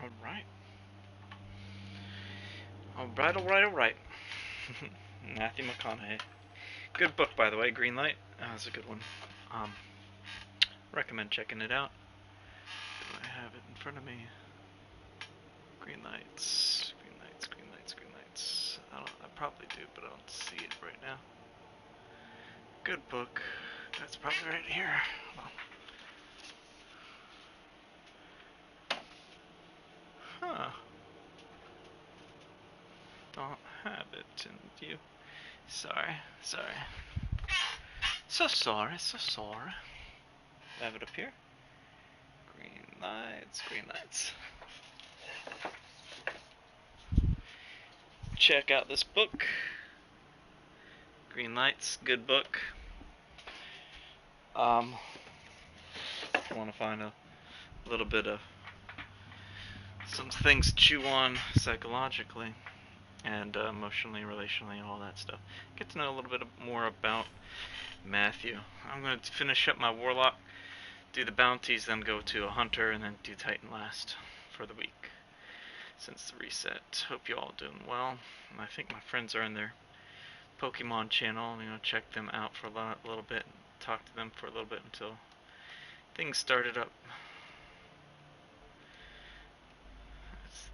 Alright. Alright. Matthew McConaughey. Good book, by the way, Greenlight. That's a good one. Um, Recommend checking it out. Do I have it in front of me? Greenlights. I probably do, but I don't see it right now. Good book. That's probably right here. Huh. Don't have it in view. Sorry. So sorry. I have it up here. Greenlights. Check out this book. Greenlights, good book. Want to find a little bit of some things to chew on psychologically and emotionally, relationally, and all that stuff. Get to know a little bit more about Matthew. I'm going to finish up my Warlock, do the bounties, then go to a Hunter, and then do Titan last for the week since the reset. Hope you all doing well. I think my friends are in their Pokemon channel. I'm going to check them out for a little bit, talk to them for a little bit until things started up.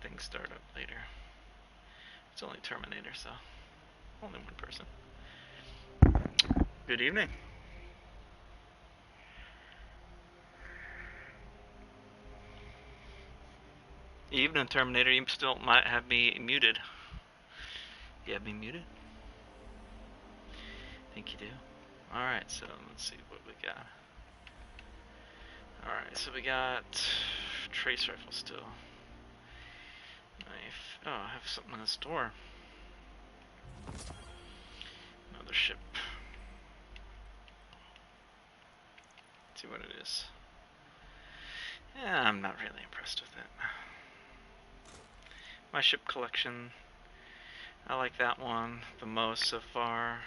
Things start up later. It's only Terminator, so only one person. Good evening. Evening, Terminator. You still might have me muted. You have me muted? I think you do. Alright, so let's see what we got. Alright, so we got trace rifle still. Knife. Oh, I have something in the store. Another ship. Let's see what it is. Yeah, I'm not really impressed with it. My ship collection, I like that one the most so far.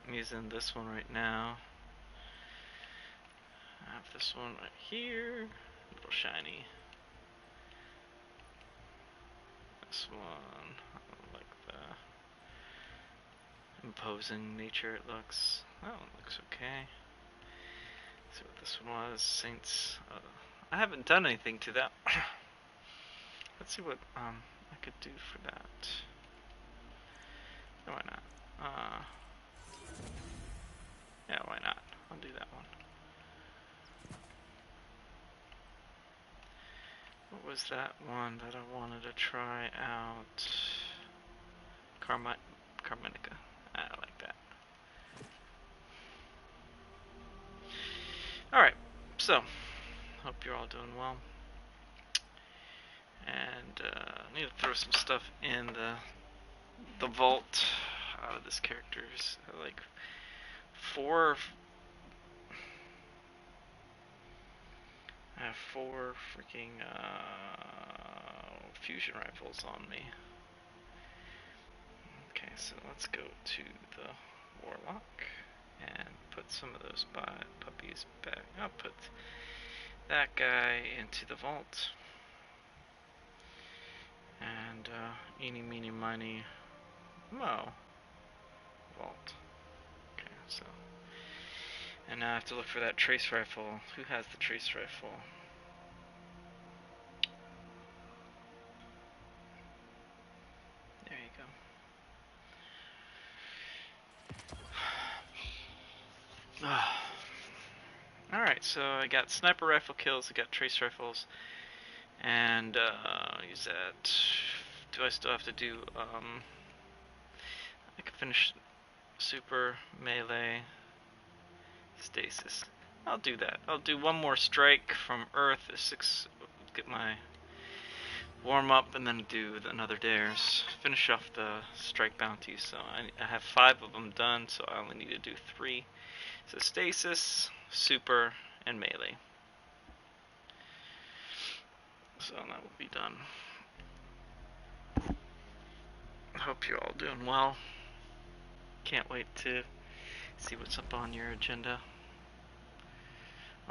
I'm using this one right now. I have this one right here, a little shiny. This one, I like the imposing nature it looks. That one looks okay. Let's see what this one was. Saints. I haven't done anything to that. Let's see what I could do for that. Why not? Yeah, why not? I'll do that one. What was that one that I wanted to try out? Carmenica. I like that. Alright, so, hope you're all doing well. And I need to throw some stuff in the vault out of this character's. Like 4. I have 4 freaking fusion rifles on me. Okay, so let's go to the Warlock and put some of those puppies back. I'll put that guy into the vault. And eeny, meeny, miny, mo. Vault. Okay, so. And now I have to look for that trace rifle. Who has the trace rifle? There you go. Alright, so I got sniper rifle kills, I got trace rifles, and use that. Do I still have to do, I can finish super, melee, stasis. I'll do that. I'll do one more strike from Earth, 6, get my warm up, and then do another dares. Finish off the strike bounties, so I have 5 of them done, so I only need to do 3. So stasis, super, and melee. So that will be done. Hope you're all doing well. Can't wait to see what's up on your agenda.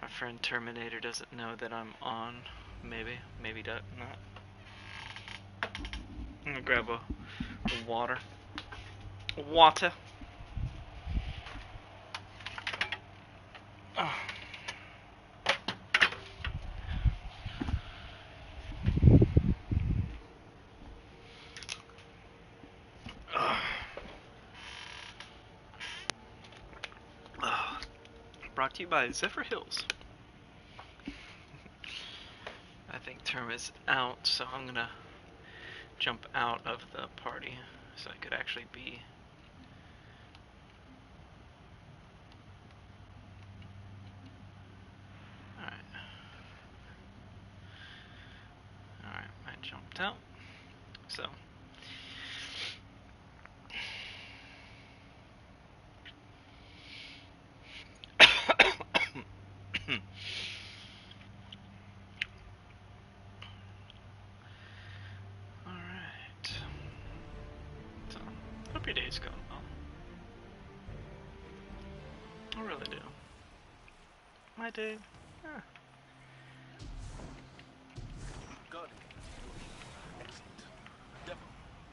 My friend Terminator doesn't know that I'm on. Maybe not. I'm gonna grab a water. Water. Oh. Brought to you by Zephyr Hills. I think term is out, so I'm gonna jump out of the party so I could actually be. Alright, I jumped out. So. Alright. So, hope your day's going well. I really do. My day, Good. Excellent. Devil,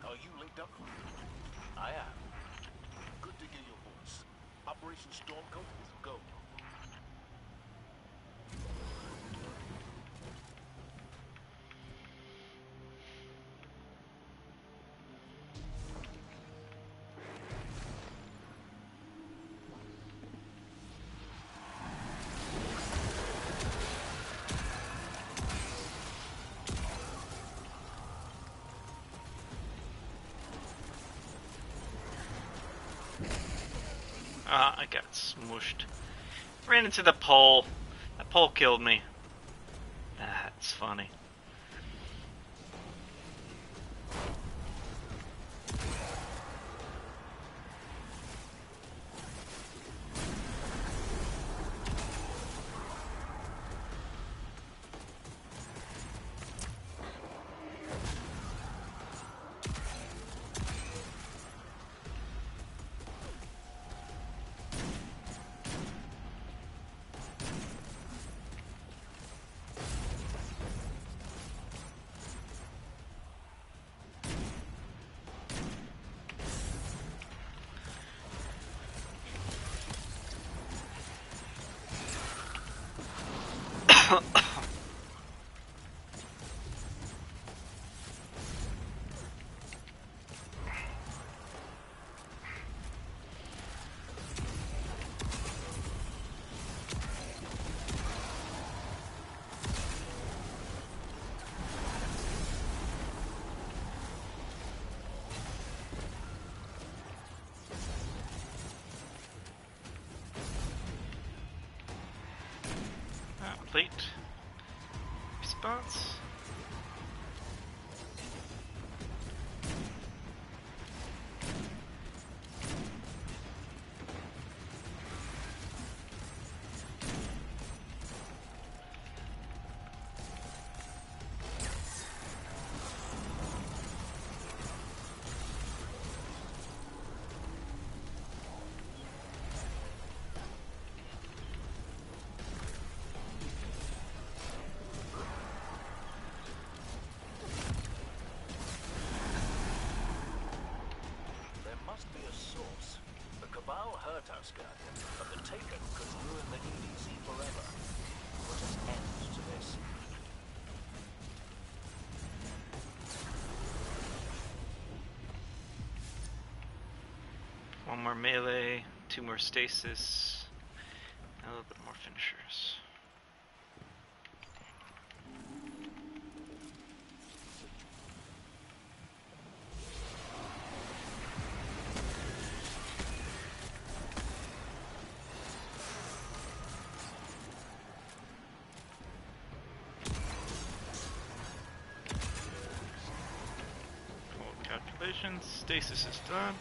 are you linked up? I am. Good to hear your voice. Operation Stormcoat, go. I got smooshed. Ran into the pole. That pole killed me. That's funny. Plate. Response. Lighthouse Guardian, but the Taken could ruin the EDZ forever. Put an end to this. One more melee, two more stasis, and a little bit more finishers. Calculations, stasis is done.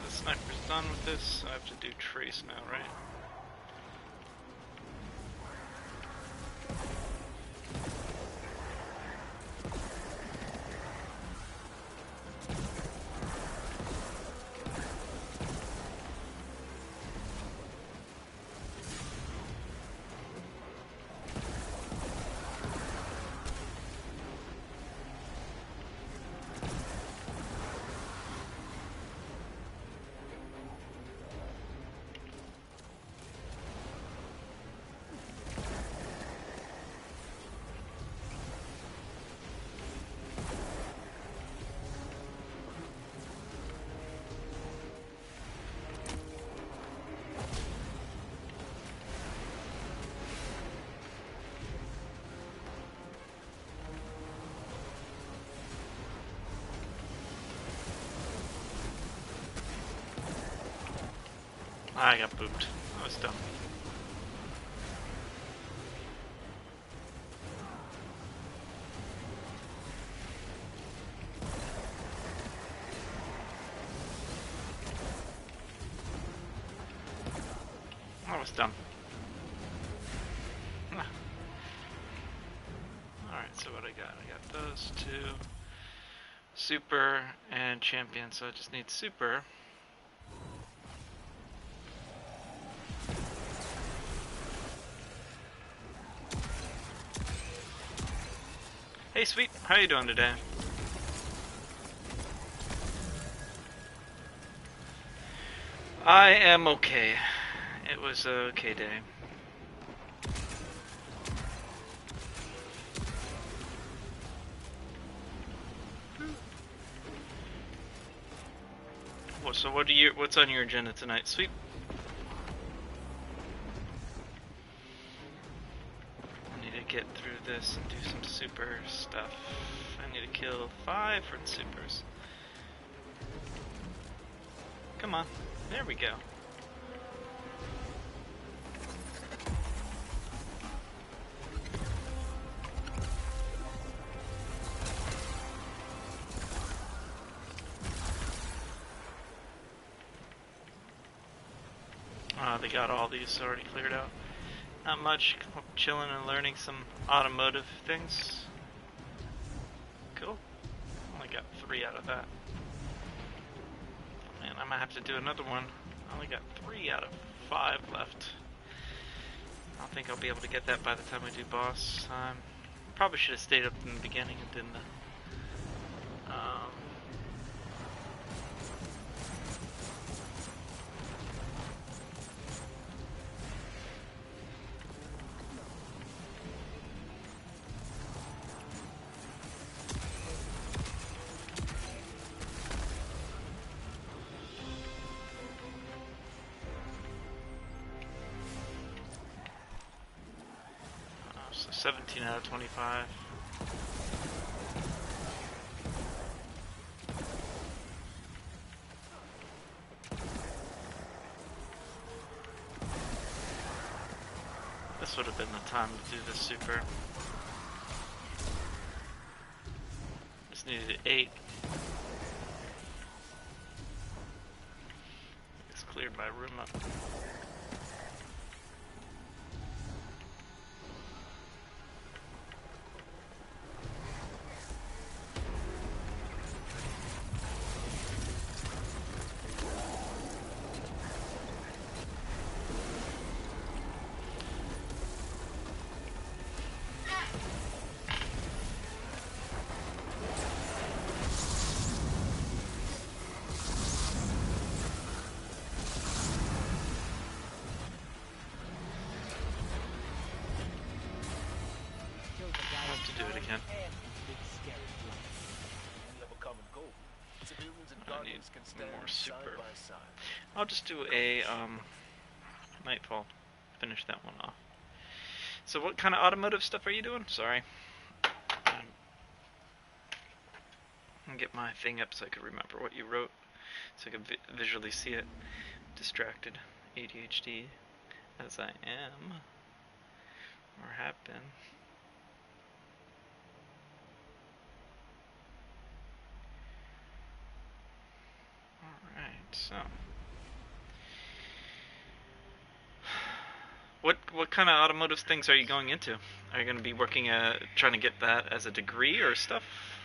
The sniper's done with this. I have to do trace now, right? I got booped. I was dumb. I was dumb. Alright, so what I got? I got those two. Super and champion, so I just need super. Hey sweet, how you doing today? I am okay. It was a okay day. Well, so what's on your agenda tonight, sweet? I need to get through this and do some super stuff. I need to kill 5 for the supers. Come on, there we go. They got all these already cleared out. Not much, chilling and learning some automotive things. Cool. Only got 3 out of that. Man, I might have to do another one. I only got 3 out of 5 left. I don't think I'll be able to get that by the time we do boss time. Probably should have stayed up in the beginning and done the so 17 out of 25. This would have been the time to do the super. Just needed 8. It's cleared my room up. Do it again. I need more super. I'll just do a Nightfall. Finish that one off. So what kind of automotive stuff are you doing? Sorry. I'll get my thing up so I can remember what you wrote. So I can visually see it. Distracted. ADHD. As I am. Or have been. Alright, so what kind of automotive things are you going into? Are you going to be working trying to get that as a degree or stuff?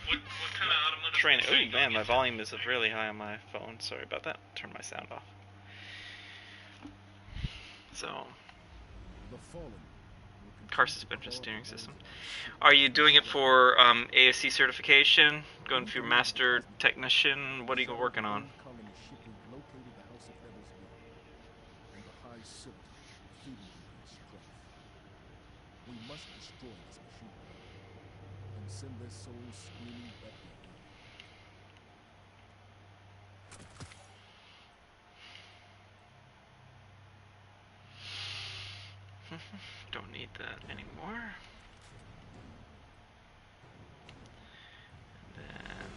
What kind of automotive training? Oh man, my volume is really high on my phone. Sorry about that. Turn my sound off. So, car suspension steering system. Are you doing it for ASC certification? Going through master technician? What are you working on? We must destroy this machine and send their souls screaming back here. Don't need that anymore. And then,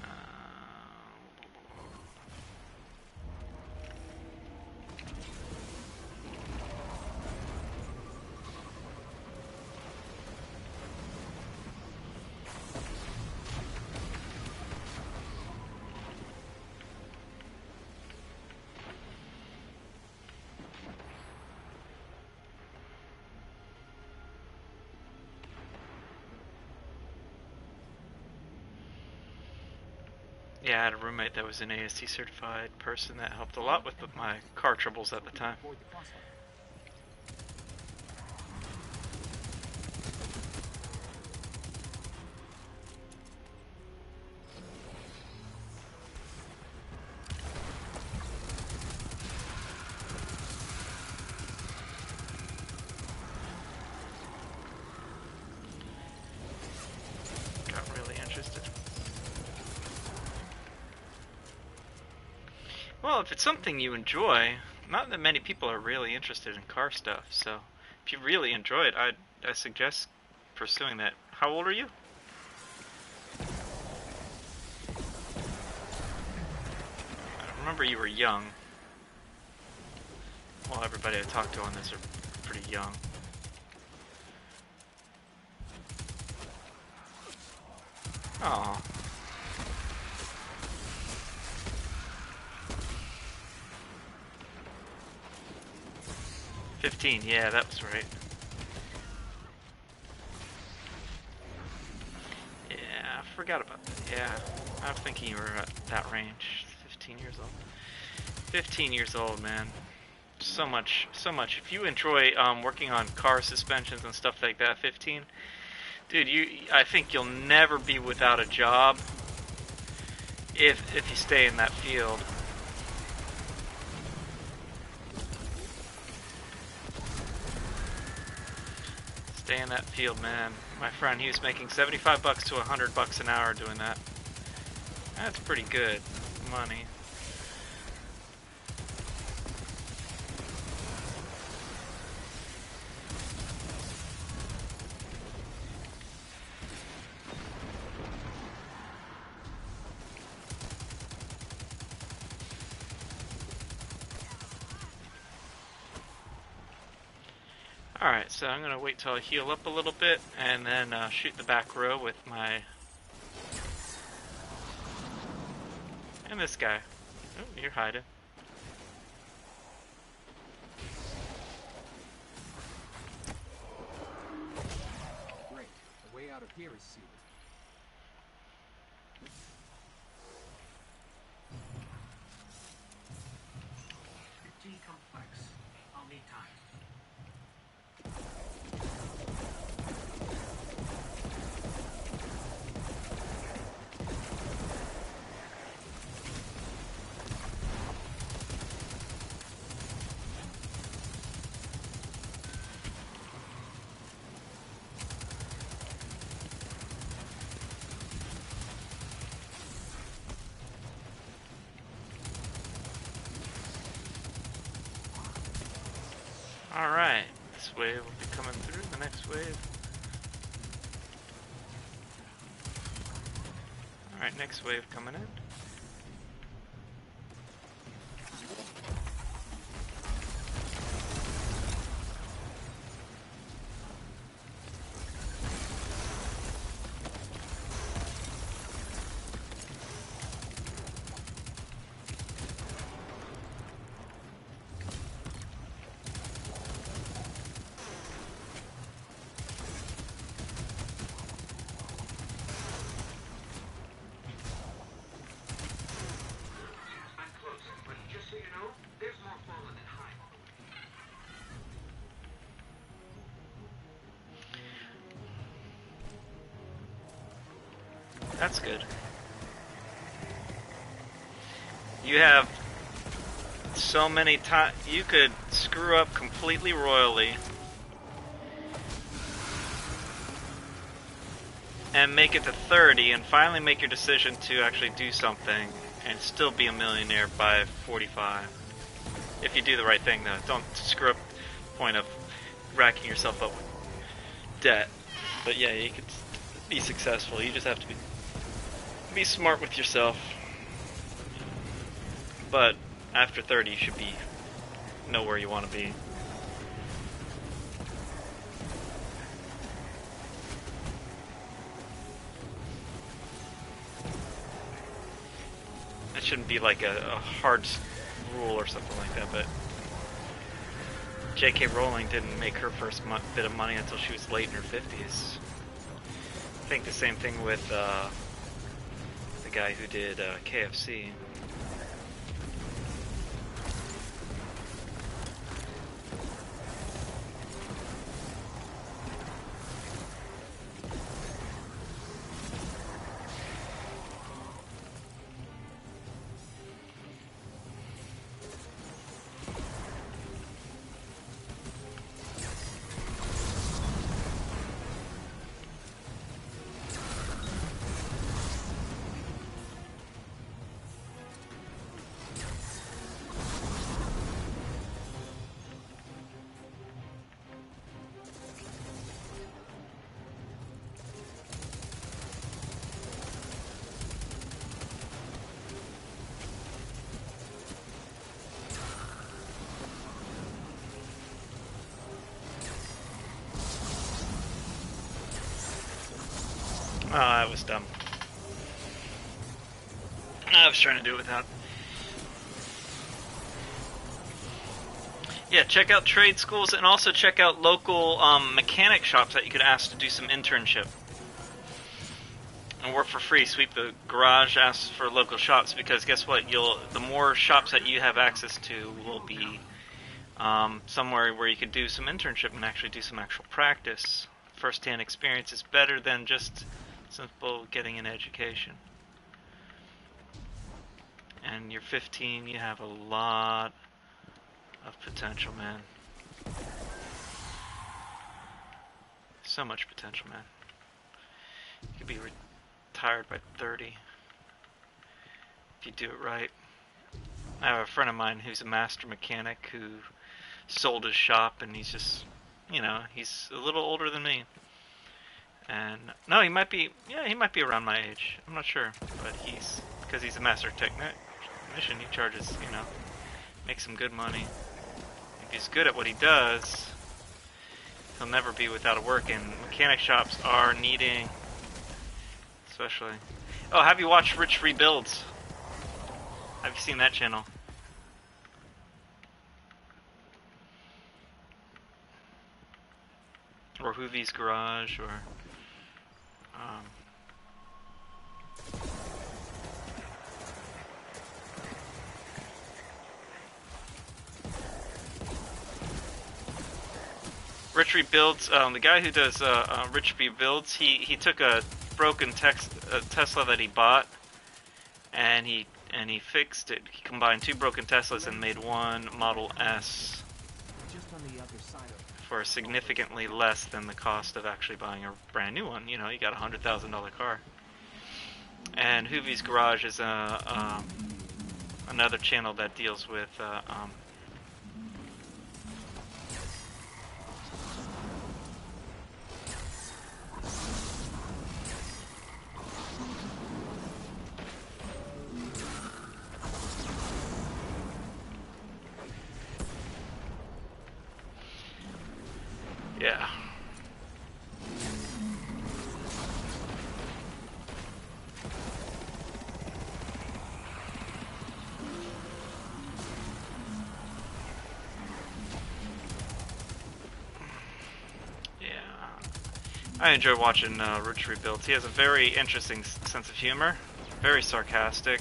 Yeah, I had a roommate that was an AST certified person that helped a lot with my car troubles at the time. Got really interested. Well, if it's something you enjoy, not that many people are really interested in car stuff, so if you really enjoy it, I suggest pursuing that. How old are you? I remember you were young. Well, everybody I talked to on this are pretty young. Oh. $15, yeah, that was right. Yeah, I forgot about that. Yeah, I'm thinking you were at that range. 15 years old. 15 years old, man. So much. If you enjoy working on car suspensions and stuff like that, 15, dude, I think you'll never be without a job if you stay in that field. Stay in that field, man. My friend, he was making 75 bucks to 100 bucks an hour doing that. That's pretty good money. Alright, so I'm going to wait till I heal up a little bit, and then shoot the back row with my... And this guy. Oh, you're hiding. Great. The way out of here is sealed. Complex. I'll need time. Alright, this wave will be coming through, the next wave. Alright, next wave coming in. That's good. You have so many times. You could screw up completely royally and make it to 30 and finally make your decision to actually do something and still be a millionaire by 45. If you do the right thing, though. Don't screw up the point of racking yourself up with debt. But yeah, you could be successful. You just have to be smart with yourself. But after 30, you should know where you want to be. It shouldn't be like a hard rule or something like that, but J.K. Rowling didn't make her first bit of money until she was late in her 50s. I think the same thing with the guy who did KFC. Oh, that was dumb. I was trying to do it without. Yeah, check out trade schools and also check out local mechanic shops that you could ask to do some internship. And work for free, sweep the garage, ask for local shops, because guess what? The more shops that you have access to will be somewhere where you could do some internship and actually do some actual practice. First-hand experience is better than just simple getting an education. And you're 15, you have a lot of potential, man. So much potential, man. You could be retired by 30 if you do it right. I have a friend of mine who's a master mechanic who sold his shop, and he's just, you know, he's a little older than me. And no, he might be around my age. I'm not sure, but because he's a master technician, he charges, you know, makes some good money. If he's good at what he does, he'll never be without a work. And mechanic shops are needing, especially. Oh, have you watched Rich Rebuilds? Have you seen that channel? Or Hoovie's Garage, or Rich Rebuilds. The guy who does Rich Rebuilds, he took a broken Tesla that he bought, and he fixed it. He combined two broken Teslas and made one Model S Just on the other side of for significantly less than the cost of actually buying a brand new one. You know, you got $100,000 car. And Hoovie's Garage is another channel that deals with yeah. I enjoy watching Rich Rebuilds. He has a very interesting sense of humor, very sarcastic.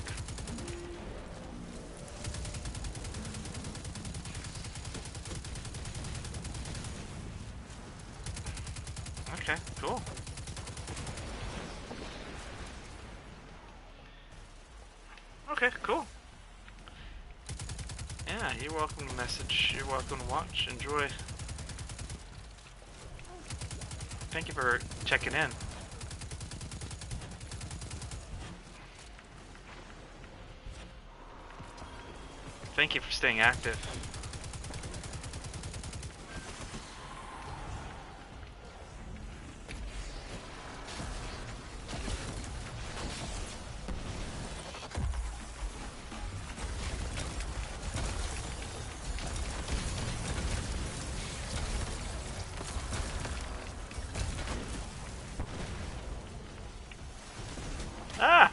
Okay, cool. Okay, cool. Yeah, you're welcome to message, you're welcome to watch, enjoy. Thank you for checking in. Thank you for staying active. Ah!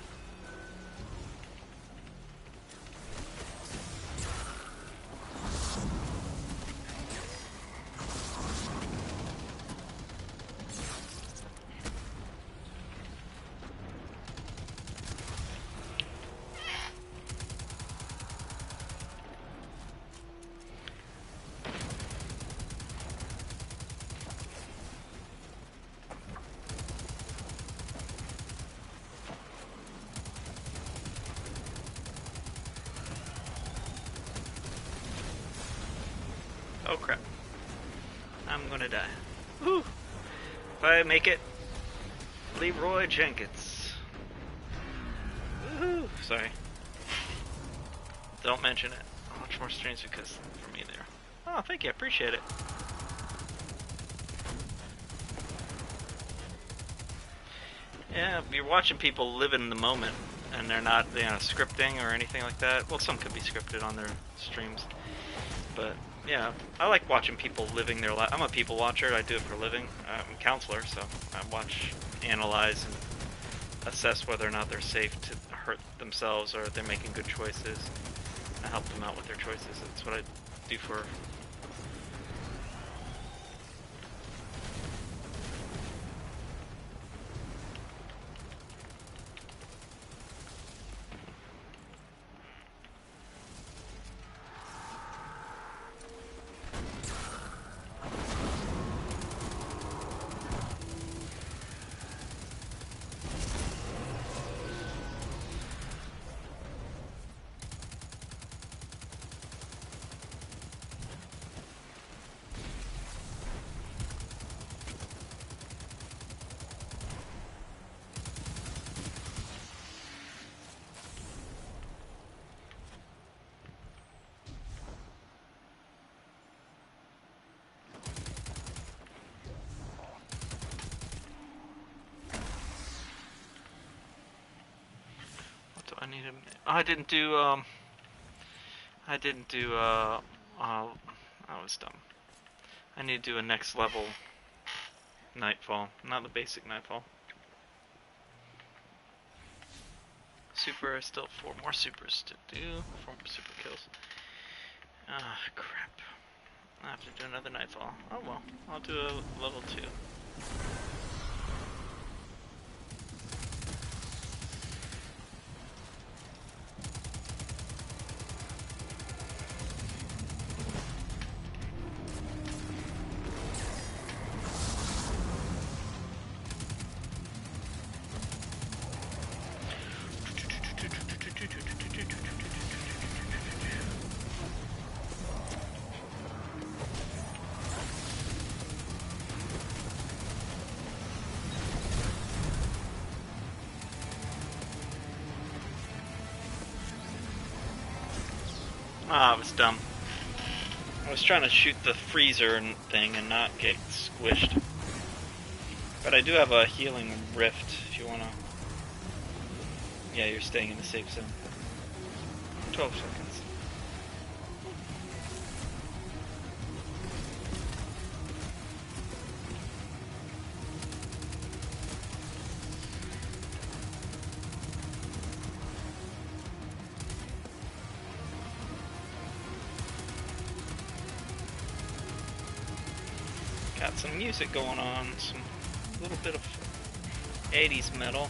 Oh crap. I'm gonna die. Woo! If I make it, Leroy Jenkins. Woohoo! Sorry. Don't mention it. I'll watch more streams because for me there. Oh, thank you. I appreciate it. Yeah, you're watching people live in the moment, and they're not, scripting or anything like that. Well, some could be scripted on their streams, but yeah, I like watching people living their life. I'm a people watcher. I do it for a living. I'm a counselor, so I watch, analyze, and assess whether or not they're safe to hurt themselves or they're making good choices. I help them out with their choices. That's what I do for. I need him. I didn't do. I was dumb. I need to do a next level Nightfall, not the basic Nightfall. Super, still 4 more supers to do. 4 more super kills. Ah, crap. I have to do another Nightfall. Oh well, I'll do a level 2. Ah, it was dumb. I was trying to shoot the freezer thing and not get squished. But I do have a healing rift if you wanna. Yeah, you're staying in the safe zone. 12 seconds. Got some music going on, some little bit of 80s metal.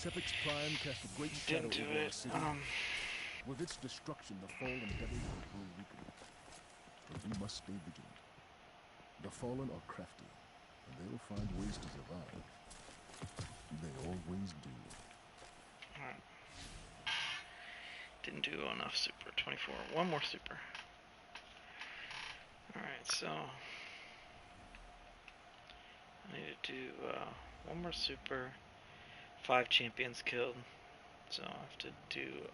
Sepix Prime cast a great shadow Didn't do over our it. city. With its destruction, the fallen devils will grow weaker. But we must stay vigilant. The fallen are crafty, and they'll find ways to survive. They always do. Alright. Didn't do enough super. 24. One more super. Alright, so I need to do one more super. 5 champions killed. So I have to do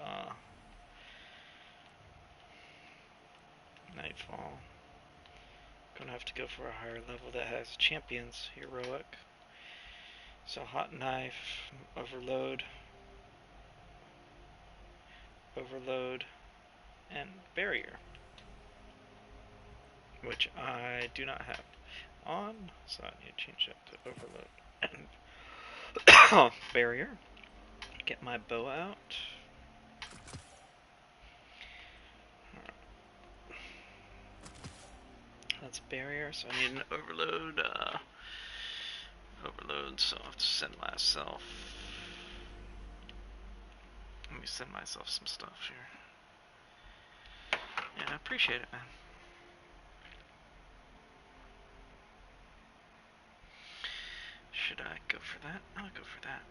Nightfall. Gonna have to go for a higher level that has champions, heroic. So Hot Knife, Overload, and Barrier, which I do not have on, so I need to change that to Overload and Barrier. Get my bow out. That's Barrier, so I need an Overload. So I have to send myself. Let me send myself some stuff here. Yeah, I appreciate it, man. Should I go for that? I'll go for that.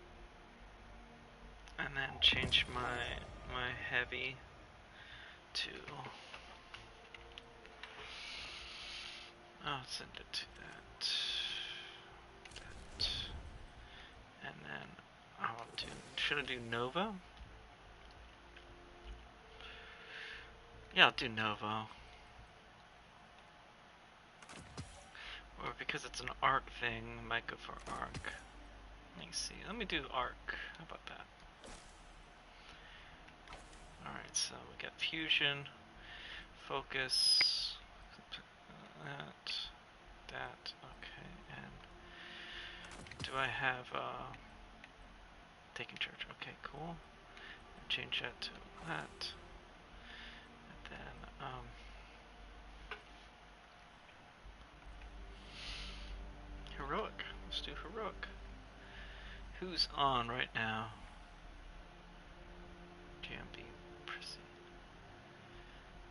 And then change my heavy to. I'll send it to that. And then I'll do. Should I do Nova? Yeah, I'll do Nova. Or because it's an arc thing, I might go for arc. Let me see. Let me do arc. How about that? Alright, so we got fusion, focus, that, okay, and do I have taking charge? Okay, cool. Change that to that. And then heroic. Let's do heroic. Who's on right now? JMB Prissy.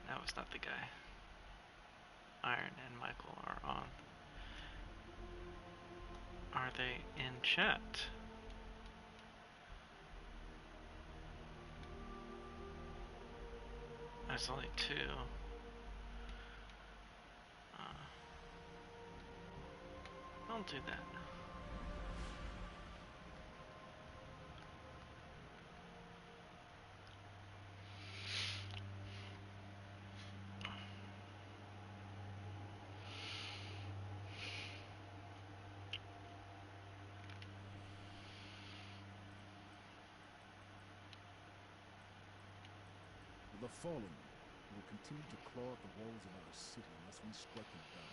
No, it's not the guy. Iron and Michael are on. Are they in chat? There's only 2. I'll do that. The fallen will continue to claw at the walls of our city unless we strike them down.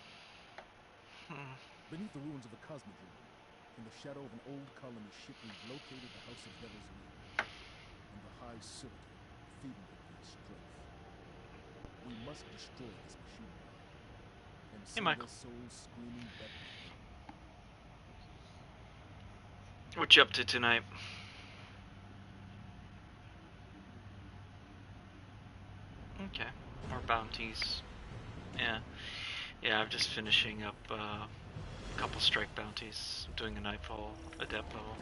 Beneath the ruins of the Cosmodrome, in the shadow of an old colony ship, we've located the House of Devil's Reign and the High Servitor feeding it with strength. We must destroy this machine and send their souls screaming back to them. What you up to tonight? Okay. More bounties. Yeah. Yeah, I'm just finishing up a couple strike bounties. Doing a Nightfall Adept level.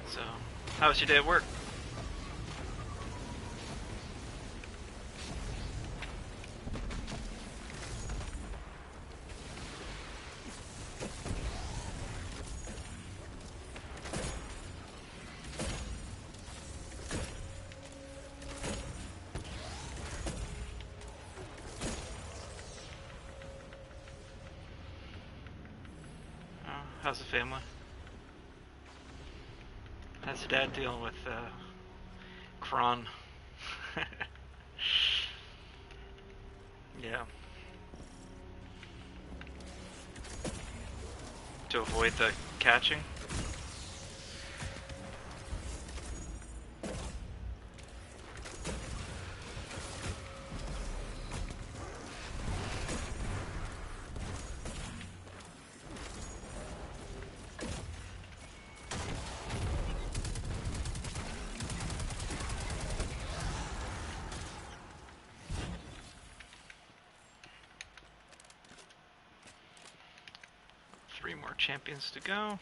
So, how was your day at work? How's the family? How's your dad dealing with Kron? Yeah. To avoid the catching? 3 more champions to go.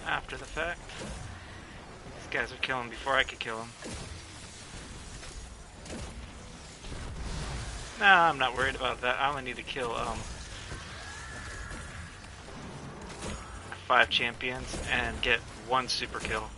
After the fact. These guys are killing before I could kill them. Nah, I'm not worried about that. I only need to kill 5 champions and get 1 super kill.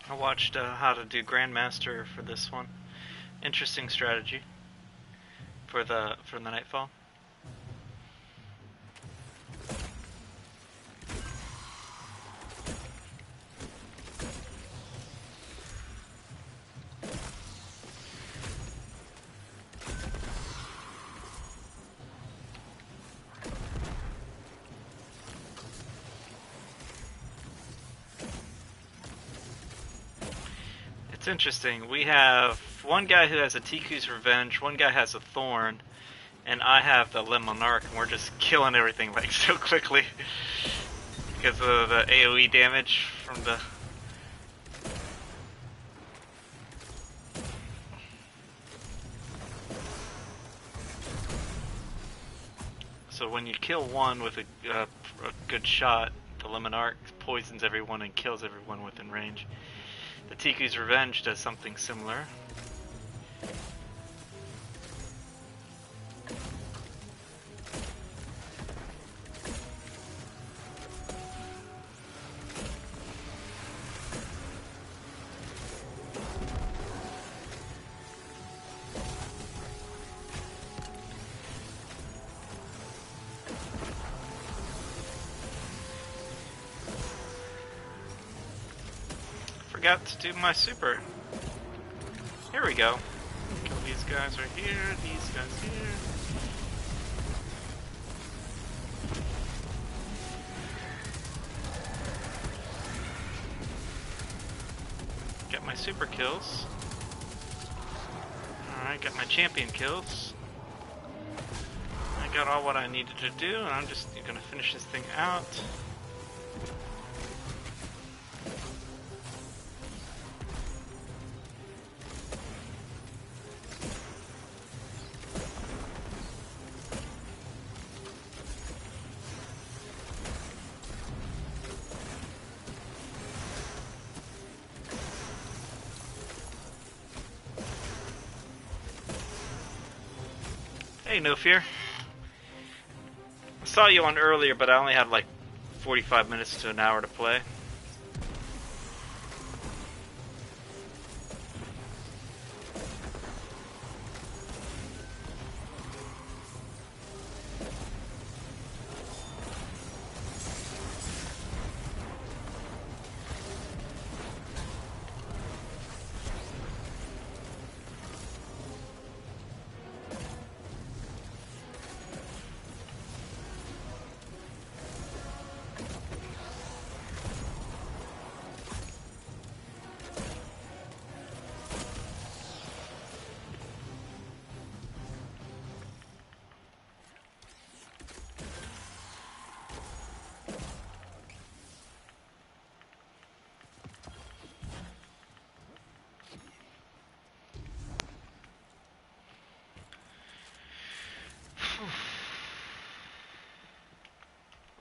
I watched how to do Grandmaster for this one. Interesting strategy for the Nightfall. It's interesting. We have one guy who has a Tiku's Revenge, one guy has a Thorn, and I have the Le Monarch, and we're just killing everything like so quickly because of the AoE damage from the... So when you kill one with a good shot, the Le Monarch poisons everyone and kills everyone within range. The Tiku's Revenge does something similar. Forgot to do my super. Here we go. Kill these guys right here, these guys here. Get my super kills. Alright, got my champion kills. I got all what I needed to do, and I'm just gonna finish this thing out. Hey, No Fear. I saw you on earlier, but I only had like 45 minutes to an hour to play.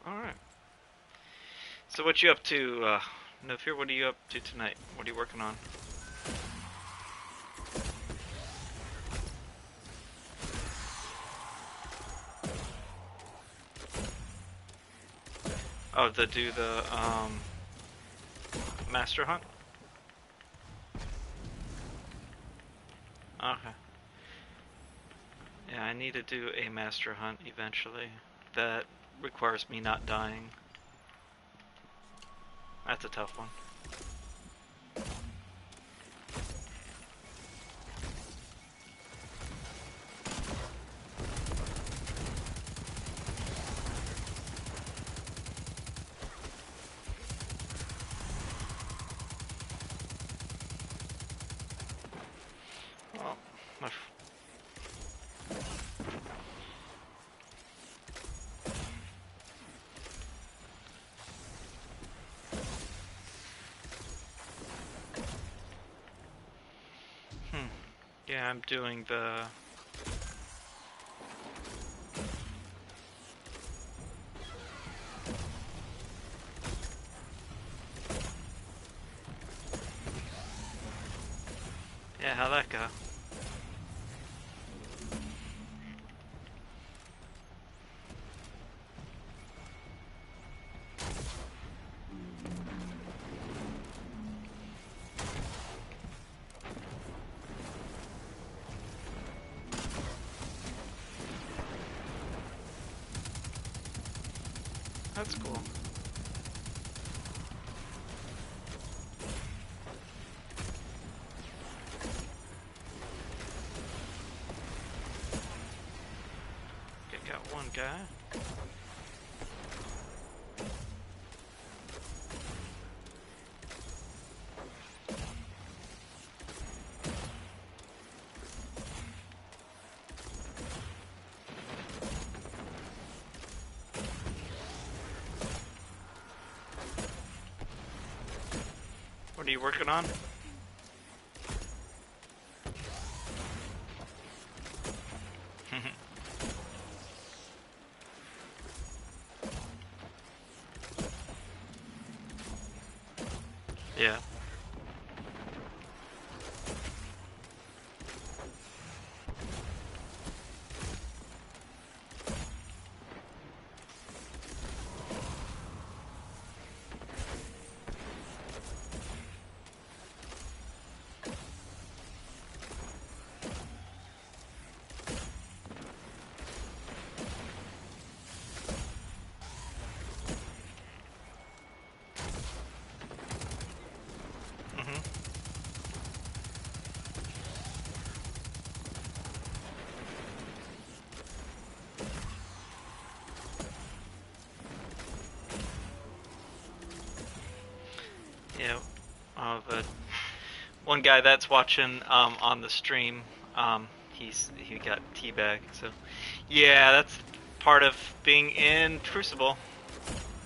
Alright. So what you up to, No Fear? What are you up to tonight? What are you working on? Oh, to do the Master Hunt? Okay. Yeah, I need to do a Master Hunt eventually. That requires me not dying. That's a tough one. Well, my yeah, I'm doing the... Yeah, how'd that go? That's cool. Okay, got one guy. What are you working on? Yeah. Mhm. Yeah. The one guy that's watching on the stream, he got teabagged. So, yeah, that's part of being in Crucible.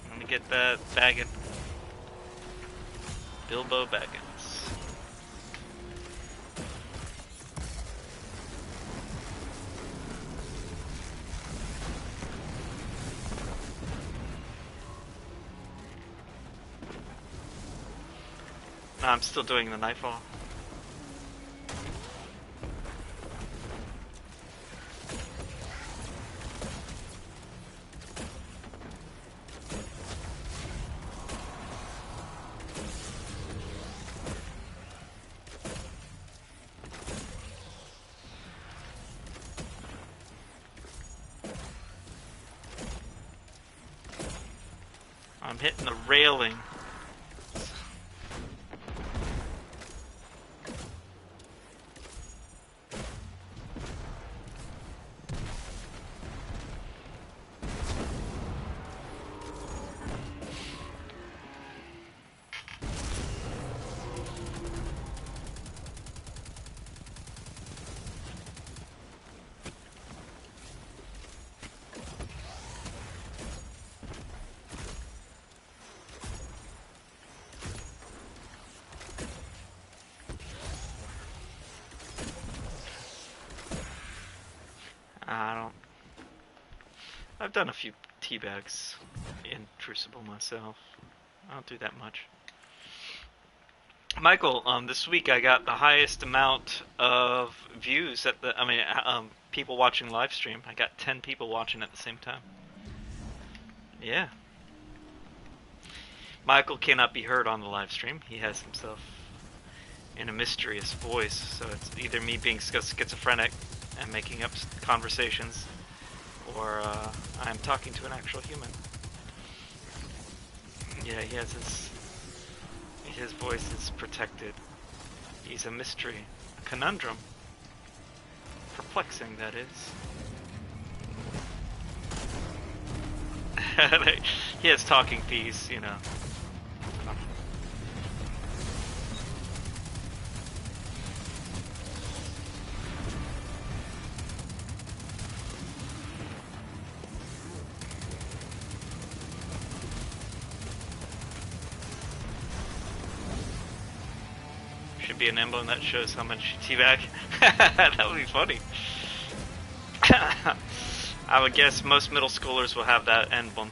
Let me get that bagging. Bilbo Baggins. No, I'm still doing the Nightfall. I'm hitting the railing. I don't. I've done a few teabags in Crucible myself. I don't do that much. Michael, this week I got the highest amount of views at the. People watching live stream. I got 10 people watching at the same time. Yeah. Michael cannot be heard on the live stream. He has himself in a mysterious voice, so it's either me being schizophrenic and making up conversations, or I'm talking to an actual human. Yeah, he has his voice is protected. He's a mystery, a conundrum. Perplexing, that is. He has talking piece, you know. Should be an emblem that shows how much you teabag. That would be funny. I would guess most middle schoolers will have that emblem.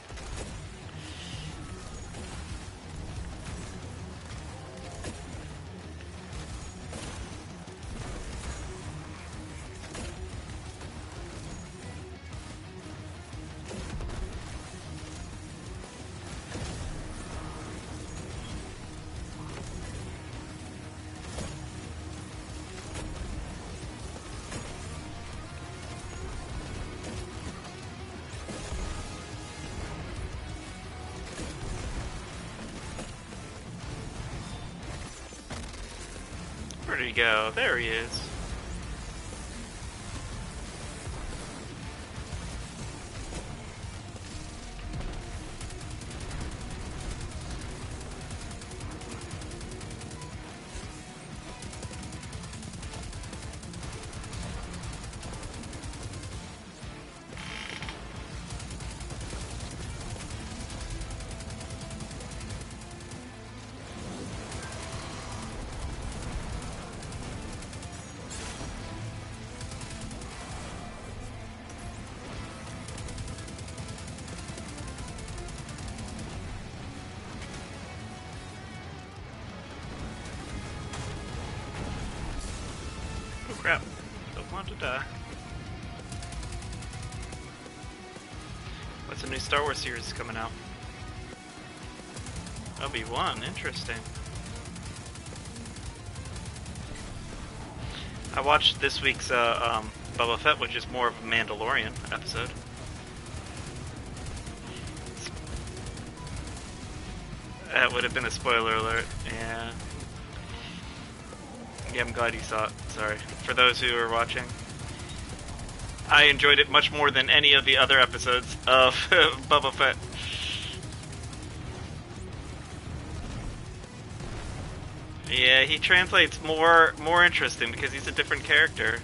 Where'd he go? There he is. Crap. Don't want to die. What's a new Star Wars series coming out? Obi-Wan, interesting. I watched this week's Boba Fett, which is more of a Mandalorian episode. That would have been a spoiler alert, yeah. Yeah, I'm glad you saw it. Sorry. For those who are watching. I enjoyed it much more than any of the other episodes of Boba Fett. Yeah, he translates more interesting because he's a different character.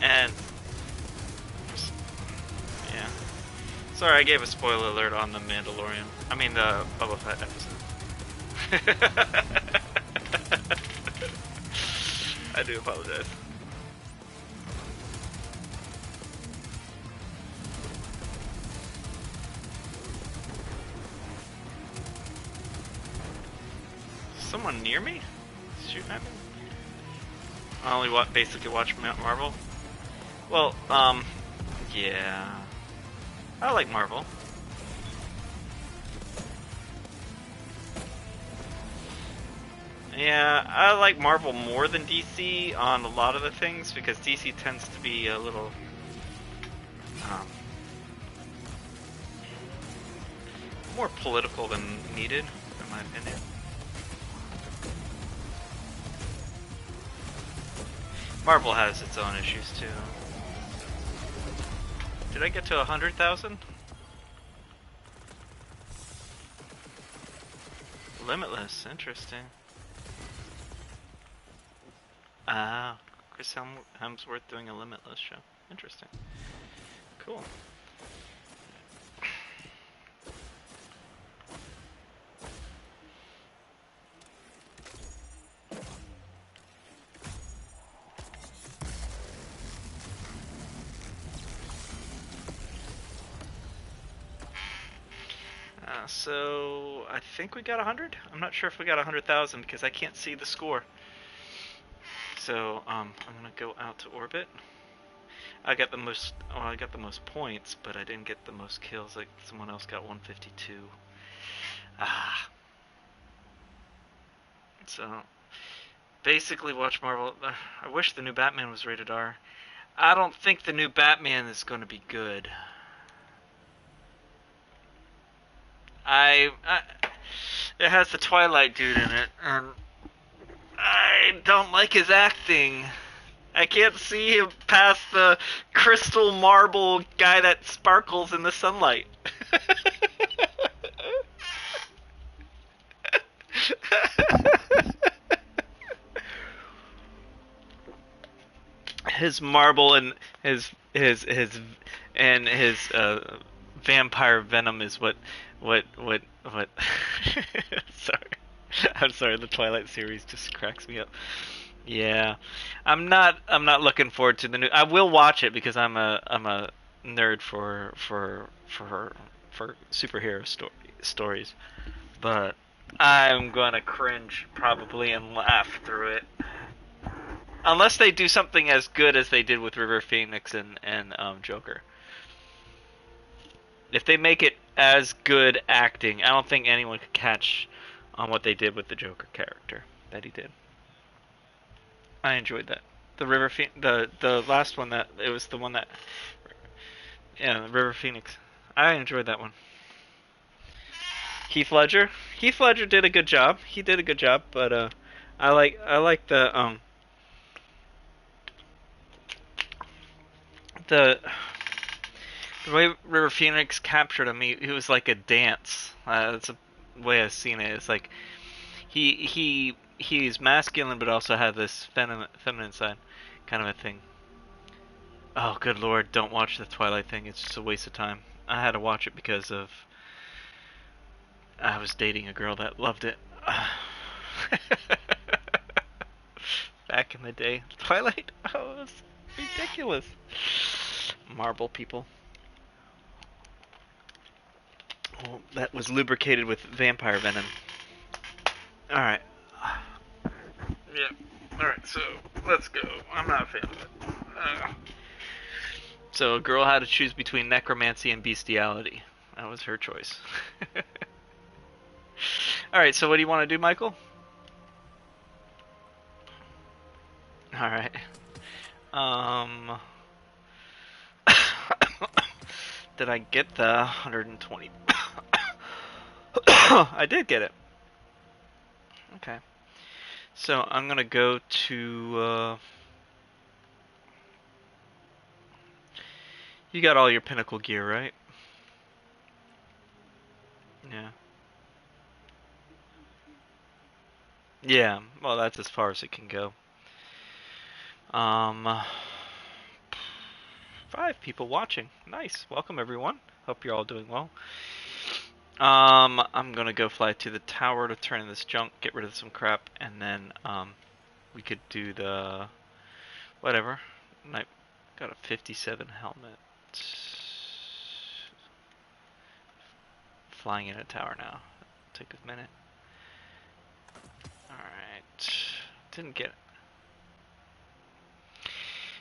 And yeah. Sorry, I gave a spoiler alert on the Mandalorian. I mean the Boba Fett episode. I do apologize. Someone near me? Shooting at me? I only basically watch Marvel. Well, yeah. I like Marvel. Yeah, I like Marvel more than DC on a lot of the things because DC tends to be a little more political than needed, in my opinion. Marvel has its own issues too. Did I get to 100,000? Limitless, interesting. Ah, Chris Hemsworth doing a Limitless show. Interesting. Cool. So I think we got 100. I'm not sure if we got 100,000 because I can't see the score. So I'm gonna go out to orbit. I got the most points, but I didn't get the most kills. Like someone else got 152. Ah. So, basically watch Marvel. I wish the new Batman was rated R. I don't think the new Batman is going to be good. I it has the Twilight dude in it, and I don't like his acting. I can't see him past the crystal marble guy that sparkles in the sunlight. His marble and his vampire venom is what sorry. I'm sorry, the Twilight series just cracks me up. Yeah. I'm not looking forward to the new. I will watch it because I'm a nerd for superhero stories. But I'm going to cringe probably and laugh through it. Unless they do something as good as they did with River Phoenix and Joker. If they make it as good acting, I don't think anyone could catch on what they did with the Joker character that he did. I enjoyed that. The last one, that it was the one that, yeah, River Phoenix. I enjoyed that one. Heath Ledger. Heath Ledger did a good job. He did a good job, but I like the way River Phoenix captured him. He was like a dance. That's a way I've seen it. It's like he's masculine, but also had this feminine side, kind of a thing. Oh, good lord! Don't watch the Twilight thing. It's just a waste of time. I had to watch it because of I was dating a girl that loved it. Back in the day, Twilight. Oh, it was ridiculous. Marble people. Well, that was lubricated with vampire venom. Alright. Yeah. Alright, so let's go. I'm not a fan of it. So a girl had to choose between necromancy and bestiality. That was her choice. Alright, so what do you want to do, Michael? Alright. Did I get the 120? I did get it. Okay. So I'm gonna go to you got all your pinnacle gear, right? Yeah. Yeah, well that's as far as it can go. 5 people watching. Nice. Welcome everyone. Hope you're all doing well. I'm gonna go fly to the tower to turn in this junk, get rid of some crap, and then we could do the whatever. I got a 57 helmet. Flying in a tower now. Take a minute. Alright. Didn't get it.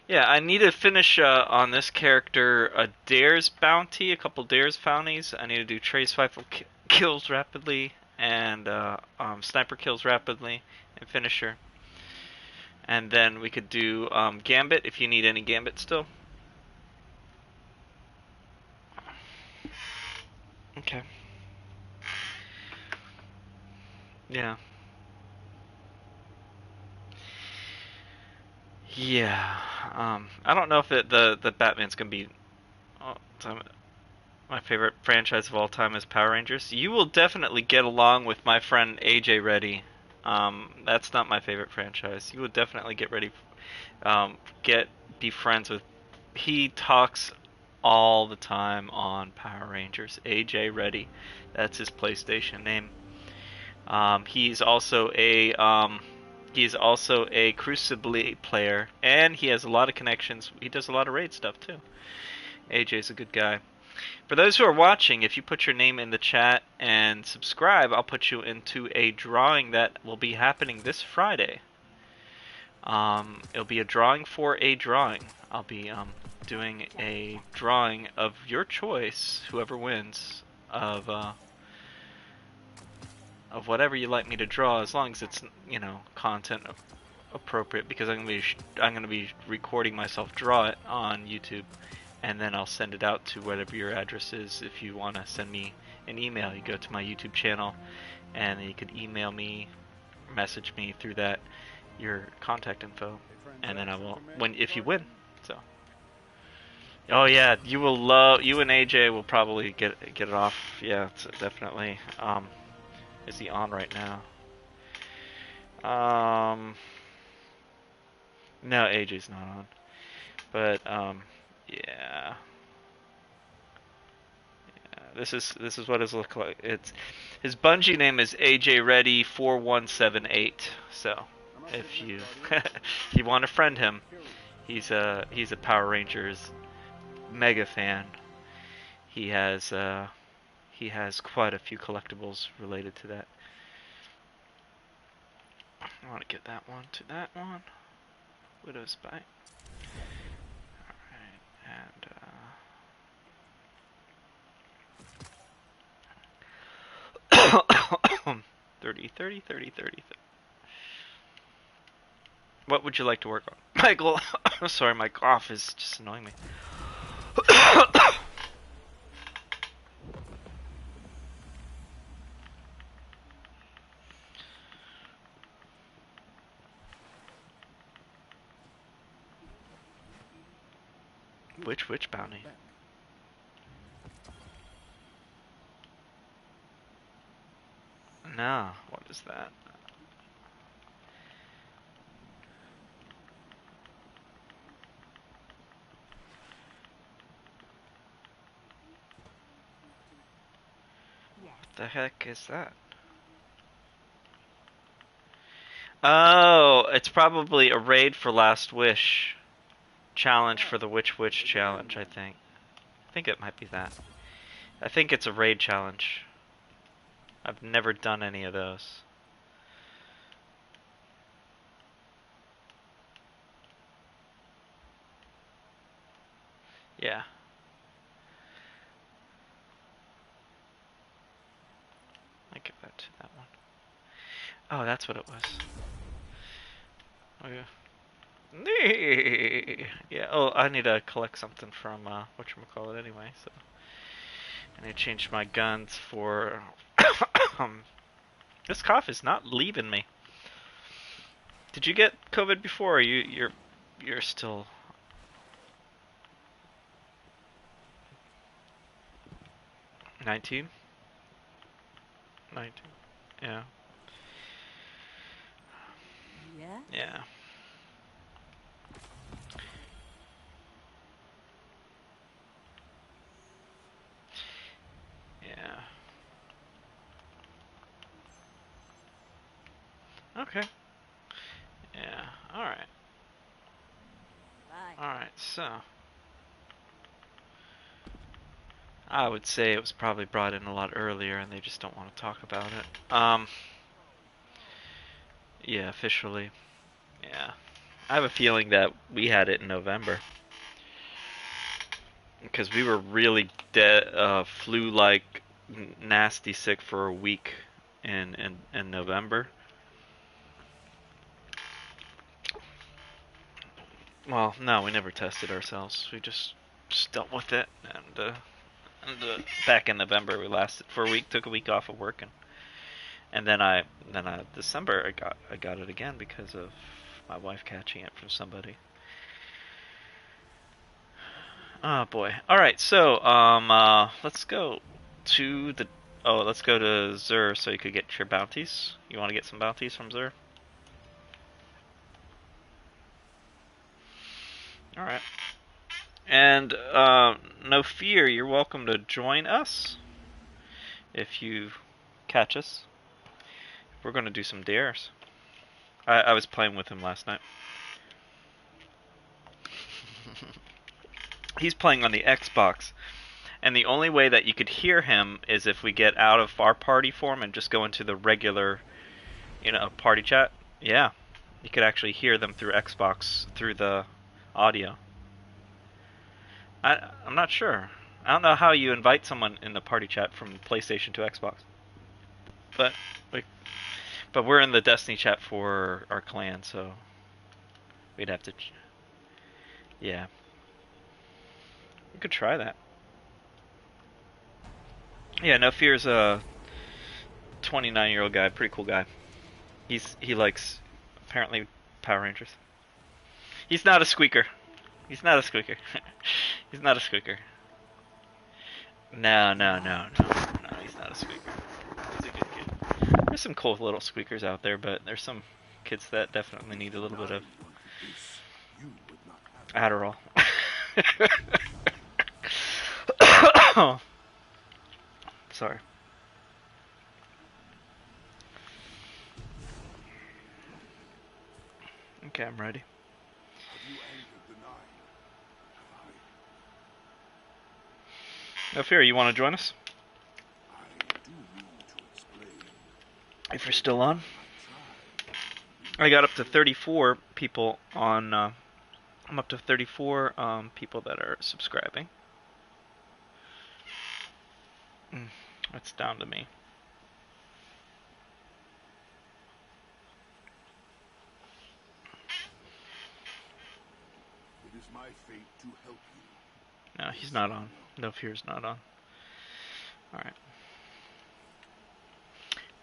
Yeah, I need to finish on this character a Dares bounty, a couple Dares bounties. I need to do Trace Rifle kills rapidly and Sniper kills rapidly and Finisher. And then we could do Gambit if you need any Gambit still. Okay. Yeah. Yeah. I don't know if the Batman's gonna be my favorite franchise of all time is Power Rangers. You will definitely get along with my friend AJ Reddy. That's not my favorite franchise. You will definitely get ready, be friends with. He talks all the time on Power Rangers. AJ Reddy, that's his PlayStation name. He's also a Crucible player, and he has a lot of connections. He does a lot of raid stuff too. AJ's a good guy. For those who are watching, if you put your name in the chat and subscribe, I'll put you into a drawing that will be happening this Friday. It'll be a drawing for a drawing. I'll be doing a drawing of your choice, whoever wins, of of whatever you like me to draw, as long as it's, you know, content appropriate, because I'm gonna be recording myself draw it on YouTube, and then I'll send it out to whatever your address is. If you want to send me an email, you go to my YouTube channel, and you could email me, message me through that, your contact info, and then I will, if you win. So, oh yeah, you and AJ will probably get it off. Yeah, it's definitely. Is he on right now? No, AJ's not on. But yeah. This is what his look like. It's his Bungie name is AJ Ready 4178. So if you if you want to friend him, he's a Power Rangers mega fan. He has quite a few collectibles related to that. I want to get that one to that one. Widow's Bite. Alright, and 30, 30, 30, 30. What would you like to work on? Michael, sorry, my cough is just annoying me. Which bounty? No, what is that? What the heck is that? Oh, it's probably a raid for Last Wish. Challenge for the Witch challenge, I think. I think it might be that. I think it's a raid challenge. I've never done any of those. Yeah. I give that to that one. Oh, that's what it was. Oh yeah. Yeah. Oh, I need to collect something from whatchamacallit anyway. So I need to change my guns for. This cough is not leaving me. Did you get COVID before? Or you're still. 19? 19. Yeah. Yeah? Yeah. Yeah. Okay. Yeah. Alright. Bye. Alright, so. I would say it was probably brought in a lot earlier and they just don't want to talk about it. Yeah, officially. Yeah. I have a feeling that we had it in November. Because we were really flu-like, nasty sick for a week in November. Well, no, we never tested ourselves. We just dealt with it, and back in November we lasted for a week, took a week off of work, and then December I got it again because of my wife catching it from somebody. Oh boy. All right, so let's go to Xur so you could get your bounties. You want to get some bounties from Xur? All right. And no fear, you're welcome to join us if you catch us. We're going to do some dares. I was playing with him last night. He's playing on the Xbox, and the only way that you could hear him is if we get out of our party form and just go into the regular, party chat. Yeah, you could actually hear them through Xbox, through the audio. I'm not sure. I don't know how you invite someone in the party chat from PlayStation to Xbox. but we, but we're in the Destiny chat for our clan, so we'd have to. Yeah, we could try that. Yeah, No Fear's a 29-year-old guy, pretty cool guy. He likes apparently Power Rangers. He's not a squeaker. He's not a squeaker. He's not a squeaker. No, he's not a squeaker. He's a good kid. There's some cool little squeakers out there, but there's some kids that definitely need a little bit of Adderall. Sorry. Okay, I'm ready. No fear, you want to join us? If you're still on. I got up to 34 people on, I'm up to 34 people that are subscribing. That's down to me. It is my fate to help you. No, he's not on. No Fear's not on. Alright.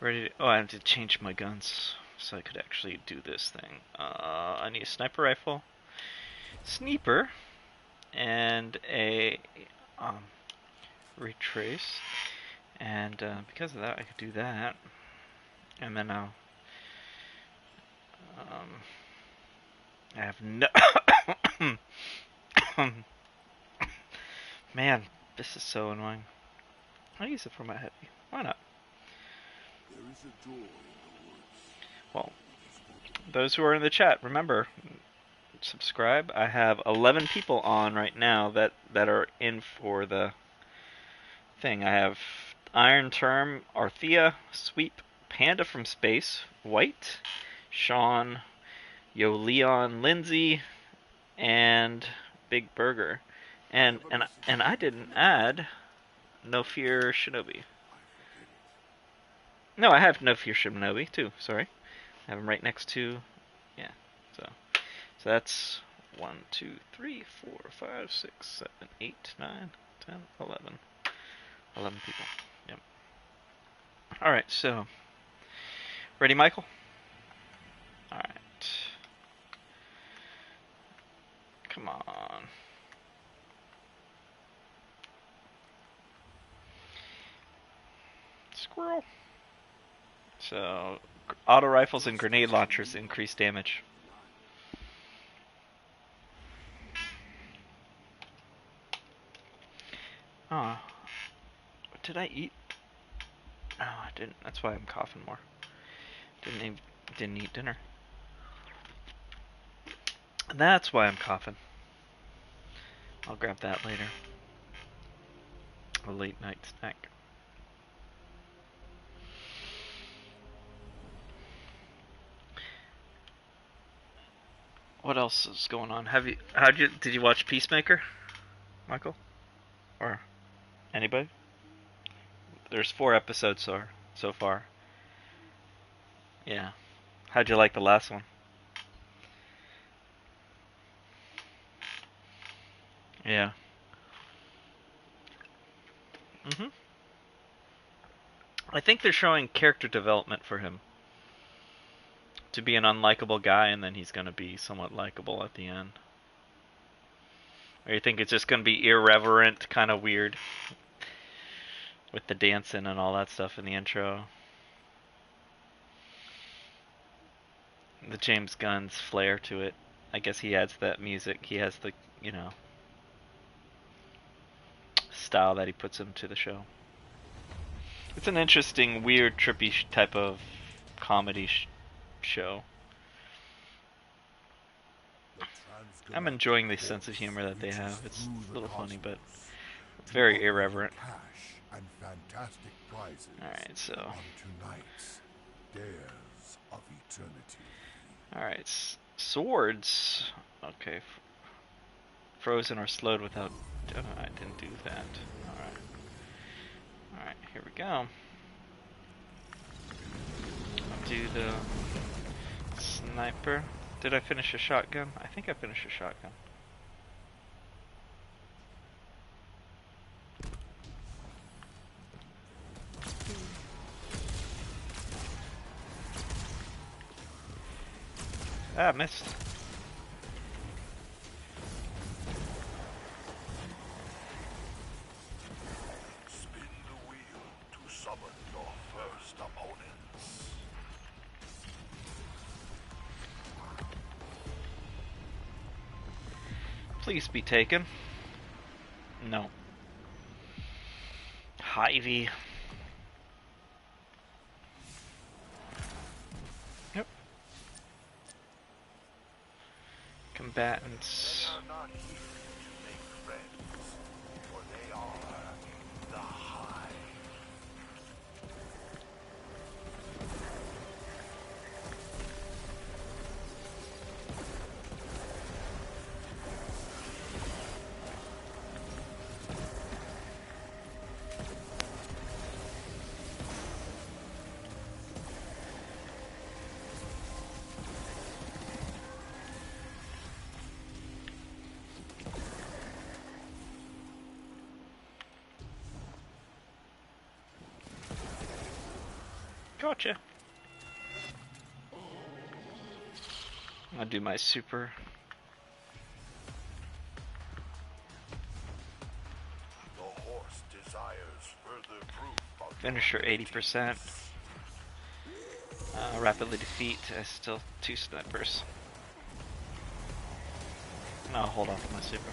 Ready to, oh, I have to change my guns so I could actually do this thing. I need a sniper rifle, sniper, and a retrace. And because of that, I could do that. And then I'll I have no man, this is so annoying. I'll use it for my heavy. Why not? There is a door in the woods. Well, those who are in the chat, remember, subscribe. I have 11 people on right now that are in for the thing. I have Iron Term, Arthea, Sweep, Panda from Space, White, Sean, Yo Leon, Lindsay, and Big Burger. And I didn't add No Fear Shinobi. No, I have No Fear Shinobi too. Sorry, I have him right next to, yeah. So that's 1, 2, 3, 4, 5, 6, 7, 8, 9, 10, 11. 11 people. Yep. All right. So, ready, Michael? All right. Come on. Squirrel. So, auto rifles and grenade launchers increase damage. Ah. What did I eat? Oh, I didn't. That's why I'm coughing more. Didn't eat dinner. That's why I'm coughing. I'll grab that later. A late night snack. What else is going on? Did you watch Peacemaker, Michael? Or anybody? There's 4 episodes so far. Yeah. How'd you like the last one? Yeah. I think they're showing character development for him. To be an unlikable guy, and then he's going to be somewhat likable at the end. Or you think it's just going to be irreverent, kind of weird? With the dancing and all that stuff in the intro. The James Gunn's flair to it. I guess he adds that music. He has the, style that he puts into the show. It's an interesting, weird, trippy type of comedy show. I'm enjoying the sense of humor that they have. It's a little funny, but very irreverent. Alright, so. Alright, swords. Okay. Frozen or slowed without. I didn't do that. Alright. Alright, here we go. do the sniper. Did I finish a shotgun? I think I finished a shotgun. Ah, missed. Spin the wheel to summon your first opponents. Please be taken. No. Hy-Vee. Yep. Combatants. They are not here to make friends, for they are the Hive. Gotcha. I'll do my super. The horse desires further proof of Finisher 80%. Rapidly defeat. Still 2 snipers. No, I'll hold on to my super.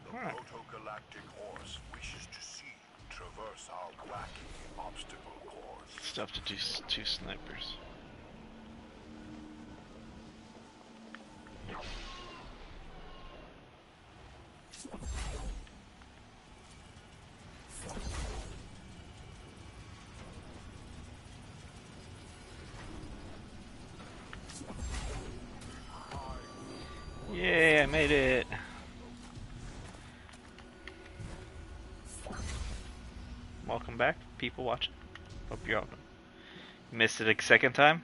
Proto-galactic horse wishes to see you traverse our wacky obstacle course. Stuff to do 2 snipers. Yay, I made it! Welcome back, people watching. Hope you're all missed it a second time.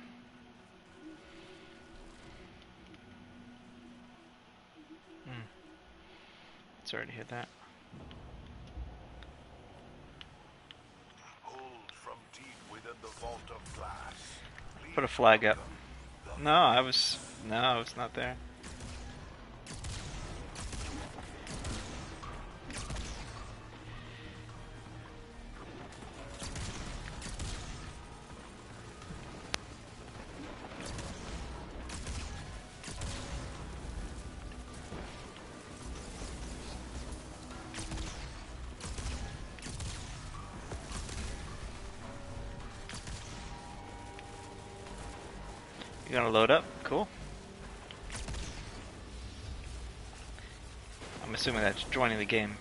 Sorry to hear that. Pulled from deep within the vault of glass. Put a flag up. No, I was not there. You gonna load up? Cool. I'm assuming that's joining the game.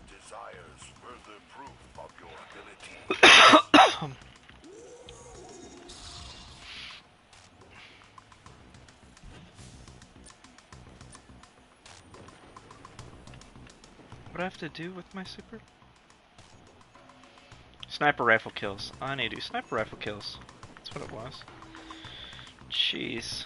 Desires further proof of your ability. What do I have to do with my super? Sniper rifle kills. Oh, I need to do sniper rifle kills. That's what it was. Jeez.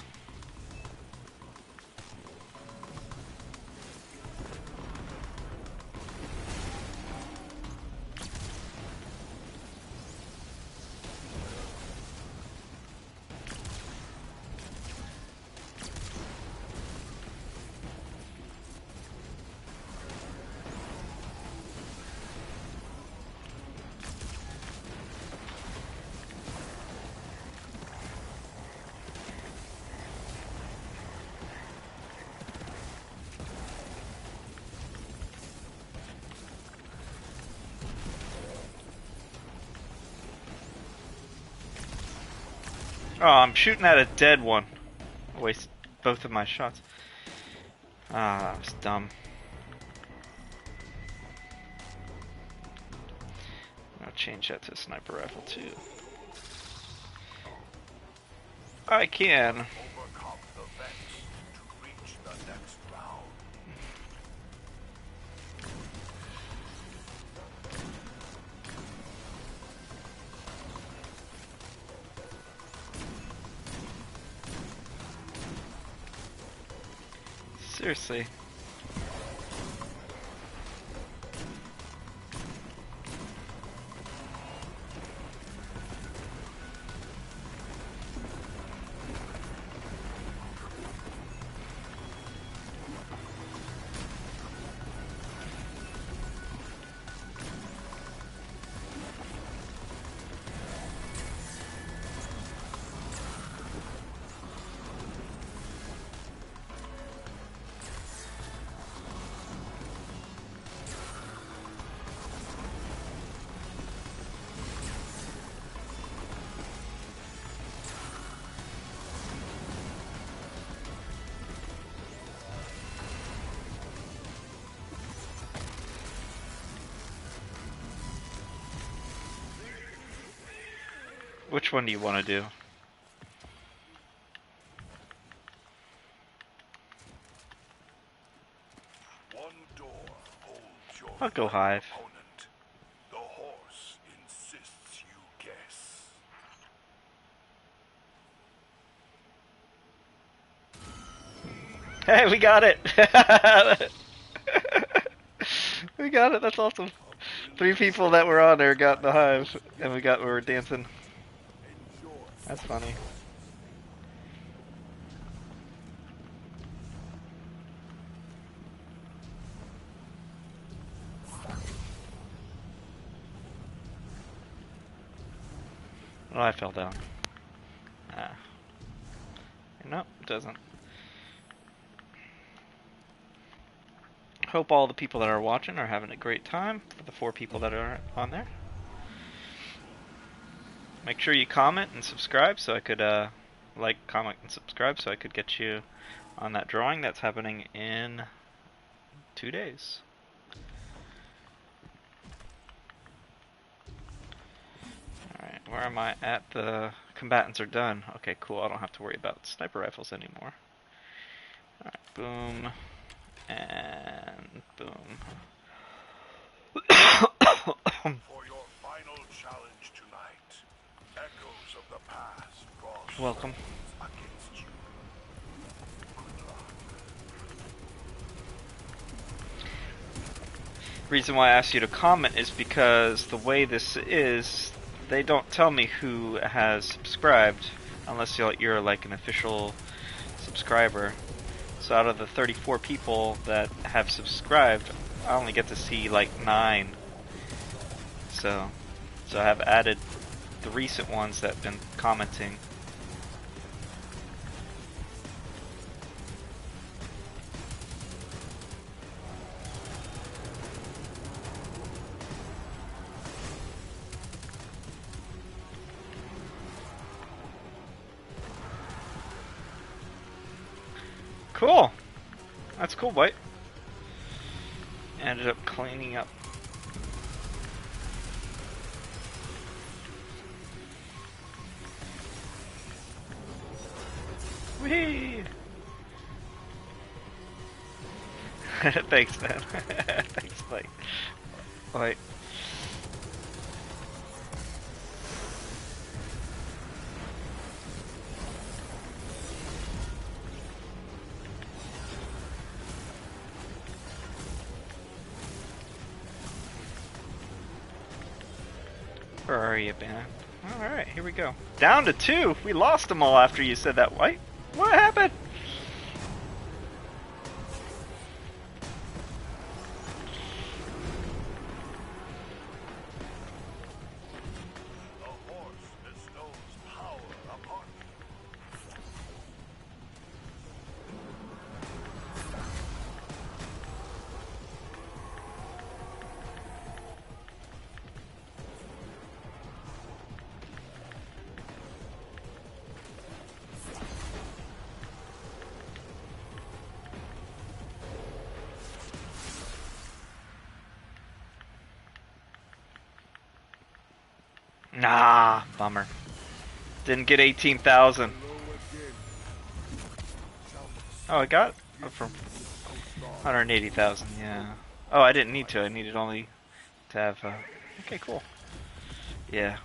Oh, I'm shooting at a dead one. I wasted both of my shots. Ah, that was dumb. I'll change that to a sniper rifle too. I can. Overcome the vents to reach the next round. Seriously. Which one do you want to do? One door holds your I'll go Hive. opponent. The horse insists you guess. Hey, we got it! We got it, that's awesome. 3 people that were on there got the Hive, and we were dancing. That's funny. Oh, I fell down. Ah. Nope, it doesn't. Hope all the people that are watching are having a great time, for the 4 people that are on there. Make sure you comment and subscribe so I could, like, comment, and subscribe so I could get you on that drawing that's happening in 2 days. Alright, where am I at? The combatants are done. Okay, cool, I don't have to worry about sniper rifles anymore. Alright, boom. And boom. For your final challenge tonight, echoes of the past draw Welcome. swords against you. Good luck. Reason why I asked you to comment is because the way this is, they don't tell me who has subscribed unless you're like an official subscriber. So out of the 34 people that have subscribed, I only get to see like 9. So I have added the recent ones that have been commenting. Cool. That's cool, White. Ended up cleaning up. Whee! Thanks, man. Thanks. like. Where are you, man? Alright, here we go. Down to 2! We lost them all after you said that. What happened? A horse bestows power upon me. Nah, bummer. Didn't get 18,000. Oh, I got it from 180,000, yeah. Oh, I didn't need to. I needed only to have, okay, cool. Yeah.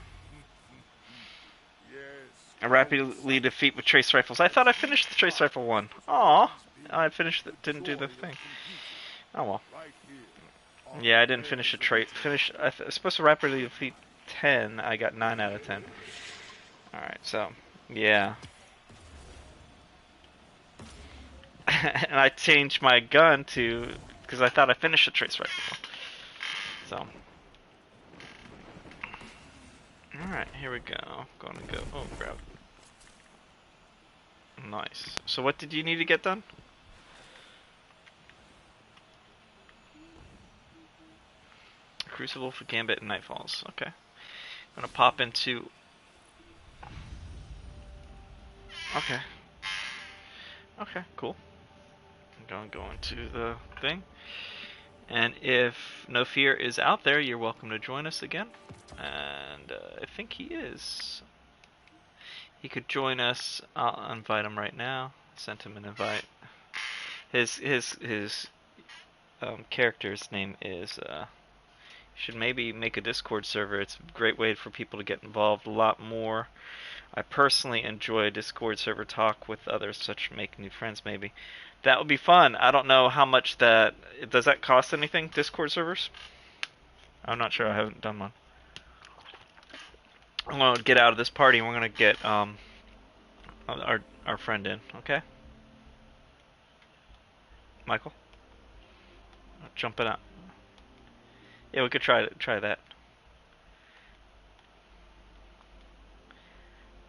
A rapidly defeat with trace rifles. I thought I finished the trace rifle one. Aw. I finished didn't do the thing. Oh well. Yeah, I didn't finish a trace. I was supposed to rapidly defeat 10. I got 9 out of 10. Alright, so, yeah. And I changed my gun to, because I thought I finished the trace rifle. So. Alright, here we go. Gonna go, oh, grab. Nice. So what did you need to get done? Crucible for Gambit and Nightfalls. Okay. I'm gonna pop into... Okay. Okay, cool. I'm gonna go into the thing. And if No Fear is out there, you're welcome to join us again. And I think he is. He could join us. I'll invite him right now. Sent him an invite. His character's name is. Should maybe make a Discord server. It's a great way for people to get involved a lot more. I personally enjoy Discord server talk with others, such make new friends maybe. That would be fun. I don't know how much that... Does that cost anything, Discord servers? I'm not sure. I haven't done one. I'm going to get out of this party and we're going to get our friend in, okay? Michael? Jumping out. Yeah, we could try that.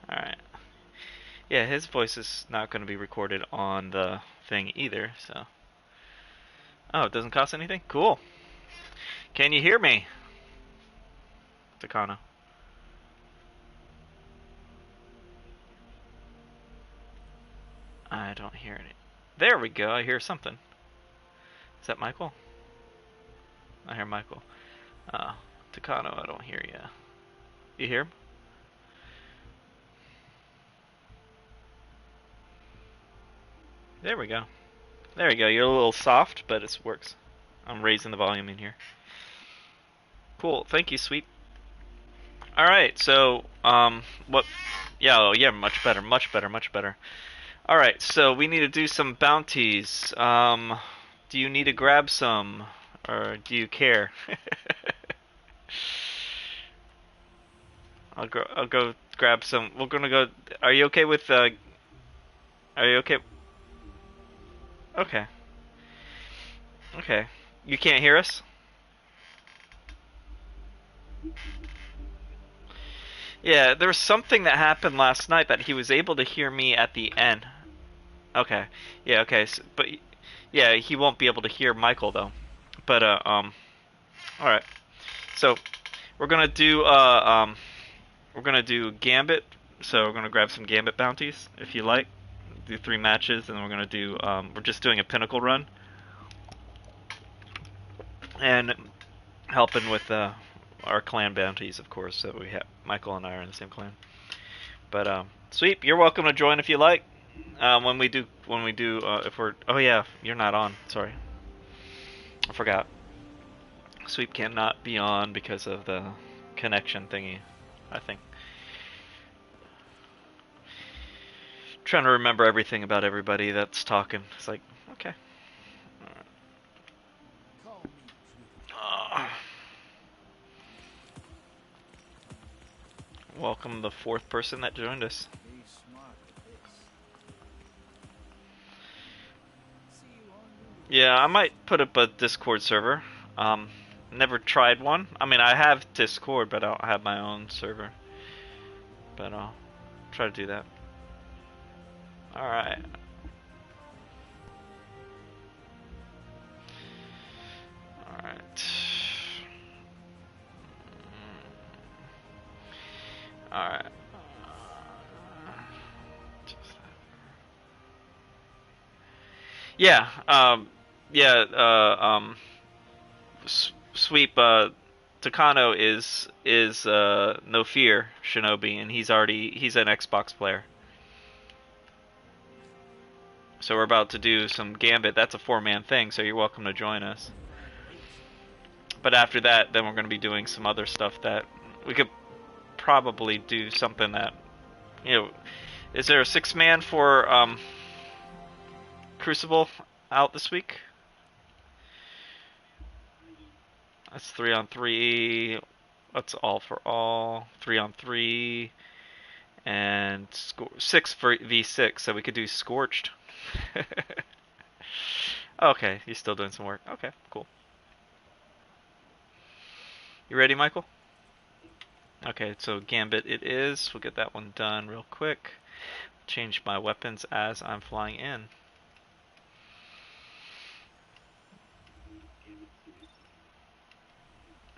Alright. Yeah, his voice is not going to be recorded on the thing either, so... Oh, it doesn't cost anything? Cool. Can you hear me? Takano. I don't hear any. There we go, I hear something. Is that Michael? I hear Michael. Takano, I don't hear you. You hear him? There we go. There you go. You're a little soft, but it works. I'm raising the volume in here. Cool. Thank you, sweet. All right. So, what? Yeah. Oh, yeah. Much better. Much better. Much better. All right. So we need to do some bounties. Do you need to grab some, or do you care? I'll go grab some. We're gonna go. Are you okay with? Are you okay? Okay. Okay. You can't hear us? Yeah, there was something that happened last night that he was able to hear me at the end. Okay. Yeah, okay. So, but yeah, he won't be able to hear Michael though. But all right. So, we're going to do Gambit. So, we're going to grab some Gambit bounties if you like. Do 3 matches, and we're gonna do. We're just doing a pinnacle run, and helping with our clan bounties, of course. So we have Michael and I are in the same clan. But Sweep, you're welcome to join if you like. When we do, if we're. Oh yeah, you're not on. Sorry, I forgot. Sweep cannot be on because of the connection thingy, I think. Trying to remember everything about everybody that's talking. It's like, okay. Welcome the fourth person that joined us. Yeah, I might put up a Discord server. Never tried one. I mean, I have Discord, but I don't have my own server. But I'll try to do that. Alright. Alright. Alright. Yeah, Sweep, Takano is No Fear Shinobi, and he's an Xbox player. So we're about to do some Gambit. That's a 4-man thing, so you're welcome to join us. But after that, then we're going to be doing some other stuff that we could probably do something that, you know, is there a 6-man for Crucible out this week? That's 3-on-3. That's all for all. 3-on-3. And 6 for V6, so we could do Scorched. Okay, he's still doing some work. Okay, cool. You ready, Michael? Okay, so Gambit it is. We'll get that one done real quick. Change my weapons as I'm flying in.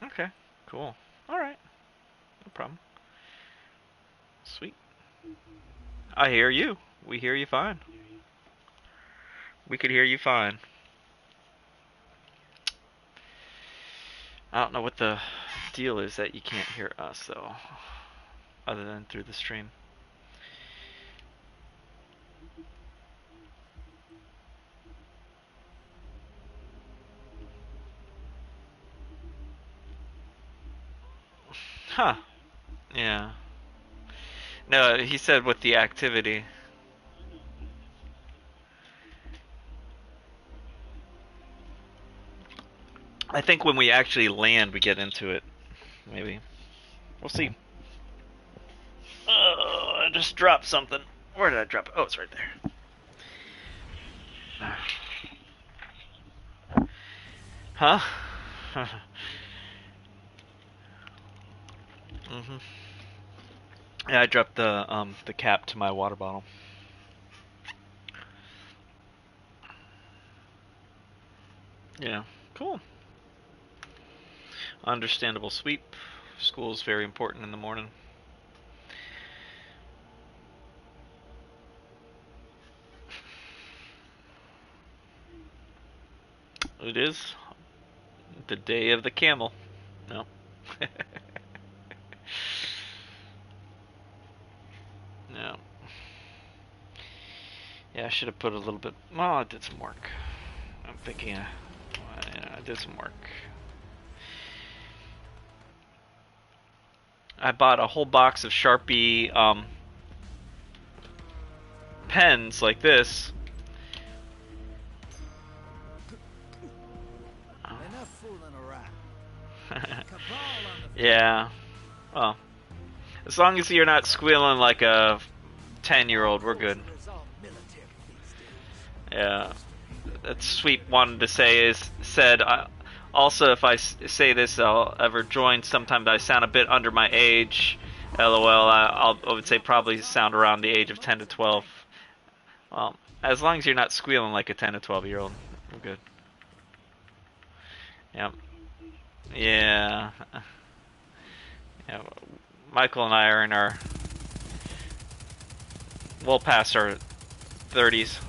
Okay, cool. Alright. No problem. Sweet. I hear you. We hear you fine. We could hear you fine. I don't know what the deal is that you can't hear us, though. Other than through the stream. Huh. Yeah. No, he said with the activity. I think when we actually land, we get into it. Maybe. We'll see. I just dropped something. Where did I drop it? Oh, it's right there. Huh? Mhm. Yeah, I dropped the cap to my water bottle. Yeah, cool. Understandable Sweep. School is very important in the morning. It is the day of the camel. No. No. Yeah, I should have put a little bit. Well, I did some work. I'm thinking, yeah, I did some work. I bought a whole box of Sharpie pens like this. Enough fooling around. Yeah. Well, as long as you're not squealing like a 10-year-old, we're good. Yeah. That Sweep wanted to say said also, if I say this, I'll ever join sometime. I sound a bit under my age. LOL. I would say probably sound around the age of 10 to 12. Well, as long as you're not squealing like a 10 to 12-year-old, we're good. Yep. Yeah. Yeah. Michael and I are in our, well past our 30s.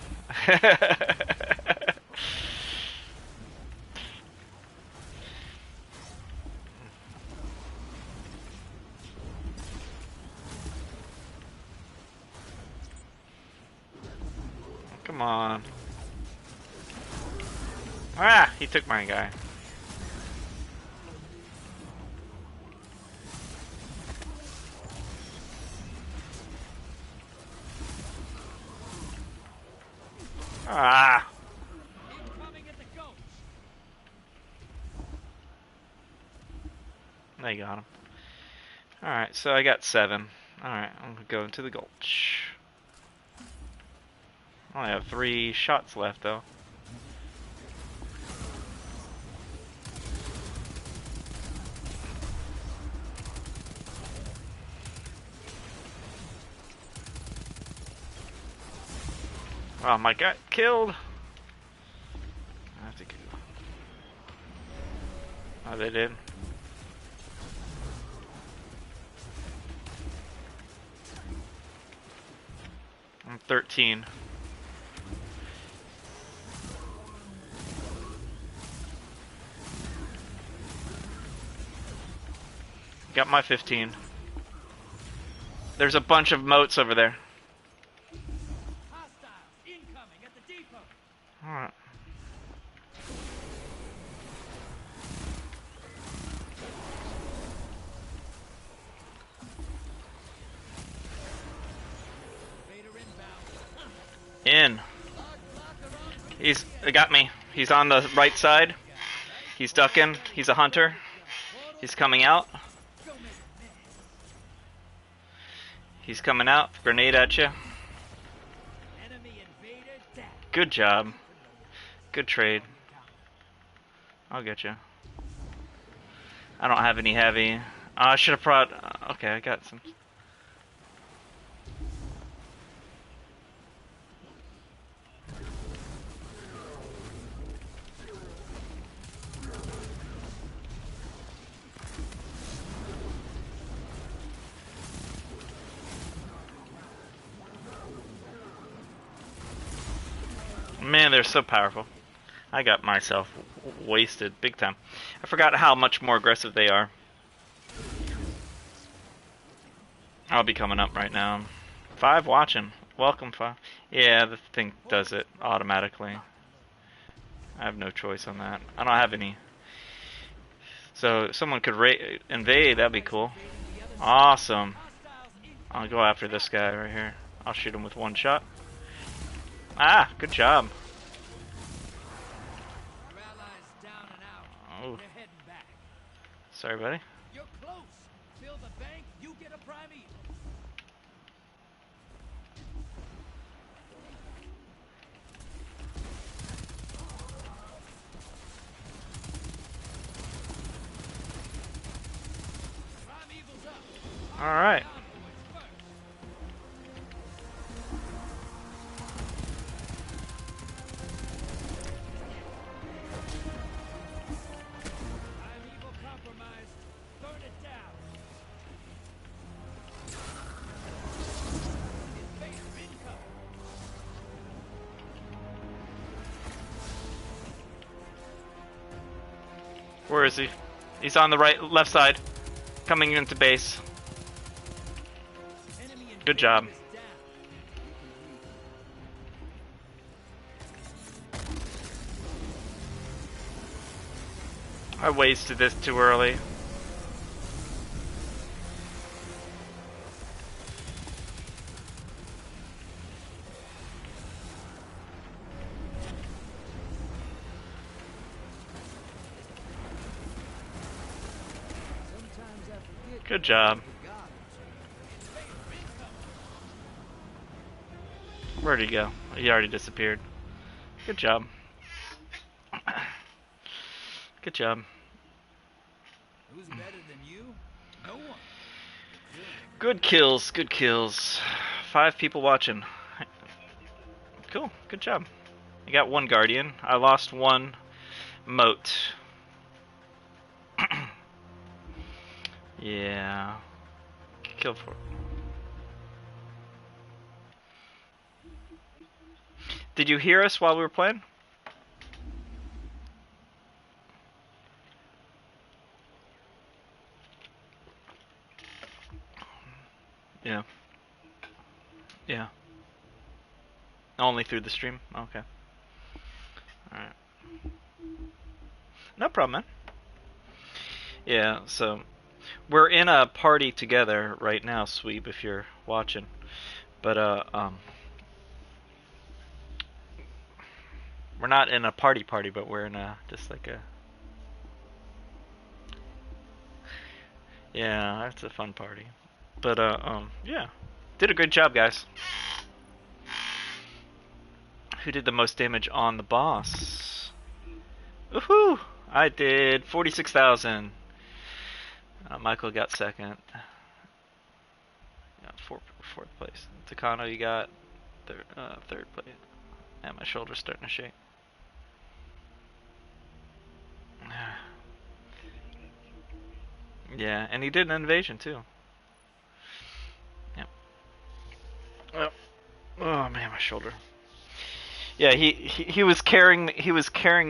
Come on. Ah, he took my guy. Ah! They got him. Alright, so I got 7. Alright, I'm gonna go into the gulch. I only have 3 shots left, though. Oh, my guy killed! I have to go. Oh, they did. I'm 13. Got my 15. There's a bunch of moats over there. Alright. In. They got me. He's on the right side. He's ducking. He's a hunter. He's coming out. He's coming out. Grenade at you. Good job. Good trade. I'll get you. I don't have any heavy. I should have brought. Okay, I got some. Man, they're so powerful. I got myself wasted big time. I forgot how much more aggressive they are. I'll be coming up right now. 5 watching. Welcome, 5. Yeah, the thing does it automatically. I have no choice on that. I don't have any. So if someone could invade, that'd be cool. Awesome. I'll go after this guy right here. I'll shoot him with 1 shot. Ah, good job. Oh. Sorry, buddy. You're close. Fill the bank, you get a prime eagle. Prime eagle's up. All right. Where is he? He's on the left side, coming into base. Good job. I wasted this too early. Good job. Where'd he go? He already disappeared. Good job. Good job. Who's better than you? No one. Good kills, good kills. 5 people watching. Cool, good job. I got 1 guardian. I lost 1 moat. Yeah. Kill for it. Did you hear us while we were playing? Yeah. Yeah. Only through the stream? Okay. Alright. No problem, man. Yeah, so we're in a party together right now, Sweep, if you're watching. But We're not in a party, but we're in a just like a. Yeah, it's a fun party. But yeah, did a great job, guys. Who did the most damage on the boss? Woohoo! I did 46,000. Michael got second. Fourth place. Takano, you got third place. And my shoulder's starting to shake. Yeah, and he did an invasion too. Yep. Oh man, my shoulder. Yeah, he was carrying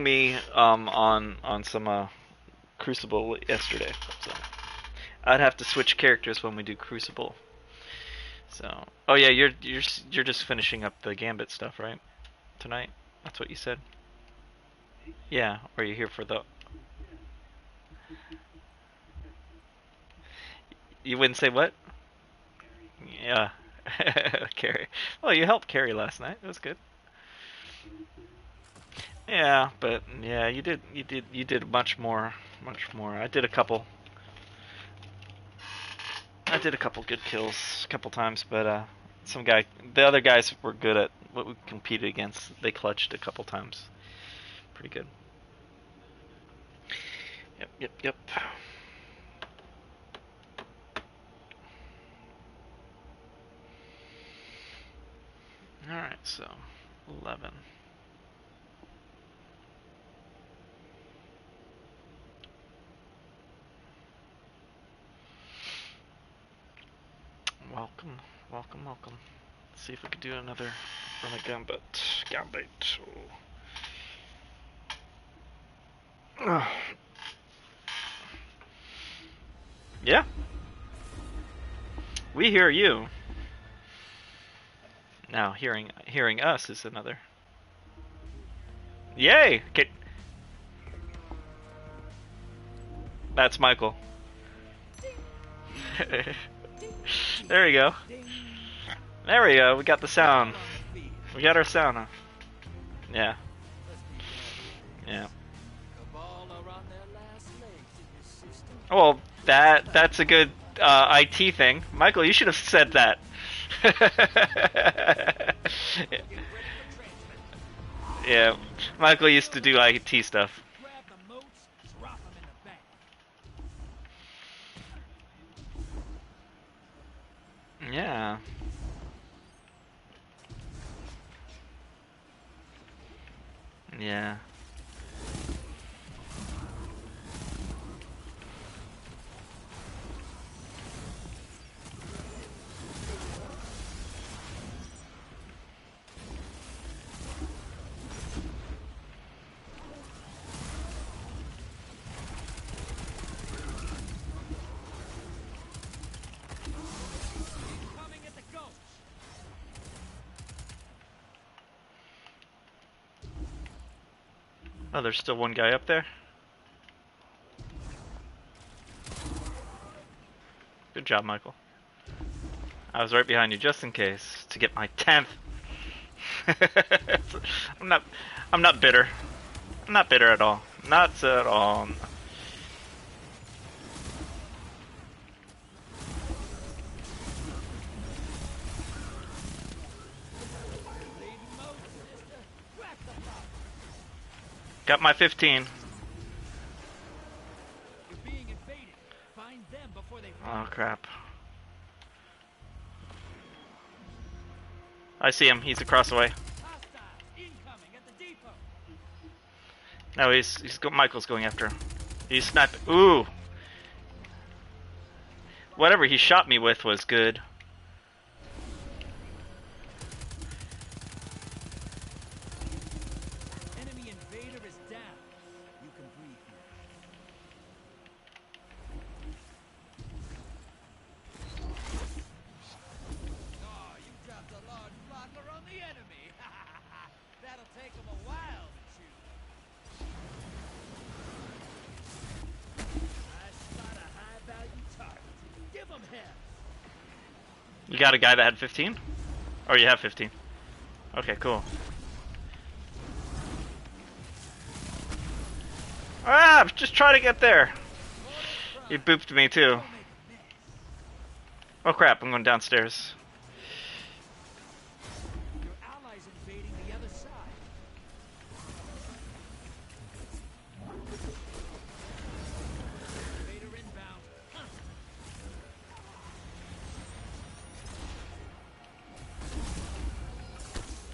me on some Crucible yesterday. So I'd have to switch characters when we do Crucible. So oh yeah, you're just finishing up the Gambit stuff, right? Tonight? That's what you said? Yeah, or are you here for the... You wouldn't say what? Yeah. Carrie. Well, you helped Carrie last night. It was good. Yeah, but yeah, you did much more. I did a couple good kills a couple times, but the other guys were good at what we competed against. They clutched a couple times. Pretty good. Yep. Alright, so 11. Welcome. Let's see if we can do another from a Gambit. Oh. Yeah. We hear you. Now hearing us is another. Yay! Okay. That's Michael. There we go. There we go. We got the sound. We got our sound. Yeah. Well, that's a good IT thing. Michael, you should have said that. Yeah, Michael used to do IT stuff. Yeah. Yeah. Oh, there's still one guy up there? Good job, Michael. I was right behind you just in case to get my 10th. I'm not bitter. I'm not bitter at all. Not at all. Got my 15. Oh crap. I see him. He's across the way. No, Michael's going after him. He's sniping. Ooh. Whatever he shot me with was good. You got a guy that had 15? Or you have 15? Okay, cool. Ah, just try to get there. He booped me too. Oh crap, I'm going downstairs. Your allies invading the other side. Invader inbound.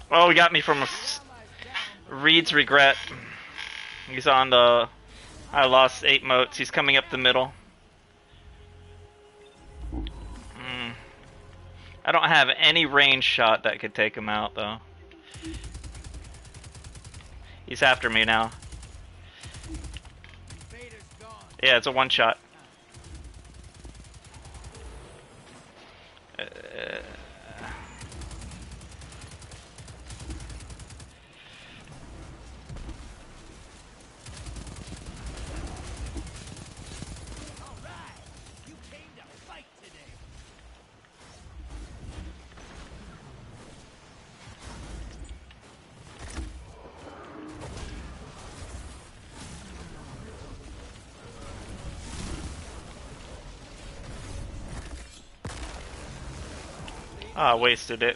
Oh, he got me from a Reed's regret. He's on the... I lost 8 motes. He's coming up the middle. I don't have any range shot that could take him out, though. He's after me now. Yeah, it's a one-shot. Ah, wasted it.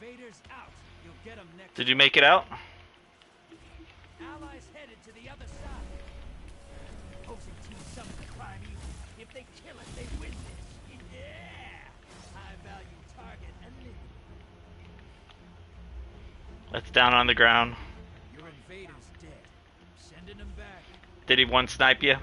Invaders out. You'll get them next. Did you make it out? Allies headed to the other side. Opposing team summons prime evil. If they kill it, they win this. Yeah! High value target eliminated. That's down on the ground. Your invader's dead. Sending him back. Did he one snipe you?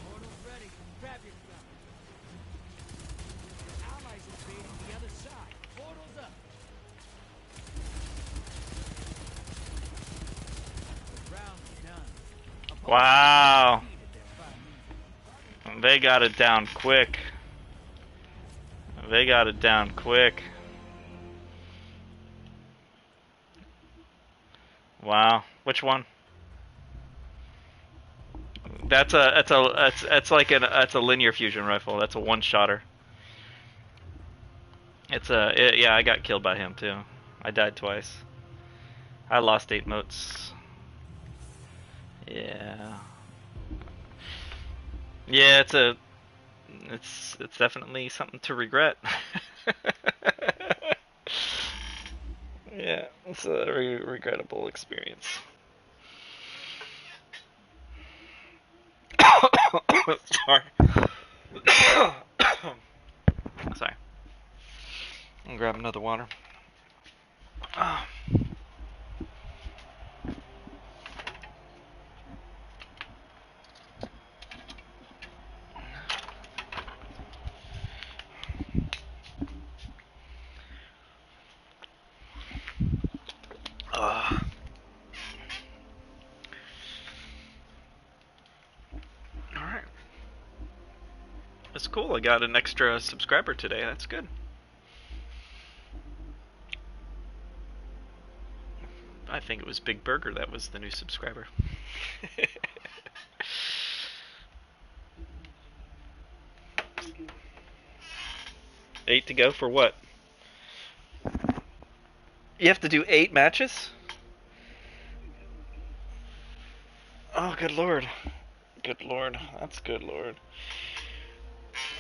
Portal's ready. Grab your gun. Allies invading the other side. Portal's up. Round's done. Wow. Defeated their prime evil. They got it down quick. They got it down quick. Wow. Which one? That's a linear fusion rifle. That's a one-shotter. Yeah, I got killed by him too. I died twice. I lost 8 motes. Yeah. Yeah, it's definitely something to regret. Yeah, it's a regrettable experience. Sorry. Sorry. I'll grab another water. Alright. That's cool. I got an extra subscriber today. That's good. I think it was Big Burger that was the new subscriber. 8 to go for what? You have to do 8 matches? Oh, good lord. Good lord. That's good lord.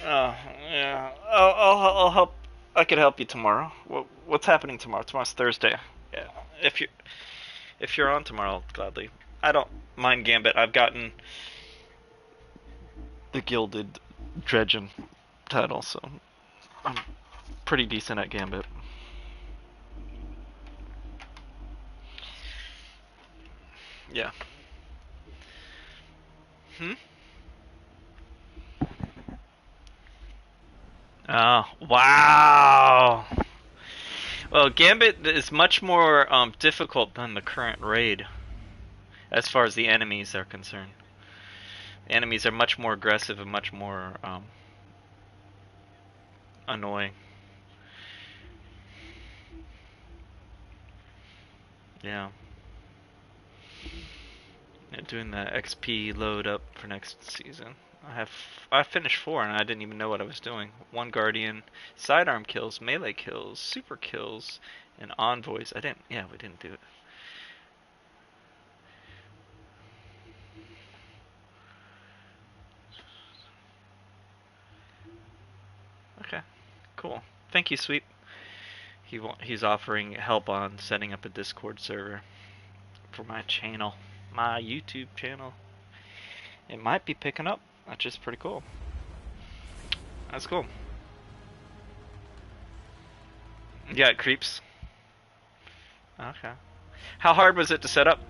Oh, yeah. I'll help. I could help you tomorrow. What's happening tomorrow? Tomorrow's Thursday. Yeah. If you're on tomorrow, I'll gladly. I don't mind Gambit. I've gotten the Gilded Dredgen title, so I'm pretty decent at Gambit. Yeah. Oh, wow. Well, Gambit is much more difficult than the current raid, as far as the enemies are concerned. The enemies are much more aggressive and much more annoying. Yeah. Yeah, doing the XP load up for next season. I finished 4 and I didn't even know what I was doing. 1 Guardian, sidearm kills, melee kills, super kills, and envoys. We didn't do it. Okay, cool. Thank you, Sweep. He's offering help on setting up a Discord server for my channel, my YouTube channel. It might be picking up, which is pretty cool. That's cool. Yeah, it creeps. Okay. How hard was it to set up?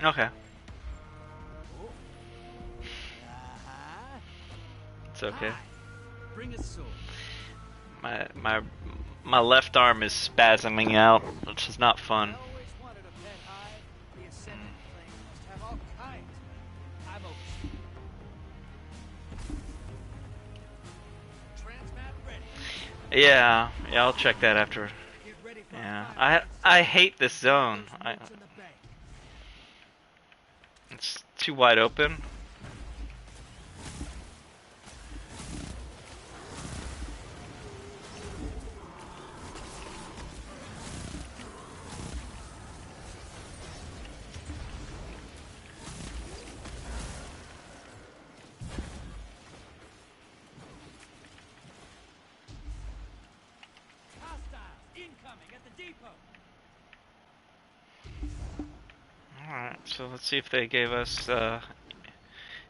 Okay. It's okay. Bring a sword. My left arm is spasming out, which is not fun. I always wanted a pet hive. The Ascendant claim must have all kinds. I'm overseeing. Transmat ready. Yeah, I'll check that after. Get ready for Yeah, I hate this zone. It's too wide open. Alright, so let's see if they gave us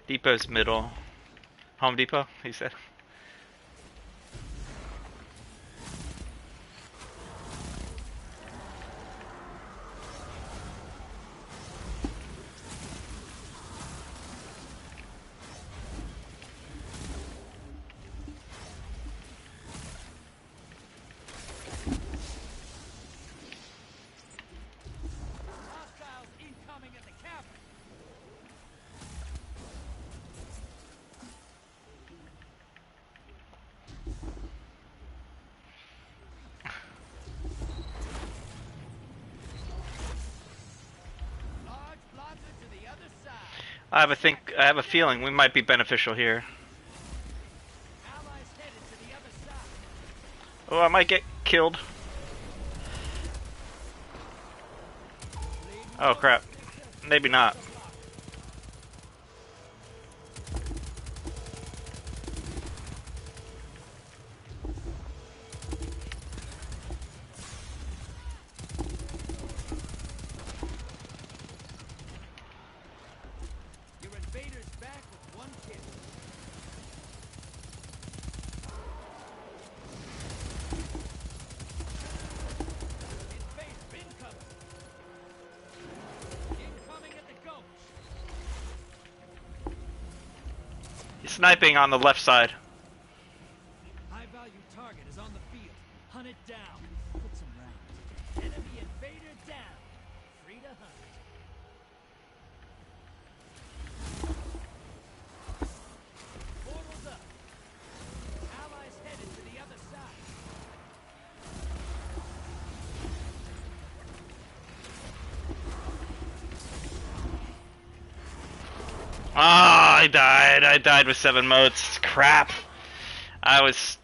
Depot's middle. Home Depot, he said. I have a feeling we might be beneficial here. Oh, I might get killed. Oh crap. Maybe not. Sniping on the left side. High value target is on the field. Hunt it down. Put some rounds. Enemy invader down. Free to hunt. Portals up. Allies headed to the other side. Ah, I died. I died with 7 motes. Crap. I was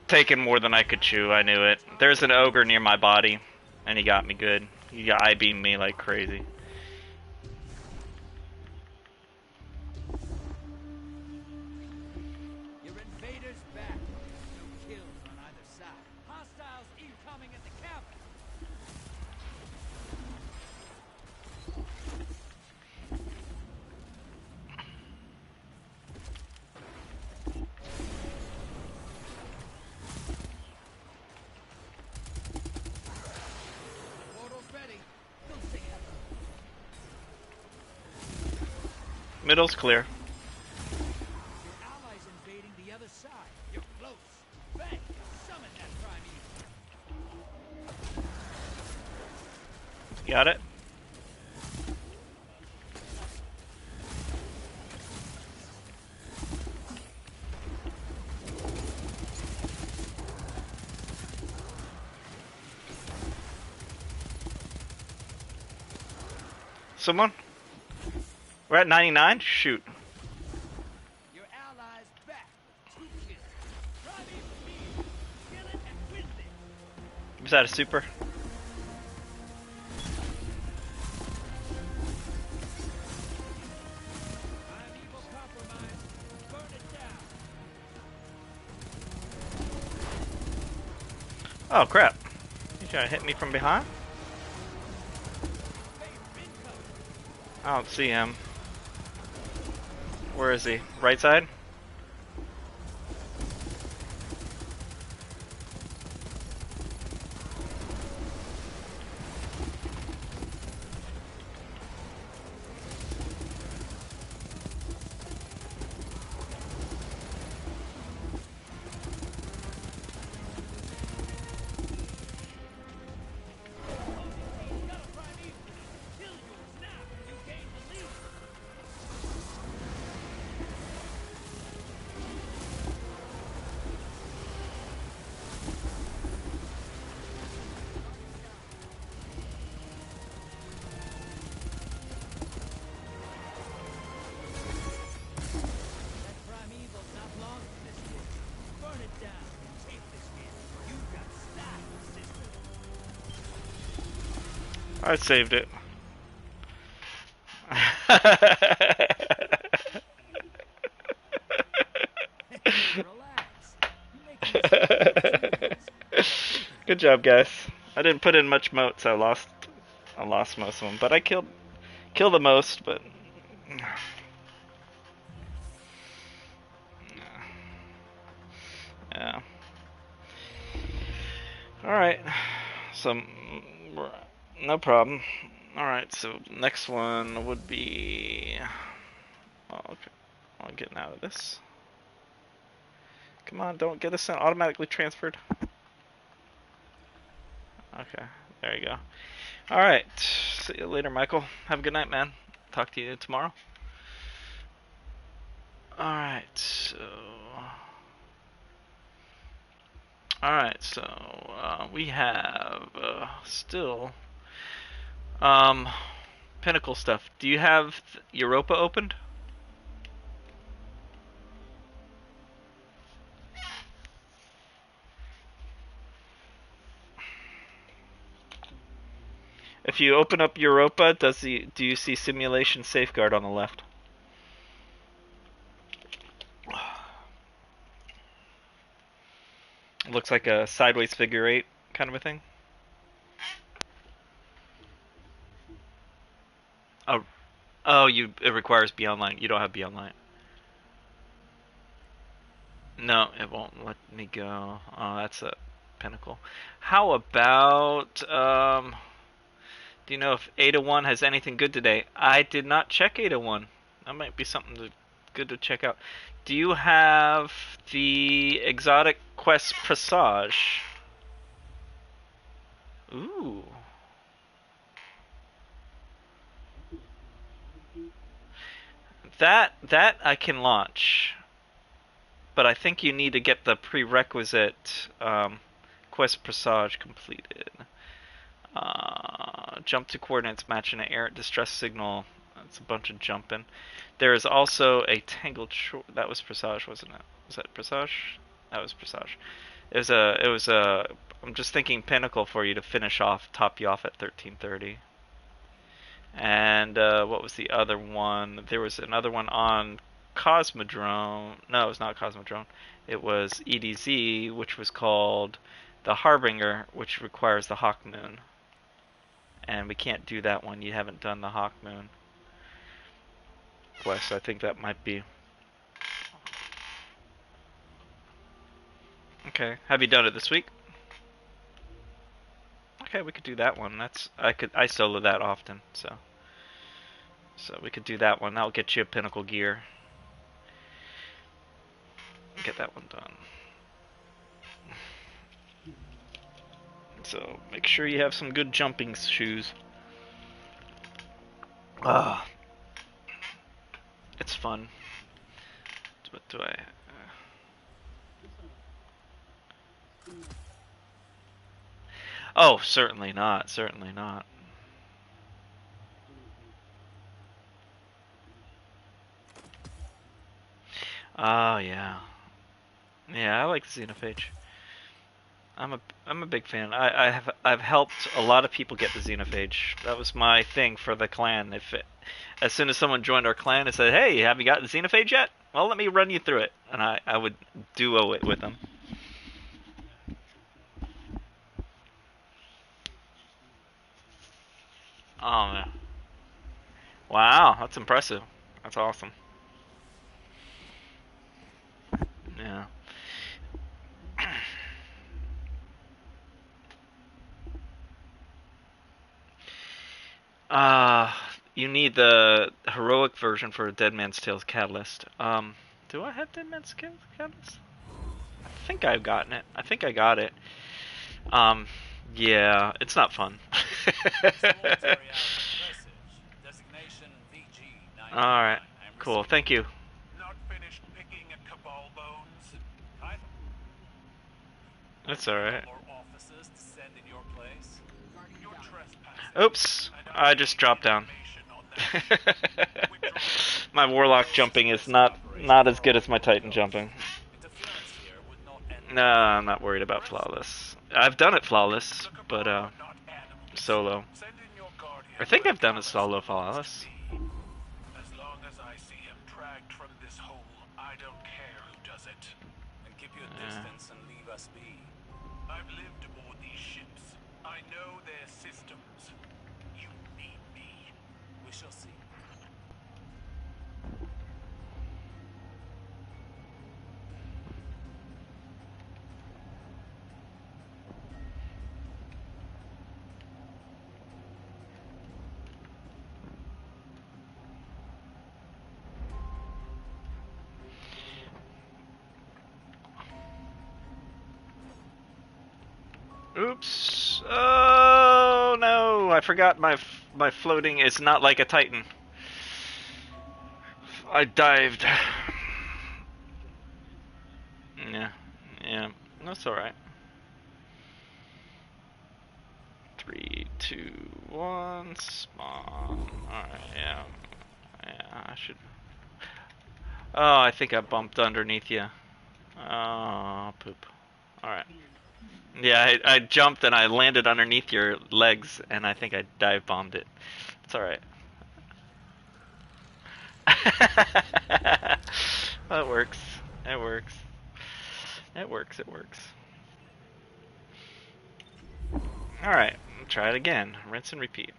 taking more than I could chew. I knew it. There's an ogre near my body, and he got me good. He I-beamed me like crazy. Your invaders back. No kills on either side. Hostiles incoming at the cavern. Middle's clear. Got it? Someone? We're at 99? Shoot. Your allies back with 2 kills. Primeval Being, kill it and win this. Was that a super? Primeval compromise. Burn it down. Oh crap. You trying to hit me from behind? I don't see him. Where is he? Right side? I saved it. Good job, guys. I didn't put in much motes. I lost most of them, but I killed the most. But yeah. All right. So no problem. All right. So next one would be. Oh, okay. I'm getting out of this. Come on, don't get us automatically transferred. Okay, there you go. Alright, see you later, Michael. Have a good night, man. Talk to you tomorrow. Alright, so... Alright, so we have still Pinnacle stuff. Do you have Europa opened? If you open up Europa, do you see Simulation Safeguard on the left? It looks like a sideways figure 8 kind of a thing. Oh, it requires Be Online. You don't have Be Online. No, it won't let me go. Oh, that's a Pinnacle. How about do you know if Ada 1 has anything good today? I did not check Ada 1. That might be something good to check out. Do you have the Exotic Quest Presage? Ooh. That I can launch. But I think you need to get the prerequisite Quest Presage completed. Jump to coordinates matching an errant distress signal. That's a bunch of jumping. There is also a tangled shore. That was Presage, wasn't it? Was that Presage? That was Presage. It was a. I'm just thinking Pinnacle for you to finish off, top you off at 1330. And what was the other one? There was another one on Cosmodrome. No, it was not Cosmodrome. It was EDZ, which was called the Harbinger, which requires the Hawk Moon. And we can't do that one. You haven't done the Hawk Moon quest. I think that might be. Okay. Have you done it this week? Okay, we could do that one. I solo that often, so we could do that one. That'll get you a Pinnacle gear. Get that one done. So make sure you have some good jumping shoes. Ah, it's fun. What do I? Oh, certainly not. Certainly not. Oh yeah, yeah. I like Xenophage. I'm a big fan. I've helped a lot of people get the Xenophage. That was my thing for the clan. As soon as someone joined our clan and said, "Hey, have you got the Xenophage yet?" Well, let me run you through it, and I would duo it with them. Oh man. Wow, that's impressive. That's awesome. Yeah. Uh, you need the heroic version for Dead Man's Tales Catalyst. Do I have Dead Man's Tales Catalyst? I think I've gotten it. I think I got it. Um, yeah, it's not fun. Alright, cool. Thank you. Not finished picking at Cabal bones? That's alright. More officers to send in your place? You're trespassing. Oops, I just dropped down. My Warlock jumping is not as good as my Titan jumping. No, I'm not worried about Flawless. I've done it Flawless, but solo. I think I've done it solo Flawless. As long as I see him dragged from this hole, I don't care who does it. And keep your distance and leave us be. I've lived aboard these ships. I know their systems. You need me. We shall see. Oops. Oh no, I forgot my floating is not like a Titan. I dived. Yeah, that's alright. 3, 2, 1, spawn. Alright, yeah, I should. Oh, I think I bumped underneath you. Oh, poop. Alright. Yeah, I jumped and I landed underneath your legs, and I think I dive bombed it. It's alright. Well, it works. It works. It works. It works. Alright, try it again. Rinse and repeat.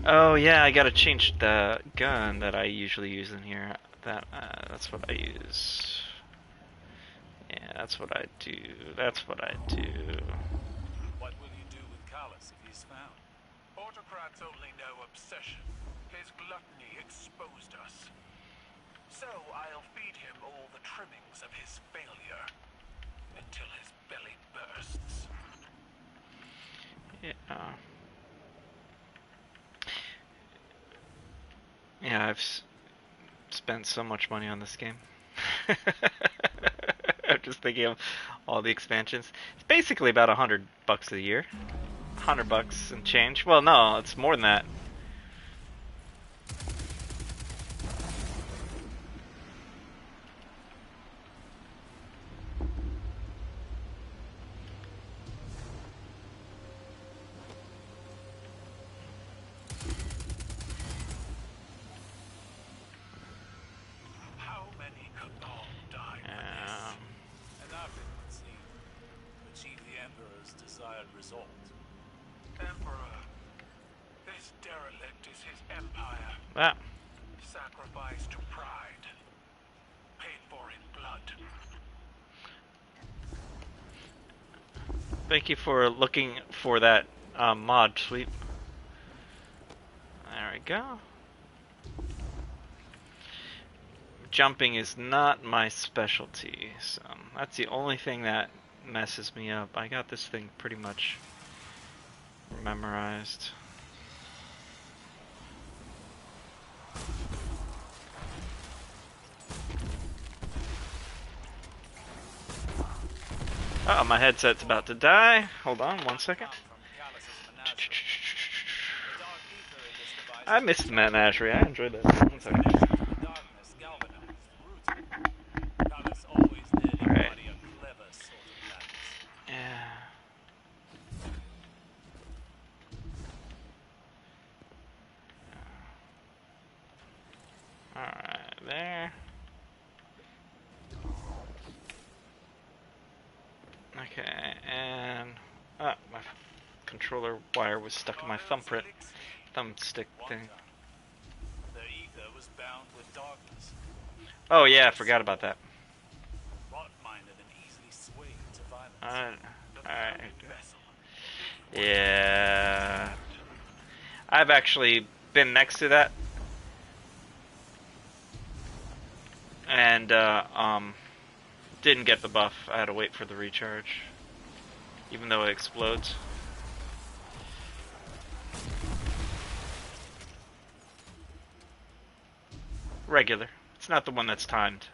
Oh yeah, I gotta change the gun that I usually use in here. That's what I use. Yeah, that's what I do. That's what I do. What will you do with Callus if he's found? Autocrats only know obsession. His gluttony exposed us. So I'll feed him all the trimmings of his failure until his belly bursts. Yeah. Yeah, I've spent so much money on this game. I'm just thinking of all the expansions. It's basically about $100 a year. $100 and change. Well, no, it's more than that. Ah. Sacrifice to pride. Paid for in blood. Thank you for looking for that mod sweep. There we go. jumping is not my specialty, so that's the only thing that messes me up. I got this thing pretty much memorized. Oh, my headset's about to die. Hold on 1 second. I missed the menagerie. I enjoyed that. 1 second. Alright. Yeah. Alright, there. Okay, and my controller wire was stuck in my thumbstick thing. Oh yeah, I forgot about that. Alright. Yeah. I've actually been next to that. And didn't get the buff. I had to wait for the recharge. Even though it explodes. Regular. It's not the one that's timed.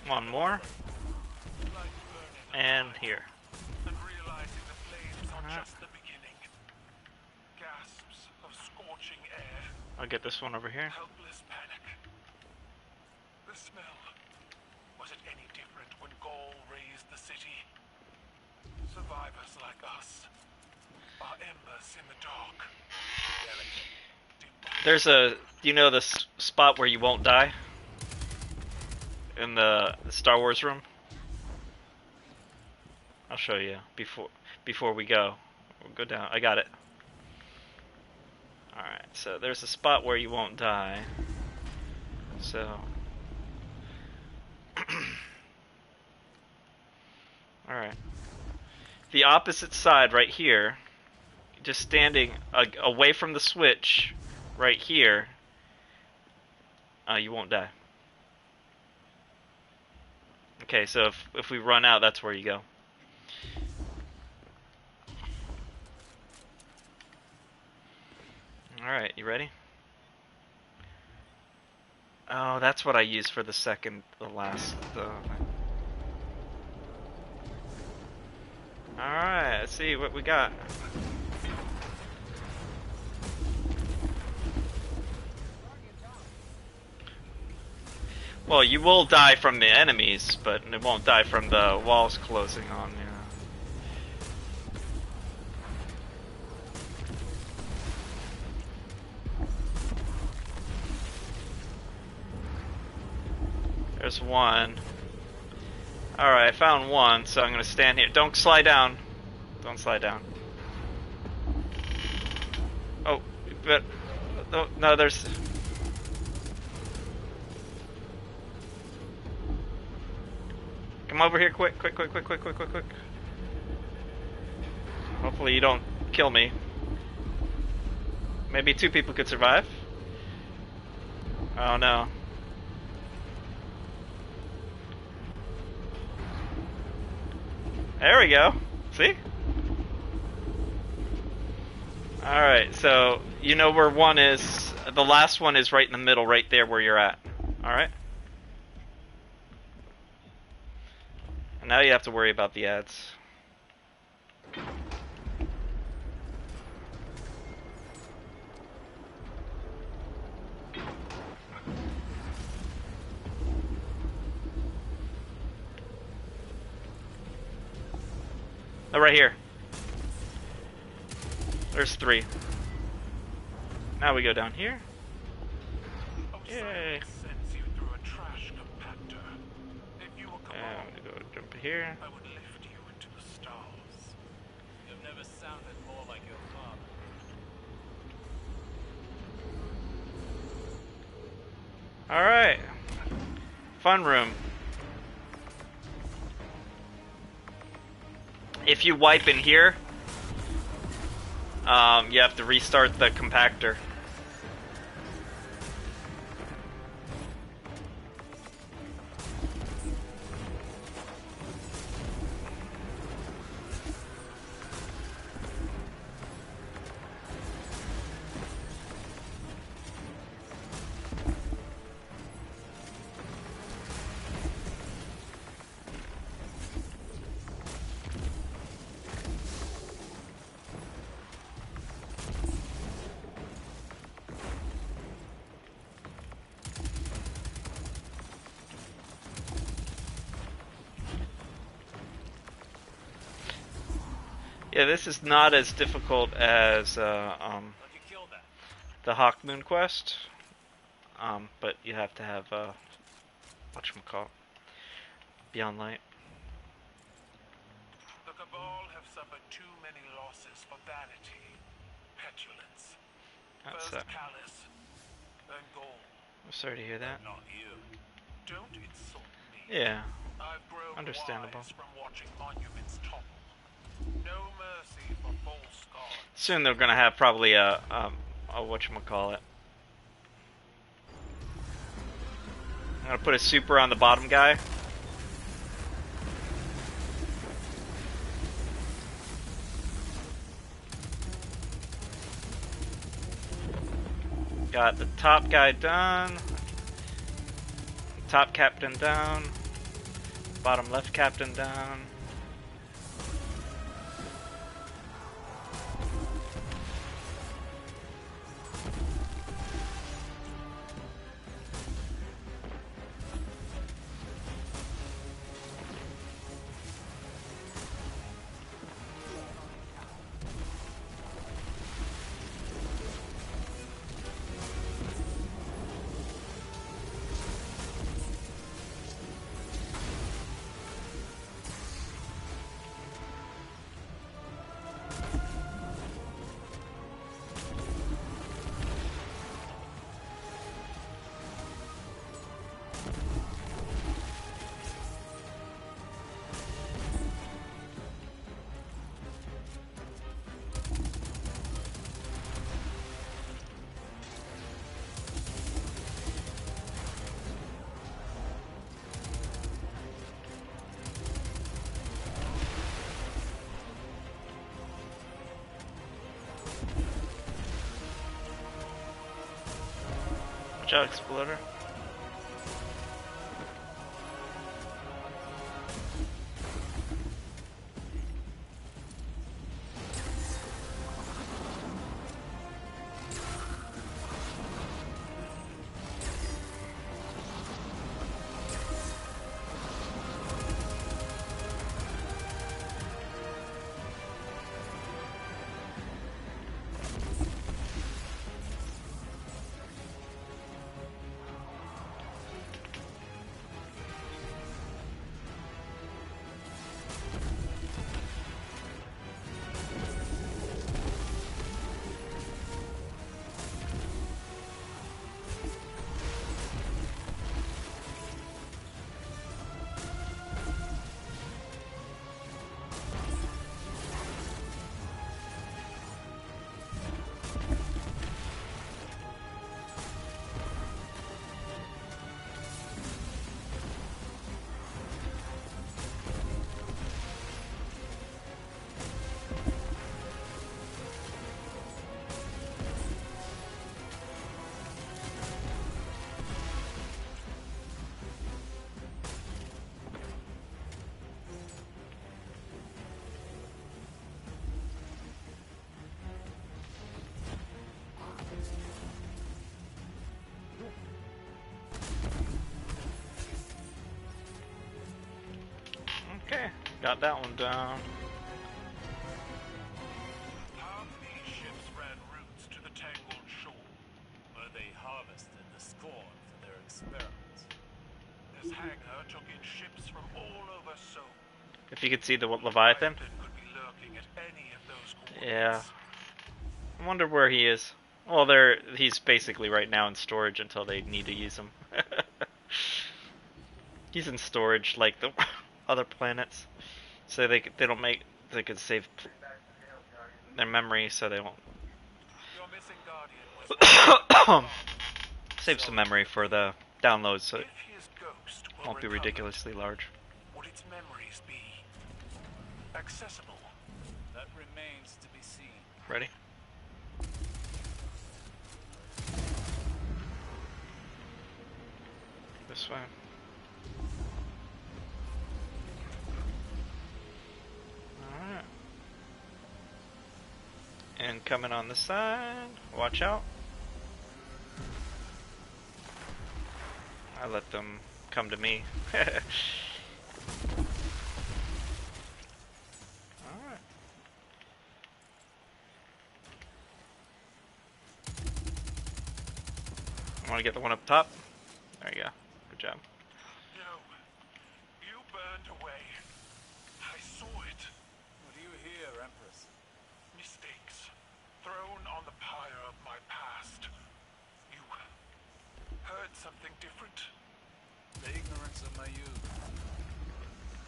One more. And here. I'll get this one over here. Helpless panic. The smell. Was it any different when Gaul raised the city? Survivors like us are embers in the dark. There's a, you know, the spot where you won't die in the Star Wars room. I'll show you before we go. We'll go down. I got it. All right. So there's a spot where you won't die. So. All right. The opposite side, right here, just standing away from the switch, right here. You won't die. Okay, so if we run out, that's where you go. Alright, you ready? Oh, that's what I use for the last. Alright, let's see what we got. Well, you will die from the enemies, but it won't die from the walls closing on you. There's one. Alright, I found one, so I'm gonna stand here. Don't slide down. Don't slide down. Oh, but no, there's. Come over here, quick. Hopefully you don't kill me. Maybe 2 people could survive. Oh no. There we go. See? Alright, so you know where one is. The last one is right in the middle, right there where you're at. Alright? And now you have to worry about the ads. Oh, right here. There's 3. Now we go down here. Yay. And we go here. I would lift you into the stars. You've never sounded more like your father. Alright. Fun room. If you wipe in here, you have to restart the compactor. Yeah, this is not as difficult as How'd you kill that? the Hawk Moon quest, but you have to have whatchamacallit, Beyond Light. The Cabal have suffered too many losses for vanity, petulance. That's First callous, then gold. I'm sorry to hear that. Not you. Don't insult me. Yeah, I've grown understandable. wise from watching monuments topple. No mercy for false gods. Soon they're gonna have probably a whatchamacallit. I'm gonna put a super on the bottom guy. Got the top guy done. Top captain down. Bottom left captain down. Watch out, Exploder. Okay, got that one down. Half these ships ran routes to the Tangled Shore, where they harvested the scorn for their experiments. This hangar took in ships from all over Sol, If you could see the Leviathan. Could be lurking at any of those Yeah. coordinates. I wonder where he is. Well, he's basically right now in storage until they need to use him. He's in storage like the other planets, so they could save their memory, so they won't Your missing guardian was save some memory for the downloads, so it if his ghost will won't be recover, ridiculously large. would its memories be accessible? That remains to be seen. Ready? This way. Alright. And coming on the side. Watch out. I let them come to me. Alright. I want to get the one up top. There you go. Good job. No. You burned away. I saw it. What do you hear, Empress? Mistakes. Thrown on the pyre of my past. You heard something different? The ignorance of my youth.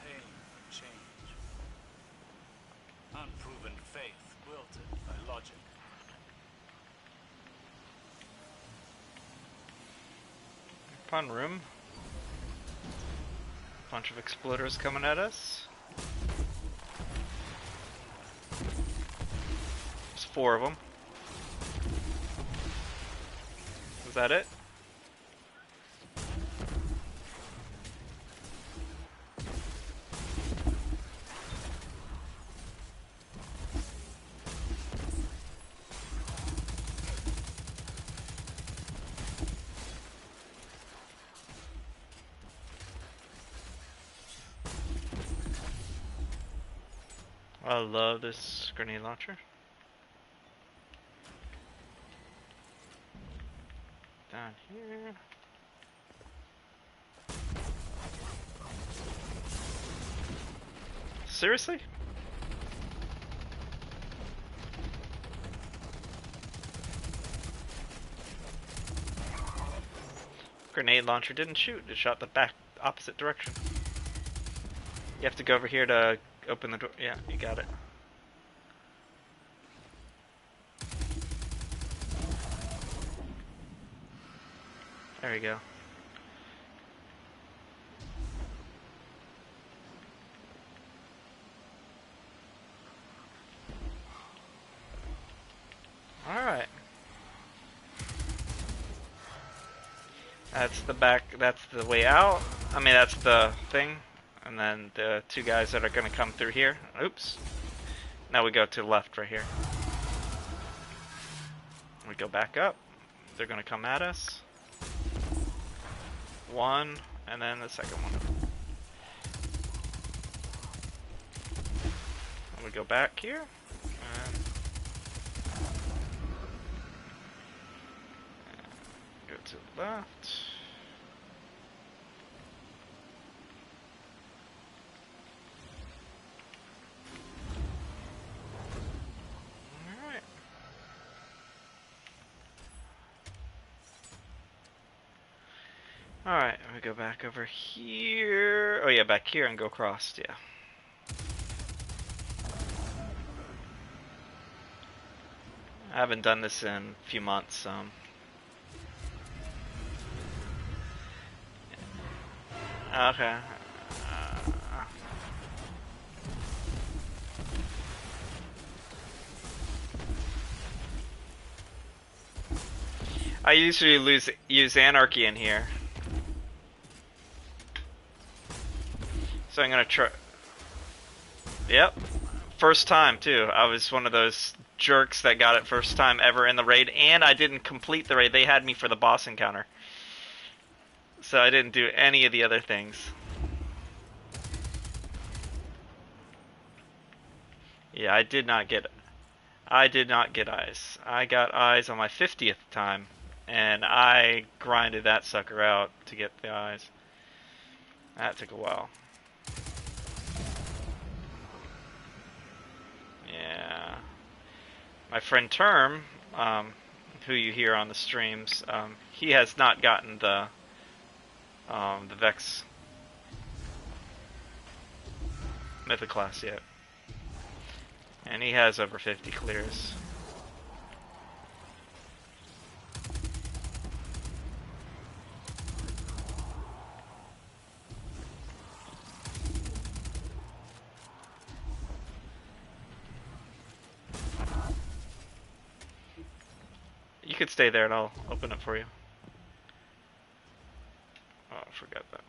Pain and change. Unproven faith, wilted by logic. Fun room. Bunch of exploders coming at us. There's 4 of them. Is that it? I love this grenade launcher. Down here. Seriously? Grenade launcher didn't shoot, it shot the back opposite direction. You have to go over here to open the door. Yeah, you got it. There you go. Alright. That's the back, that's the way out. I mean, that's the thing. And then the 2 guys that are going to come through here. Oops. Now we go to the left right here. We go back up. They're going to come at us. 1, and then the second one. And we go back here. And go to the left. Alright, we go back over here. Oh yeah, back here and go across, yeah. I haven't done this in a few months, Okay. I usually use Anarchy in here. So I'm gonna try. Yep. First time too. I was one of those jerks that got it first time ever in the raid, and I didn't complete the raid. They had me for the boss encounter. So I didn't do any of the other things. Yeah, I did not get eyes. I got eyes on my 50th time, and I grinded that sucker out to get the eyes. That took a while. my friend Term, who you hear on the streams, he has not gotten the Vex Mythic class yet. And he has over 50 clears. You could stay there and I'll open it for you. Oh, I forgot that.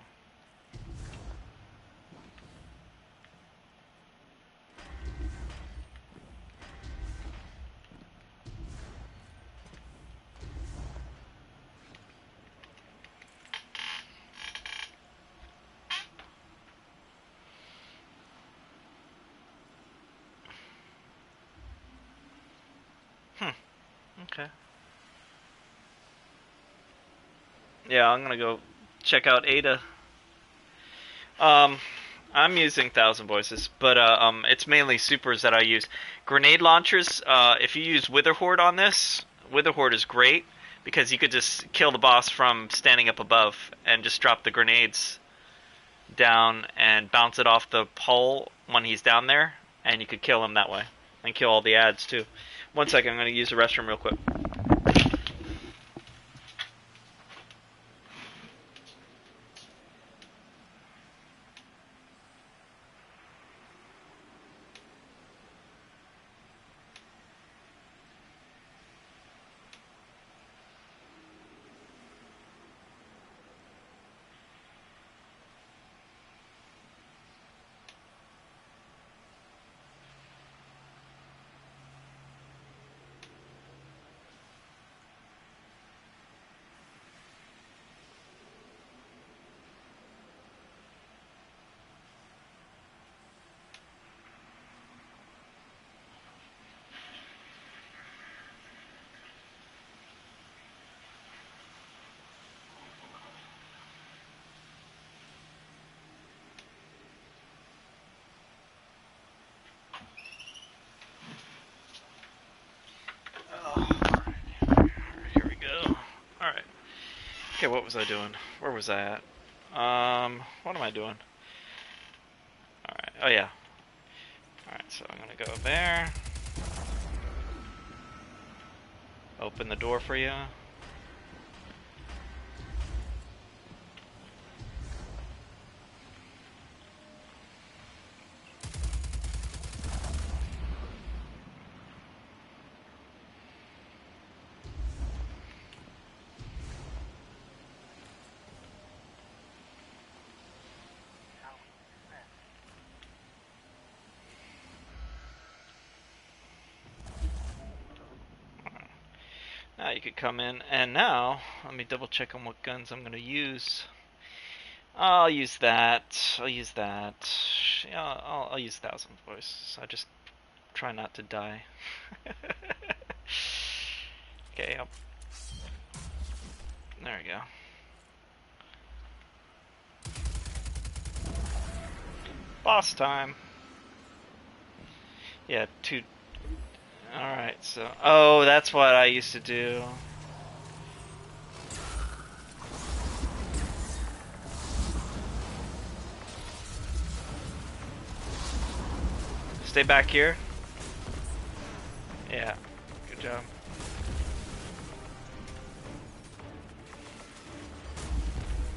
Okay. Yeah, I'm gonna go check out Ada. I'm using Thousand Voices, but it's mainly supers that I use. Grenade launchers. If you use Witherhoard on this, Witherhoard is great because you could just kill the boss from standing up above and just drop the grenades down and bounce it off the pole when he's down there, and you could kill him that way and kill all the ads too. 1 second, I'm gonna use the restroom real quick. Okay, what was I doing? Where was I at? What am I doing? Alright, oh yeah. Alright, so I'm gonna go there. Open the door for you. Now you could come in, and now, let me double check on what guns I'm going to use. I'll use that, I'll use that. Yeah, I'll use Thousand Voices. I just try not to die. Okay, there we go. Boss time. Yeah, two. Alright, so... Oh, that's what I used to do. Stay back here. Yeah, good job.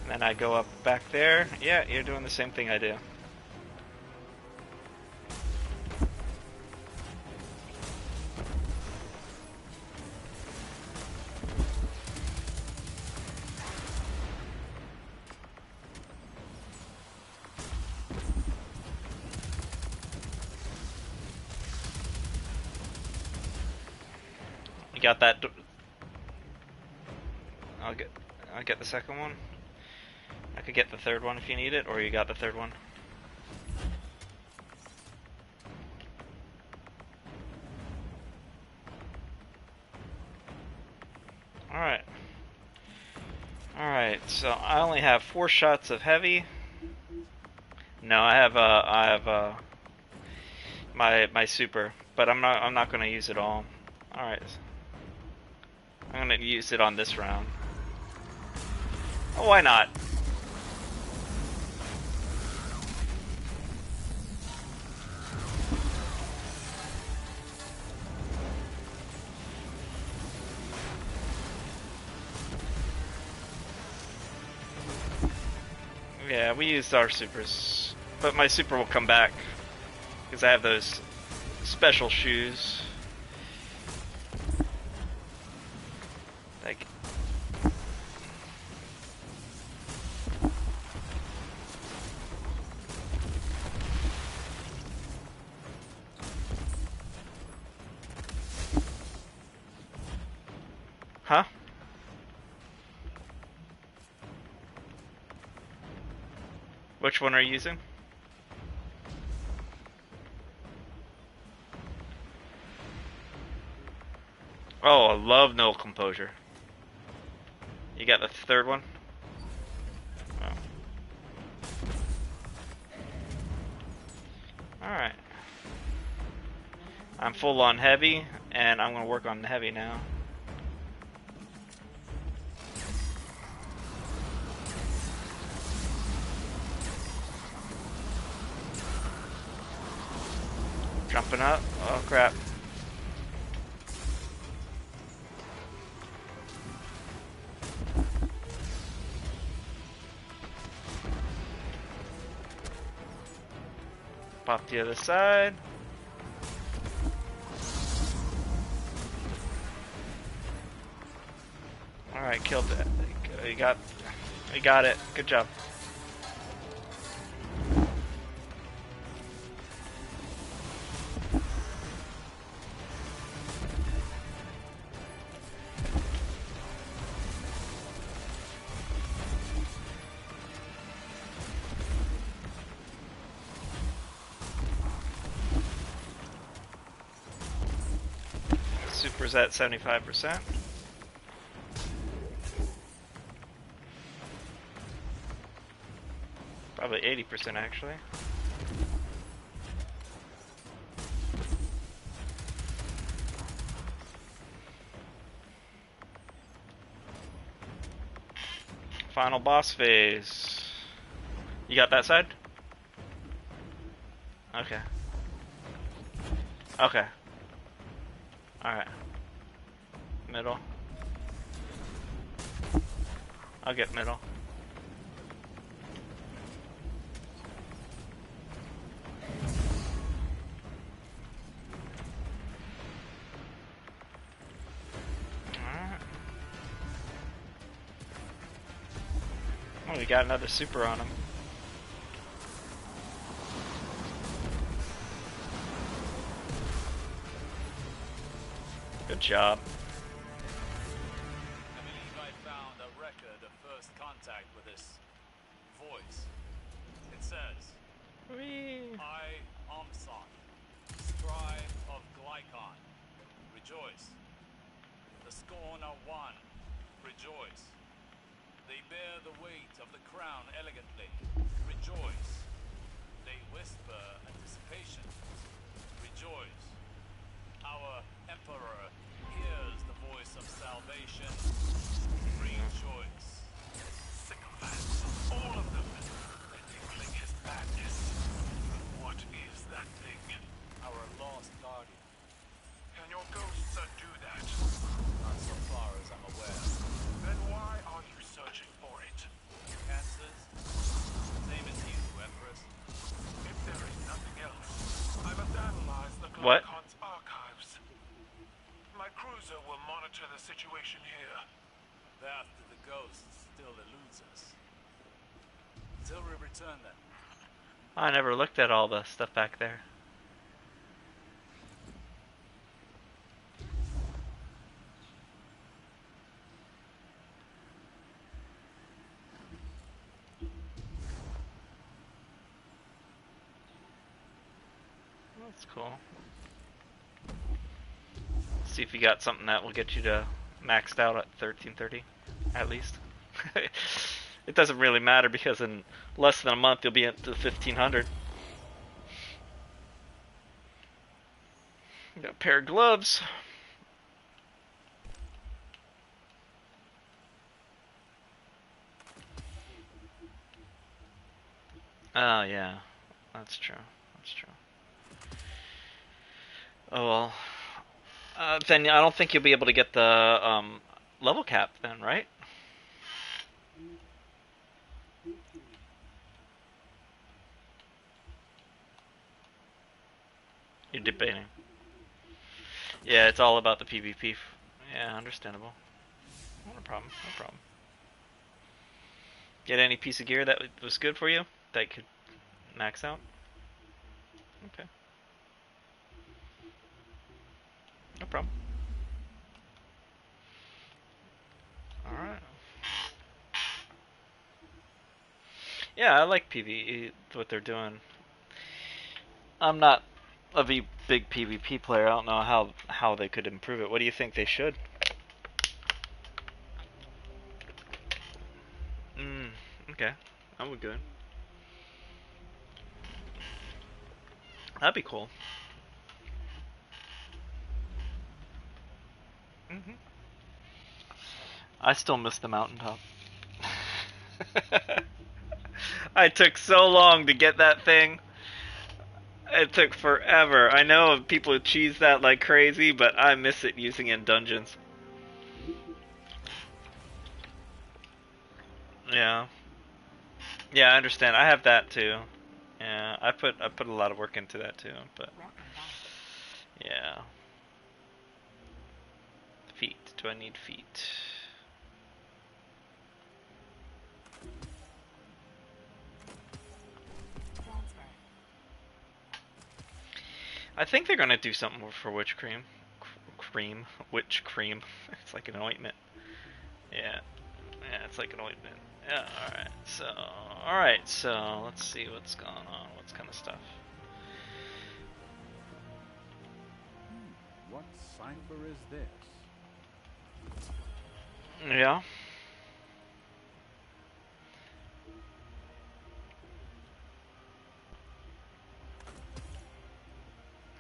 And then I go up back there. Yeah, you're doing the same thing I do. You got that? I'll get the second one. I could get the third one if you need it, or you got the third one. Alright. Alright, so I only have 4 shots of heavy. No, I have my super, but I'm not gonna use it all. Alright. I'm gonna use it on this round. Oh, why not? Yeah, we used our supers. But my super will come back. Because I have those special shoes. Like... Huh? Which one are you using? Oh, I love no composure. You got the third one? Oh. Alright. I'm full on heavy, and I'm gonna work on the heavy now. Jumping up. Oh crap. Pop the other side. Alright, killed it. You got it. Good job. Super's at 75%. Probably 80% actually. Final boss phase. You got that side? Okay. Okay. Alright. Middle. I'll get middle. Alright. Oh, we got another super on him. Good job. I believe I found a record of first contact with this voice. It says, Whee. I, Omson, scribe of Glycon, rejoice. The scorn are one, rejoice. They bear the weight of the crown elegantly, rejoice. They whisper anticipation, rejoice. Our Emperor hears the voice of salvation, rejoice. Sycophants, all of them, tickling his madness. What is that thing? Our lost guardian. Can your ghosts undo that? Not so far as I'm aware. Then why are you searching for it? Answers? Same as you, Empress. If there is nothing else, I must analyze the What? Glycon's archives. My cruiser will monitor the situation here. That to the ghosts still eludes us. Until we return then. I never looked at all the stuff back there. That's cool. See if you got something that will get you to maxed out at 1330, at least. It doesn't really matter because in less than a month you'll be at the 1500. Got a pair of gloves. Oh yeah, that's true. That's true. Oh well. Then I don't think you'll be able to get the level cap then, right? You're debating. Yeah, it's all about the PvP. Yeah, understandable. No problem. No problem. Get any piece of gear that was good for you that could max out? Okay. No problem. Alright. Yeah, I like PvE, what they're doing. I'm not a big PvP player. I don't know how they could improve it. What do you think they should? Okay. That would be good. That'd be cool. hmm I still miss the mountaintop. I took so long to get that thing. It took forever. I know people cheese that like crazy, but I miss it using it in dungeons. Yeah. Yeah, I understand. I have that too. Yeah, I put a lot of work into that too, but yeah. Feet. Do I need feet? I think they're gonna do something for witch cream. Witch cream. It's like an ointment. Yeah. Yeah, it's like an ointment. Yeah, alright, so let's see what's going on. What's kind of stuff. What cipher is this? Yeah.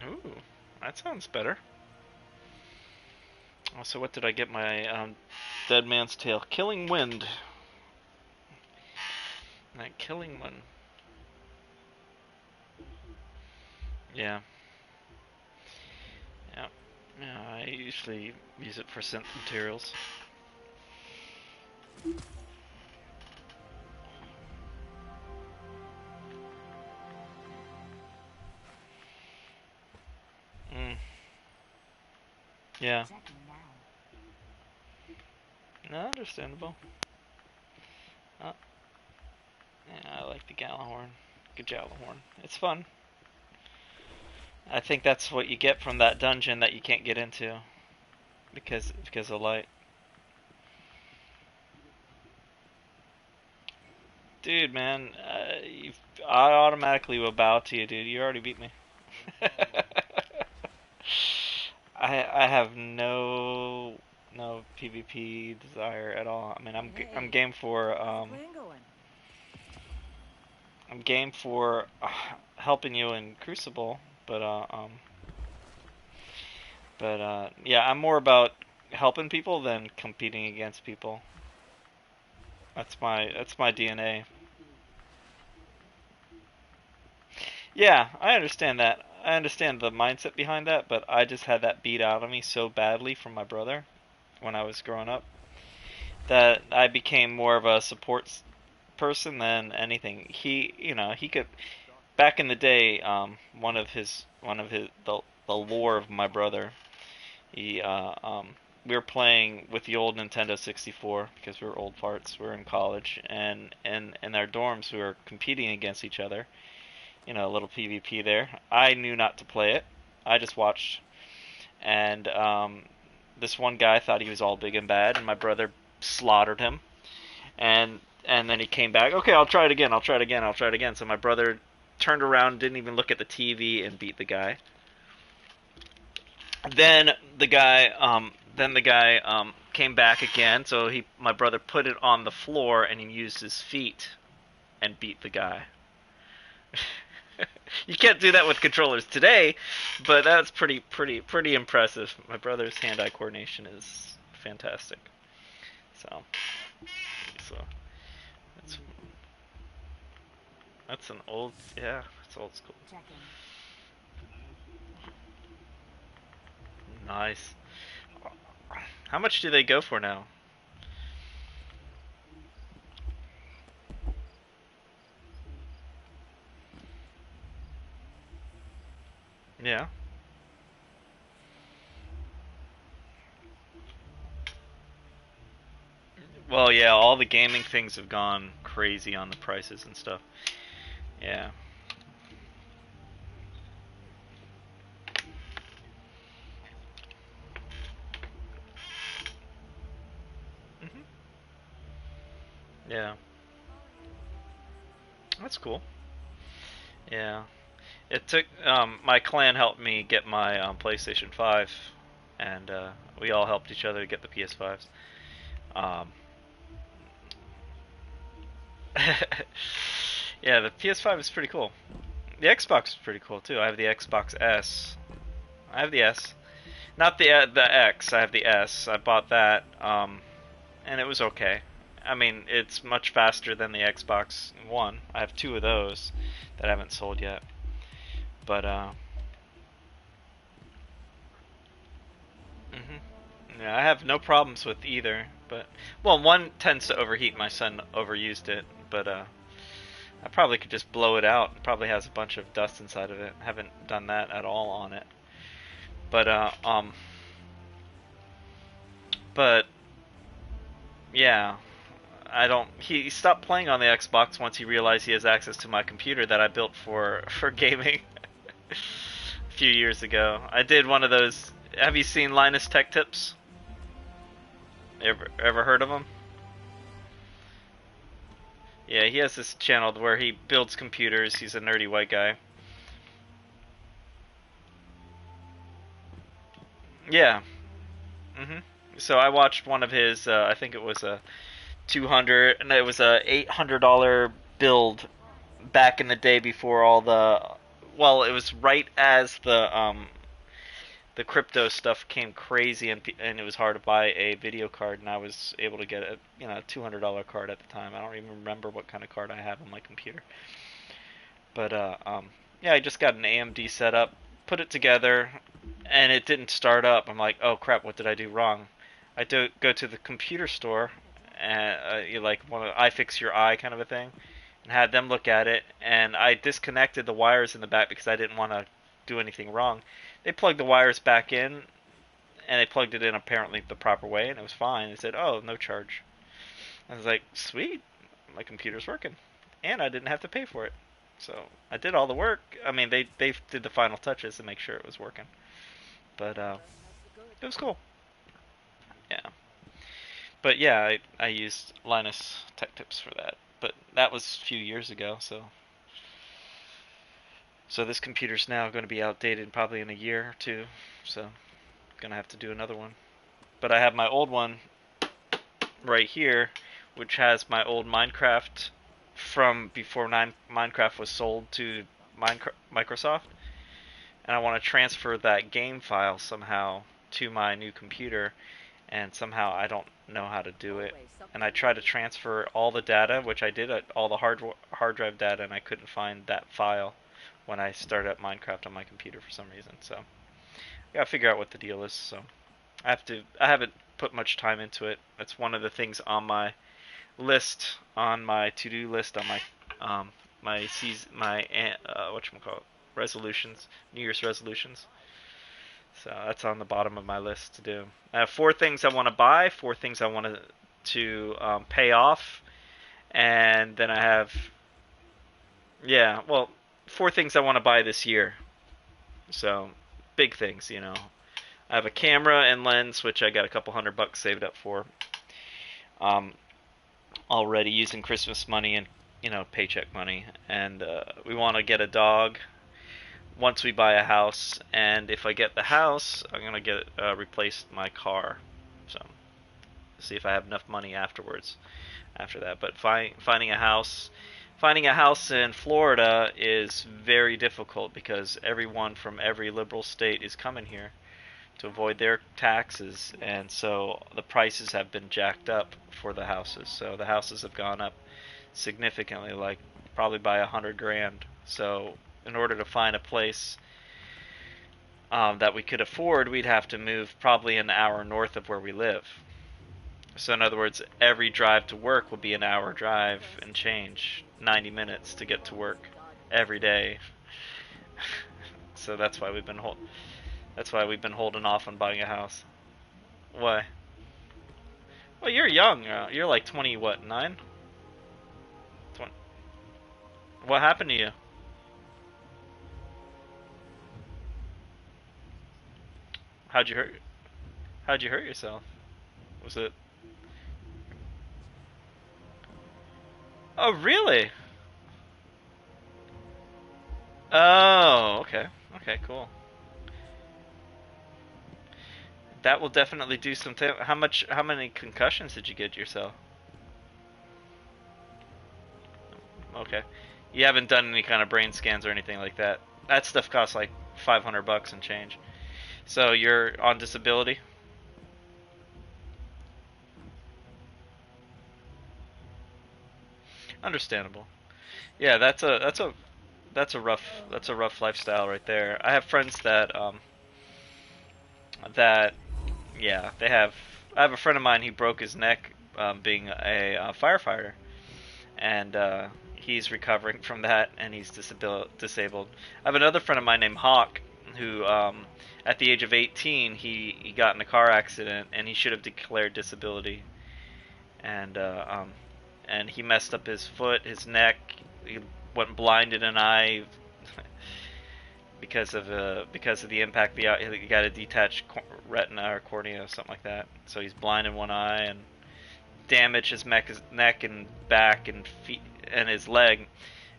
Ooh, that sounds better. Oh, so what did I get my Dead Man's Tale? Killing Wind. That Killing Wind. Yeah. Yeah. Yeah, I usually use it for synth materials. Yeah. No, understandable. Oh. Yeah, I like the Gjallarhorn. Gjallarhorn. It's fun. I think that's what you get from that dungeon that you can't get into because of light. Dude, man, I automatically will bow to you, dude. You already beat me. I have no PvP desire at all. I mean, I'm game for I'm game for helping you in Crucible, but yeah, I'm more about helping people than competing against people. That's my DNA. Yeah, I understand that. I understand the mindset behind that, but I just had that beat out of me so badly from my brother when I was growing up that I became more of a support person than anything. He could back in the day, the lore of my brother. He we were playing with the old Nintendo 64 because we were old farts. We were in college, and in our dorms we were competing against each other. You know, a little PvP there. I knew not to play it. I just watched, and this one guy thought he was all big and bad, and my brother slaughtered him. And then he came back. Okay, I'll try it again. I'll try it again. I'll try it again. So my brother turned around, didn't even look at the TV, and beat the guy. Then the guy came back again. So my brother put it on the floor, and he used his feet and beat the guy. You can't do that with controllers today, but that's pretty impressive. My brother's hand-eye coordination is fantastic. So that's That's an old, yeah, it's old school. Check in. Nice. How much do they go for now? Yeah. Well, yeah, all the gaming things have gone crazy on the prices and stuff. Yeah. Mhm. Yeah. That's cool. Yeah. It took my clan helped me get my PlayStation 5, and we all helped each other get the PS5s. Um, yeah, the PS5 is pretty cool. The Xbox is pretty cool too. I have the Xbox S. I have the S, not the X. I have the S. I bought that, and it was okay. I mean, it's much faster than the Xbox One. I have two of those that I haven't sold yet. But yeah, I have no problems with either. But well, one tends to overheat. My son overused it, but I probably could just blow it out. It probably has a bunch of dust inside of it. I haven't done that at all on it. But but yeah, I don't. He stopped playing on the Xbox once he realized he has access to my computer that I built for gaming a few years ago. I did one of those. Have you seen Linus Tech Tips? Ever heard of him? Yeah, he has this channel where he builds computers. He's a nerdy white guy. Yeah. So I watched one of his. I think it was a 200, and it was a $800 build back in the day before all the. Well, it was right as the crypto stuff came crazy, and it was hard to buy a video card, and I was able to get a $200 card at the time. I don't even remember what kind of card I have on my computer. But yeah, I just got an AMD setup, put it together, and it didn't start up. I'm like, oh crap, what did I do wrong? I go to the computer store, and you like one of iFix Your Eye kind of a thing, and had them look at it, and I disconnected the wires in the back because I didn't want to do anything wrong. They plugged the wires back in, and they plugged it in apparently the proper way, and it was fine. They said, oh, no charge. I was like, sweet, my computer's working, and I didn't have to pay for it. So I did all the work. I mean, they did the final touches to make sure it was working, but it was cool. Yeah. But yeah, I used Linus Tech Tips for that. But that was a few years ago, so this computer's now going to be outdated probably in a year or two, so I'm going to have to do another one. But I have my old one right here, which has my old Minecraft from before Minecraft was sold to Microsoft, and I want to transfer that game file somehow to my new computer, and somehow I don't know how to do it. And I tried to transfer all the data, which I did, all the hard drive data, and I couldn't find that file when I started up Minecraft on my computer for some reason. So I gotta figure out what the deal is. So I haven't put much time into it. It's one of the things on my list, on my to-do list, on my whatchamacallit, resolutions, New Year's resolutions. So that's on the bottom of my list to do. I have 4 things I want to buy, 4 things I want to pay off, and then I have 4 things I want to buy this year. So big things, I have a camera and lens, which I got a couple $100 saved up for. Already using Christmas money and paycheck money, and we want to get a dog once we buy a house, and if I get the house, I'm gonna get replace my car. So see if I have enough money afterwards. After that, but finding a house in Florida is very difficult because everyone from every liberal state is coming here to avoid their taxes, and so the prices have been jacked up for the houses. So the houses have gone up significantly, like probably by 100 grand. So in order to find a place that we could afford, we'd have to move probably an hour north of where we live. So in other words, every drive to work will be an hour drive and change, 90 minutes to get to work every day. So that's why we've been holding off on buying a house. Why? Well, you're young. You're like 20, what, 9? 20. What happened to you? How'd you hurt yourself? Was it? Oh, really? Oh, okay. Okay, cool. That will definitely do some. How many concussions did you get yourself? Okay. You haven't done any kind of brain scans or anything like that. That stuff costs like $500 and change. So you're on disability? Understandable. Yeah, that's a rough lifestyle right there. I have friends that yeah, they have. I have a friend of mine who broke his neck being a firefighter, and he's recovering from that, and he's disabled. I have another friend of mine named Hawk, who at the age of 18 he got in a car accident, and he should have declared disability, and he messed up his foot, his neck. He went blind in an eye because of the impact. He got a detached retina or cornea or something like that. So he's blind in one eye and damaged his neck and back and feet and his leg.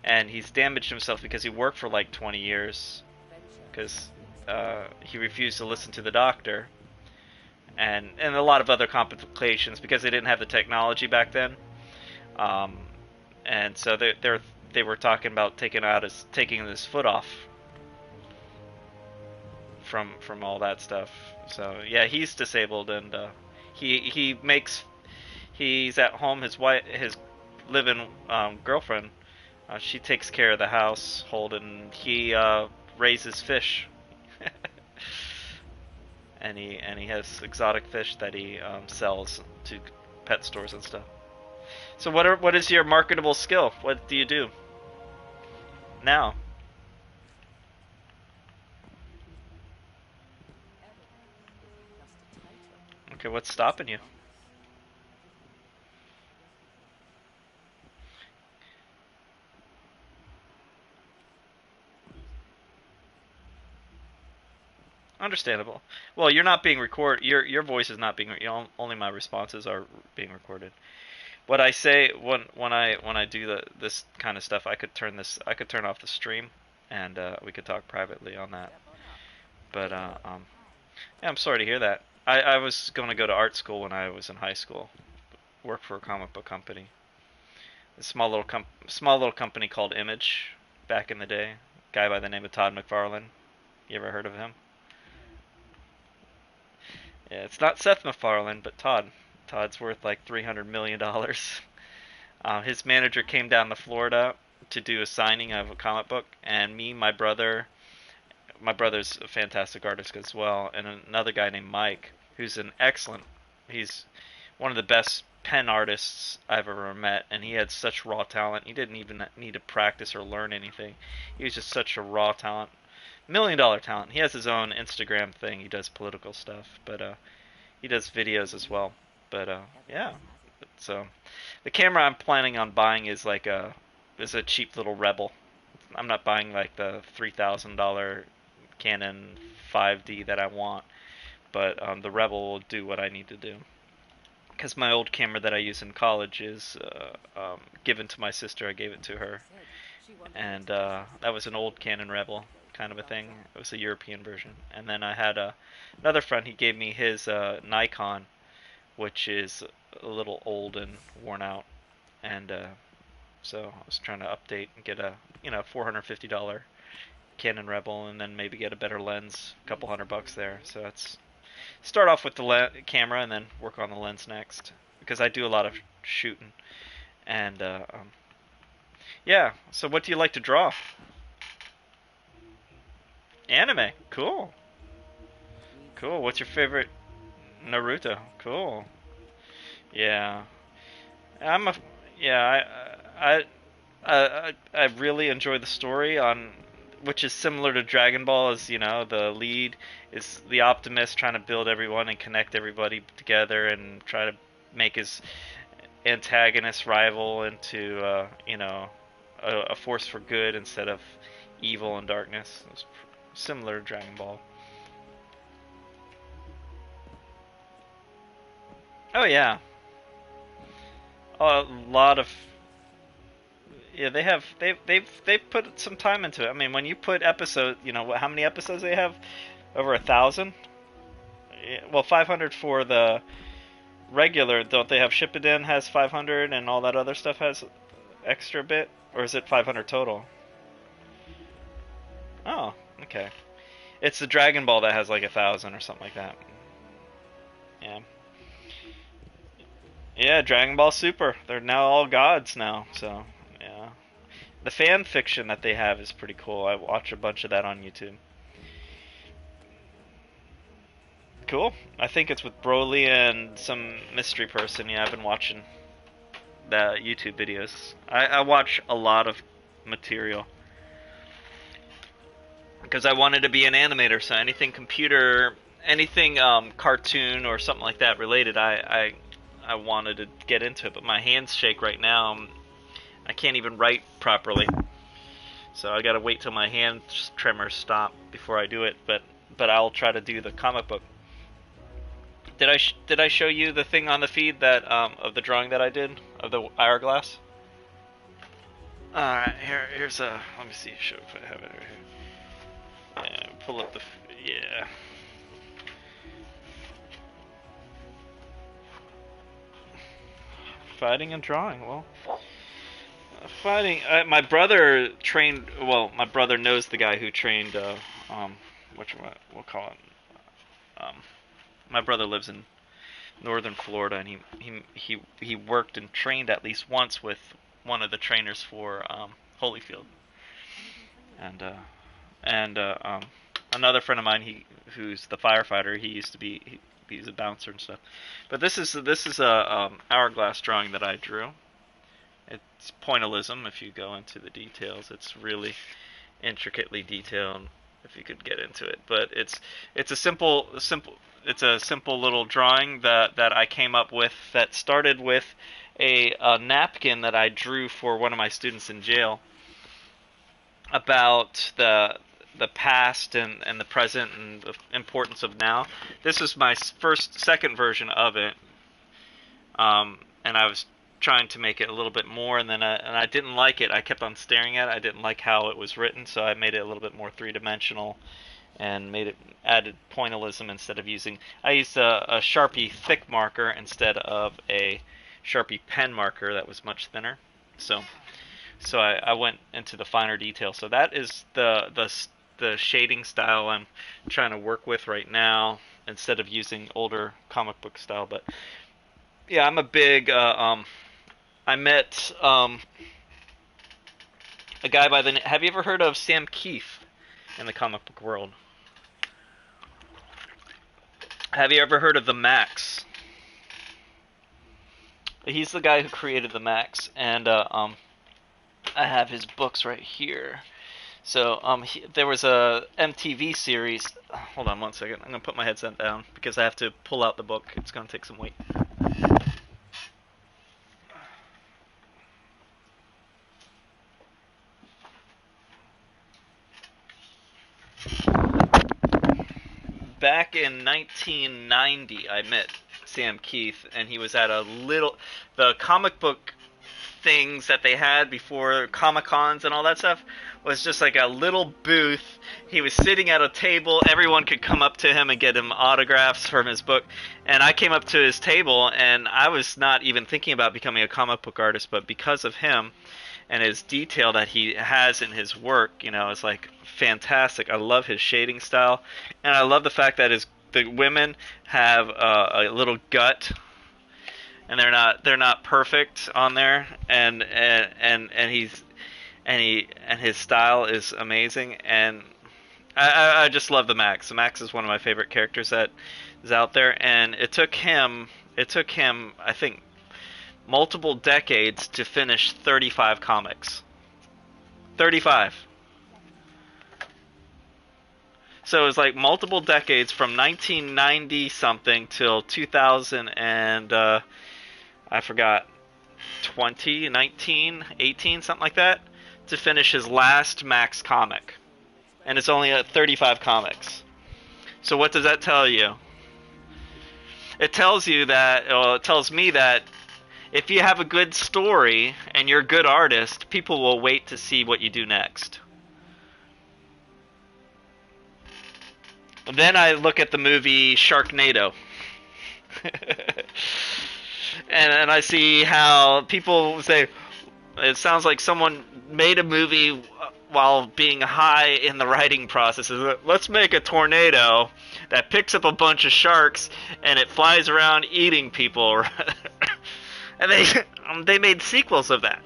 And he's damaged himself because he worked for like 20 years because he refused to listen to the doctor. And a lot of other complications because they didn't have the technology back then. And so they were talking about taking his foot off from all that stuff. So yeah, he's disabled, and he's at home. His live-in girlfriend, she takes care of the household, and he raises fish. and he has exotic fish that he sells to pet stores and stuff. So what is your marketable skill? What do you do now? Okay, what's stopping you? Understandable. Well, you're not being recorded. Your voice is not being. Only my responses are being recorded. What I say when I do this kind of stuff, I could turn off the stream, and we could talk privately on that. But yeah, I'm sorry to hear that. I was going to go to art school when I was in high school. Work for a comic book company. A small little company called Image back in the day. Guy by the name of Todd McFarlane. You ever heard of him? Yeah, it's not Seth MacFarlane, but Todd. Todd's worth like $300 million. His manager came down to Florida to do a signing of a comic book, and my brother's a fantastic artist as well, and another guy named Mike, who's he's one of the best pen artists I've ever met, and he had such raw talent. He didn't even need to practice or learn anything. He was just such a raw talent. $1 million talent. He has his own Instagram thing. He does political stuff, but he does videos as well. But yeah. So the camera I'm planning on buying is a cheap little Rebel. I'm not buying like the $3,000 Canon 5D that I want, but the Rebel will do what I need to do. Because my old camera that I use in college is given to my sister. I gave it to her, and that was an old Canon Rebel kind of a thing. It was a European version. And then I had another friend. He gave me his Nikon, which is a little old and worn out, and so I was trying to update and get a $450 Canon Rebel, and then maybe get a better lens, a couple $100 there. So that's start off with the camera and then work on the lens next, because I do a lot of shooting, and Yeah. So what do you like to draw? Anime. Cool. Cool. What's your favorite? Naruto. Cool. Yeah. I'm a. Yeah. I really enjoy the story on, which is similar to Dragon Ball. As you know, the lead is the Optimist trying to build everyone and connect everybody together and try to make his antagonist rival into a force for good instead of evil and darkness. It's similar to Dragon Ball. Oh yeah, a lot of yeah. They've put some time into it. I mean, when you put episode, how many episodes they have? Over 1,000. Yeah, well, 500 for the regular. Don't they have Shippuden has 500 and all that other stuff has extra bit, or is it 500 total? Oh, okay. It's the Dragon Ball that has like 1,000 or something like that. Yeah. Yeah, Dragon Ball Super. They're now all gods now, so yeah. The fan fiction that they have is pretty cool. I watch a bunch of that on YouTube. Cool. I think it's with Broly and some mystery person. Yeah, I've been watching the YouTube videos. I watch a lot of material because I wanted to be an animator, so anything computer, anything cartoon or something like that related, I wanted to get into it, but my hands shake right now. I can't even write properly, so I gotta wait till my hand tremors stop before I do it. But I'll try to do the comic book. Did I show you the thing on the feed that of the drawing that I did of the hourglass? All right, here's a. Let me see. Show if I have it right here. Yeah, pull up the. Yeah. Fighting and drawing. Well, fighting. My brother trained. Well, my brother knows the guy who trained. We'll call it. My brother lives in northern Florida, and he worked and trained at least once with one of the trainers for Holyfield, and another friend of mine, who's the firefighter. He used to be he's a bouncer and stuff. But this is a hourglass drawing that I drew. It's pointillism. If you go into the details, it's really intricately detailed. If you could get into it, but it's a simple little drawing that I came up with that started with a napkin that I drew for one of my students in jail about the past and the present and the importance of now. This was my second version of it, and I was trying to make it a little bit more, and then I didn't like it. I kept on staring at it. I didn't like how it was written, so I made it a little bit more three-dimensional and added pointillism instead of using. I used a Sharpie thick marker instead of a Sharpie pen marker that was much thinner. So I went into the finer detail. So that is the shading style I'm trying to work with right now instead of using older comic book style. But yeah, I'm a big. I met a guy by the name. Have you ever heard of Sam Keith in the comic book world? Have you ever heard of the Max? He's the guy who created the Max, and I have his books right here. So there was a MTV series. Hold on one second. I'm gonna put my headset down because I have to pull out the book. It's gonna take some weight. Back in 1990, I met Sam Keith, and he was at the comic book things that they had before Comic-Cons and all that stuff was just like a little booth. He was sitting at a table. Everyone could come up to him and get him autographs from his book. And I came up to his table, and I was not even thinking about becoming a comic book artist, but because of him and his detail that he has in his work, it's like fantastic. I love his shading style, and I love the fact that the women have a little gut, and they're not perfect on there, and and his style is amazing, and I just love the Max. The Max is one of my favorite characters that is out there, and it took him I think multiple decades to finish 35 comics. 35. So it was like multiple decades from 1990 something till 2000 and I forgot 20, 19, 18, something like that, to finish his last Max comic. And it's only 35 comics. So what does that tell you? It tells you that, well, it tells me that if you have a good story and you're a good artist, people will wait to see what you do next. Then I look at the movie Sharknado. and I see how people say, it sounds like someone made a movie while being high in the writing process. Let's make a tornado that picks up a bunch of sharks and it flies around eating people. And they made sequels of that.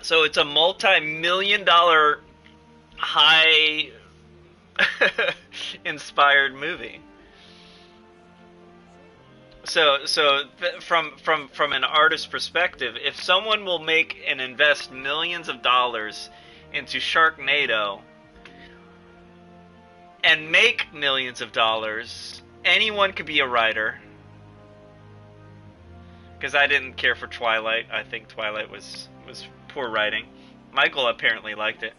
So it's a multi-million-dollar high inspired movie. So from an artist's perspective, if someone will make and invest millions of dollars into Sharknado and make millions of dollars, anyone could be a writer. Because I didn't care for Twilight. I think Twilight was poor writing. Michael apparently liked it.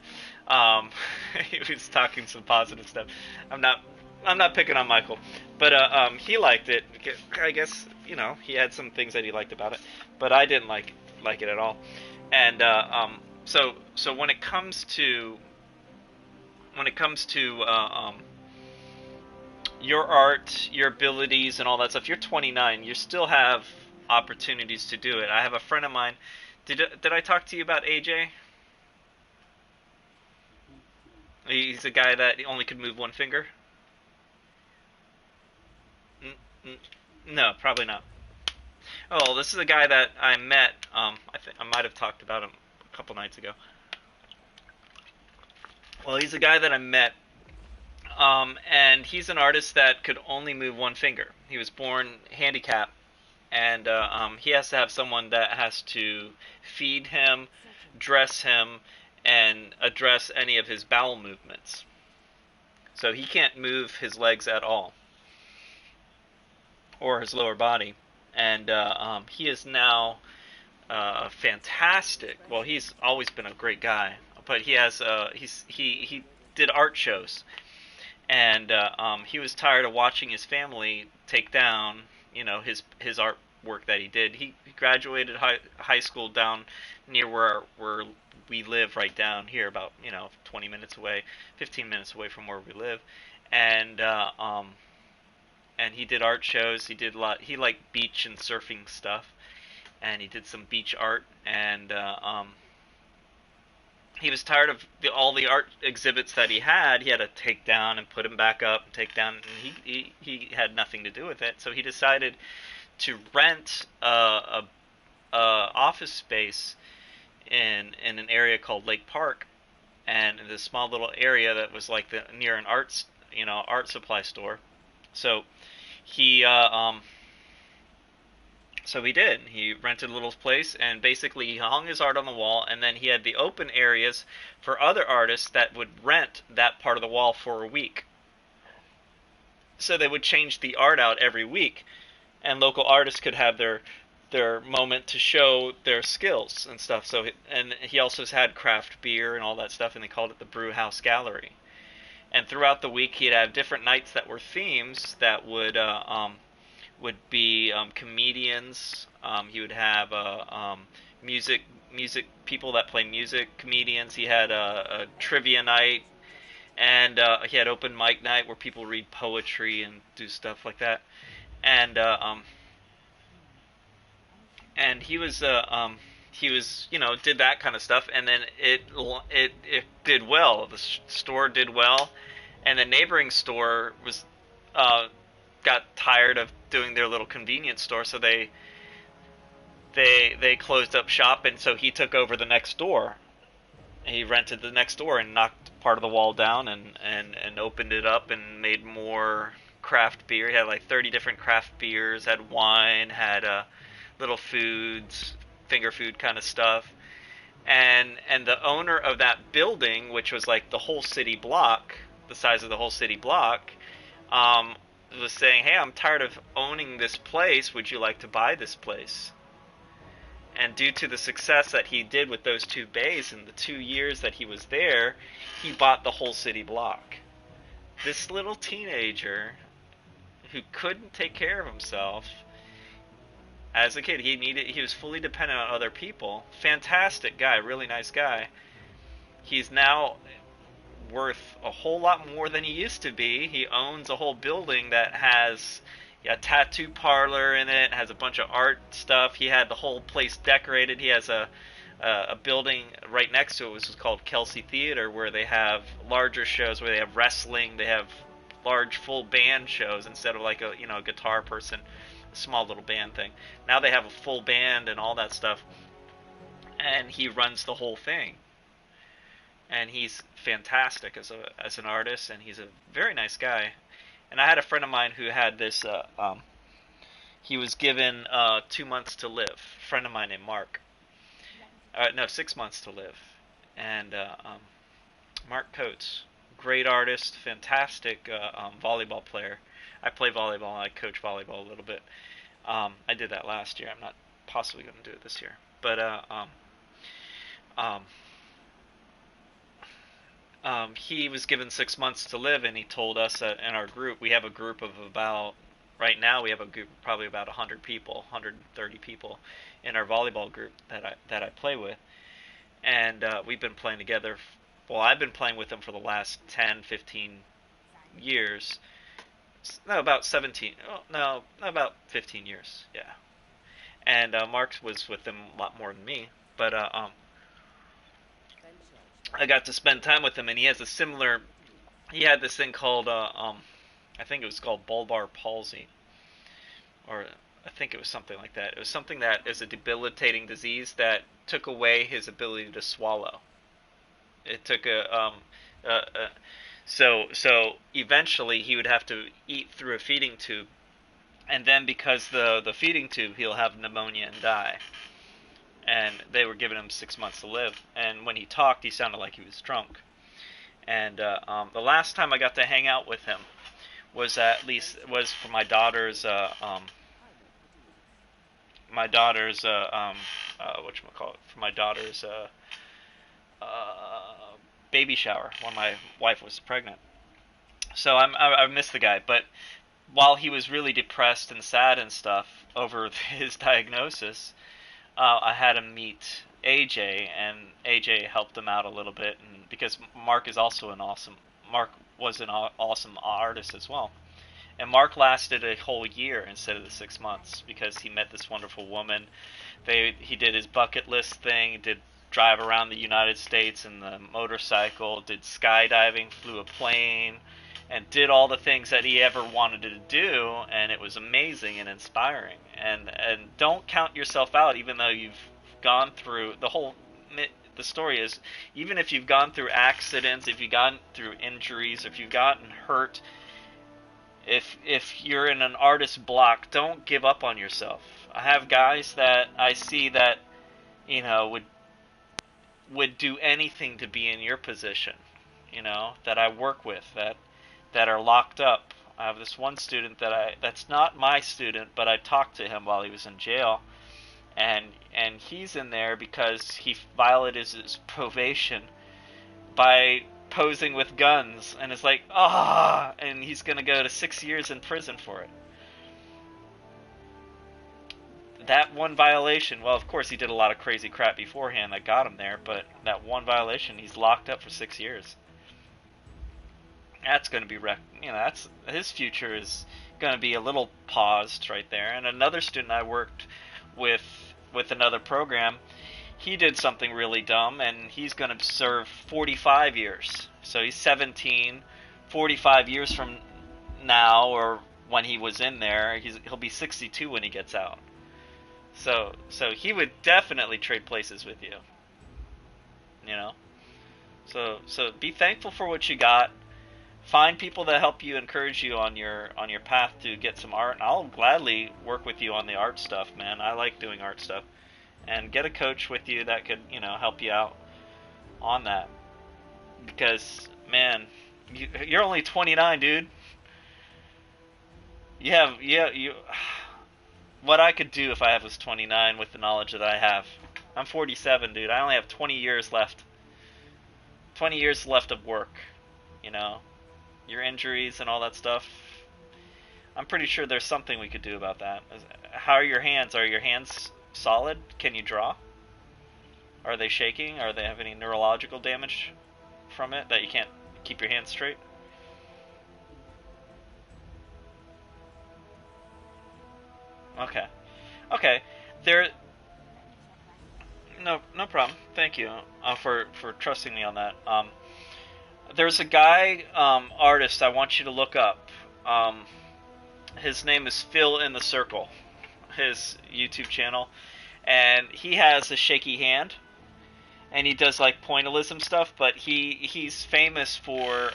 He was talking some positive stuff. I'm not picking on Michael, but he liked it. I guess, you know, he had some things that he liked about it, but I didn't like it at all. And so when it comes to your art, your abilities, and all that stuff, you're 29. You still have opportunities to do it. I have a friend of mine. Did I talk to you about AJ? He's a guy that only could move one finger. No, probably not. Oh, this is a guy that I met. I might have talked about him a couple nights ago. Well, he's a guy that I met, and he's an artist that could only move one finger. He was born handicapped, and he has to have someone that has to feed him, dress him, and address any of his bowel movements. So he can't move his legs at all, or his lower body. And he is now fantastic. Well, he's always been a great guy, but he has he did art shows, and he was tired of watching his family take down, you know, his artwork that he did. He graduated high school down near where we live, right down here, about 20 minutes away, 15 minutes away from where we live, and he did art shows. He did a lot. He liked beach and surfing stuff, and he did some beach art, and he was tired of all the art exhibits that he had. He had to take down and put them back up, and take down, and he had nothing to do with it. So he decided to rent a office space in an area called Lake Park, and in this small little area that was like near an art supply store. So he did. He rented a little place, and basically he hung his art on the wall, and then he had the open areas for other artists that would rent that part of the wall for a week. So they would change the art out every week, and local artists could have their moment to show their skills and stuff. So and he also had craft beer and all that stuff, and they called it the Brew House Gallery. And throughout the week, he'd have different nights that were themes that would be comedians. He would have music people that play music, comedians. He had a trivia night, and he had open mic night where people read poetry and do stuff like that. And he was did that kind of stuff, and then it did well. The store did well, and the neighboring store was got tired of doing their little convenience store, so they they closed up shop, and so he took over the next door. He rented the next door and knocked part of the wall down and opened it up and made more craft beer. He had like 30 different craft beers, had wine, had little foods, finger food kind of stuff. And the owner of that building, which was like the whole city block, the size of the whole city block, was saying, "Hey, I'm tired of owning this place. Would you like to buy this place?" And due to the success that he did with those 2 bays in the 2 years that he was there, he bought the whole city block. This little teenager who couldn't take care of himself as a kid, he was fully dependent on other people. Fantastic guy, really nice guy. He's now worth a whole lot more than he used to be. He owns a whole building that has a tattoo parlor in it, has a bunch of art stuff. He had the whole place decorated. He has a building right next to it, which is called Kelsey Theater, where they have larger shows, where they have wrestling, they have large full band shows instead of like a guitar person, a small little band thing. Now they have a full band and all that stuff, and he runs the whole thing. And he's fantastic as an artist, and he's a very nice guy. And I had a friend of mine who had this. He was given 2 months to live. A friend of mine named Mark. No, 6 months to live. And Mark Coates, great artist, fantastic volleyball player. I play volleyball. I coach volleyball a little bit. I did that last year. I'm not possibly going to do it this year. But he was given 6 months to live, and he told us that in our group, we have a group of about, right now we have a group probably about 100 people, 130 people in our volleyball group that I play with. And we've been playing together. Well, I've been playing with him for the last 10, 15 years. No, about 17. Oh, no, about 15 years. Yeah. And Mark was with him a lot more than me, but I got to spend time with him, and he has a similar. He had this thing called I think it was called bulbar palsy, or I think it was something like that. It was something that is a debilitating disease that took away his ability to swallow. It took so eventually he would have to eat through a feeding tube, and then because the feeding tube, he'll have pneumonia and die. And they were giving him 6 months to live. And when he talked, he sounded like he was drunk. And the last time I got to hang out with him was for my daughter's baby shower when my wife was pregnant. So I missed the guy, but while he was really depressed and sad and stuff over his diagnosis, I had him meet AJ, and AJ helped him out a little bit, and because Mark was an awesome artist as well. And Mark lasted a whole year instead of the 6 months because he met this wonderful woman. He did his bucket list thing, did drive around the United States in the motorcycle, did skydiving, flew a plane, and did all the things that he ever wanted to do, and it was amazing and inspiring. And don't count yourself out, even though you've gone through the story is, even if you've gone through accidents, if you've gone through injuries, if you've gotten hurt, if you're in an artist block, don't give up on yourself. I have guys that I see that would do anything to be in your position, that I work with that are locked up. I have this one student that's not my student, but I talked to him while he was in jail, and he's in there because he violated his probation by posing with guns, and it's like, and he's gonna go to 6 years in prison for it. That one violation, well, of course he did a lot of crazy crap beforehand that got him there, but that one violation, he's locked up for 6 years. That's going to be that's his future is going to be a little paused right there. And another student I worked with another program, he did something really dumb, and he's going to serve 45 years. So he's 17, 45 years from now, or when he was in there, he'll be 62 when he gets out. So he would definitely trade places with you. You know. So be thankful for what you got. Find people that help you, encourage you on your path to get some art. I'll gladly work with you on the art stuff, man. I like doing art stuff. And get a coach with you that could, help you out on that. Because, man, you're only 29, dude. You what I could do if I was 29 with the knowledge that I have. I'm 47, dude. I only have 20 years left. 20 years left of work, your injuries and all that stuff. I'm pretty sure there's something we could do about that. How are your hands? Are your hands solid? Can you draw? Are they shaking? Are they have any neurological damage from it that you can't keep your hands straight? Okay. No problem. Thank you for trusting me on that. There's a guy, artist, I want you to look up. His name is Phil in the Circle, his YouTube channel, and he has a shaky hand, and he does like pointillism stuff. But he's famous for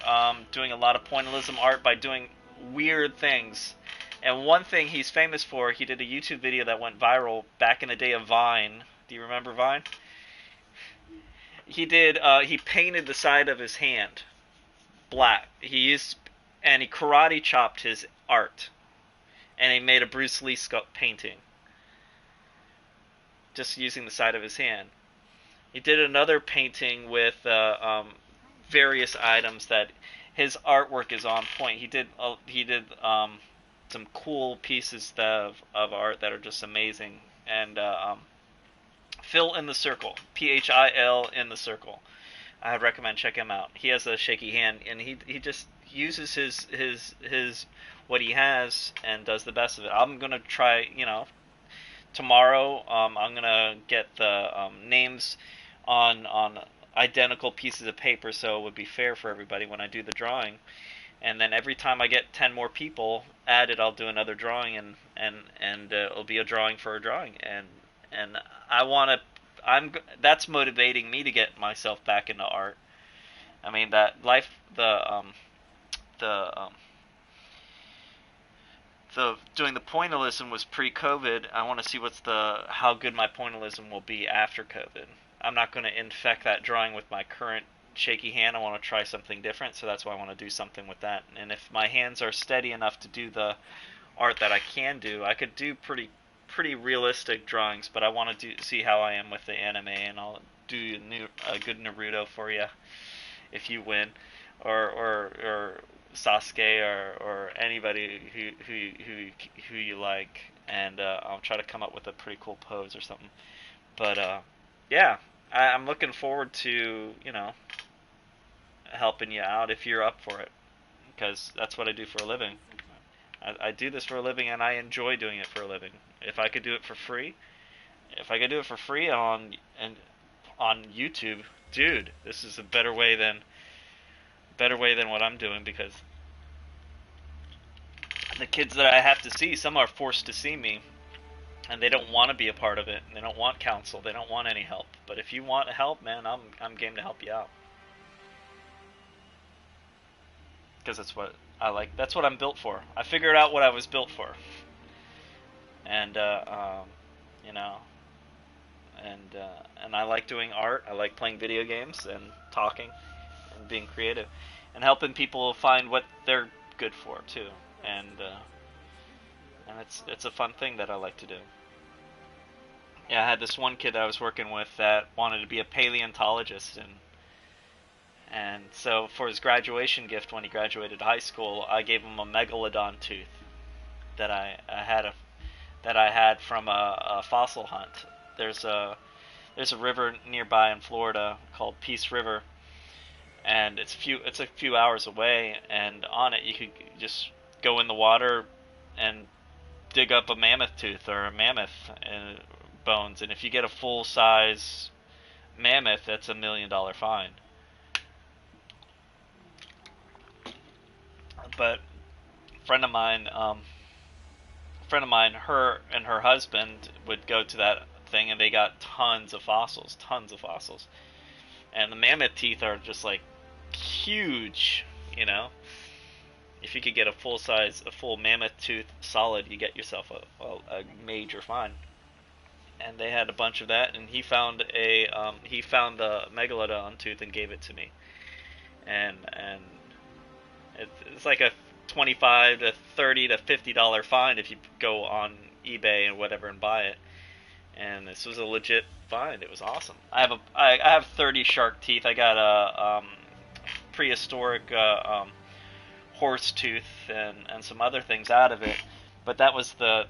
doing a lot of pointillism art by doing weird things. And one thing he's famous for, he did a YouTube video that went viral back in the day of Vine. Do you remember Vine? He did. He painted the side of his hand black. He karate chopped his art, and he made a Bruce Lee painting, just using the side of his hand. He did another painting with various items that his artwork is on point. He did some cool pieces of art that are just amazing. And Phil in the Circle, Phil in the Circle. I'd recommend check him out. He has a shaky hand, and he just uses his what he has and does the best of it. I'm gonna try, tomorrow. I'm gonna get the names on identical pieces of paper, so it would be fair for everybody when I do the drawing. And then every time I get 10 more people added, I'll do another drawing, and it'll be a drawing for a drawing. And that's motivating me to get myself back into art. I mean, that life, the doing the pointillism was pre-COVID. I want to see how good my pointillism will be after COVID. I'm not going to infect that drawing with my current shaky hand. I want to try something different, so that's why I want to do something with that. And if my hands are steady enough to do the art that I can do, I could do pretty realistic drawings, but I want to see how I am with the anime, and I'll do a good Naruto for you if you win, or Sasuke, or anybody who you like, and I'll try to come up with a pretty cool pose or something. But yeah, I'm looking forward to helping you out if you're up for it, because that's what I do for a living. I do this for a living, and I enjoy doing it for a living. If I could do it for free on YouTube, dude, this is a better way than what I'm doing, because the kids that I have to see, some are forced to see me, and they don't want to be a part of it, and they don't want counsel, they don't want any help. But if you want help, man, I'm game to help you out, because that's what I like. That's what I'm built for. I figured out what I was built for, and and I like doing art. I like playing video games and talking and being creative and helping people find what they're good for too. And it's a fun thing that I like to do. Yeah, I had this one kid that I was working with that wanted to be a paleontologist, and so for his graduation gift when he graduated high school, I gave him a megalodon tooth that I had from a fossil hunt. There's a river nearby in Florida called Peace River, and it's a few hours away, and on it you could just go in the water and dig up a mammoth tooth or a mammoth bones, and if you get a full size mammoth, that's $1 million fine. But a friend of mine friend of mine, her and her husband would go to that thing, and they got tons of fossils, and the mammoth teeth are just like huge, you know. If you could get a full mammoth tooth solid, you get yourself a major find. And they had a bunch of that, and he found the megalodon tooth and gave it to me, and it's like a 25 to 30 to $50 find if you go on eBay and whatever and buy it. And this was a legit find. It was awesome. I have 30 shark teeth. I got a prehistoric horse tooth and some other things out of it, but that was the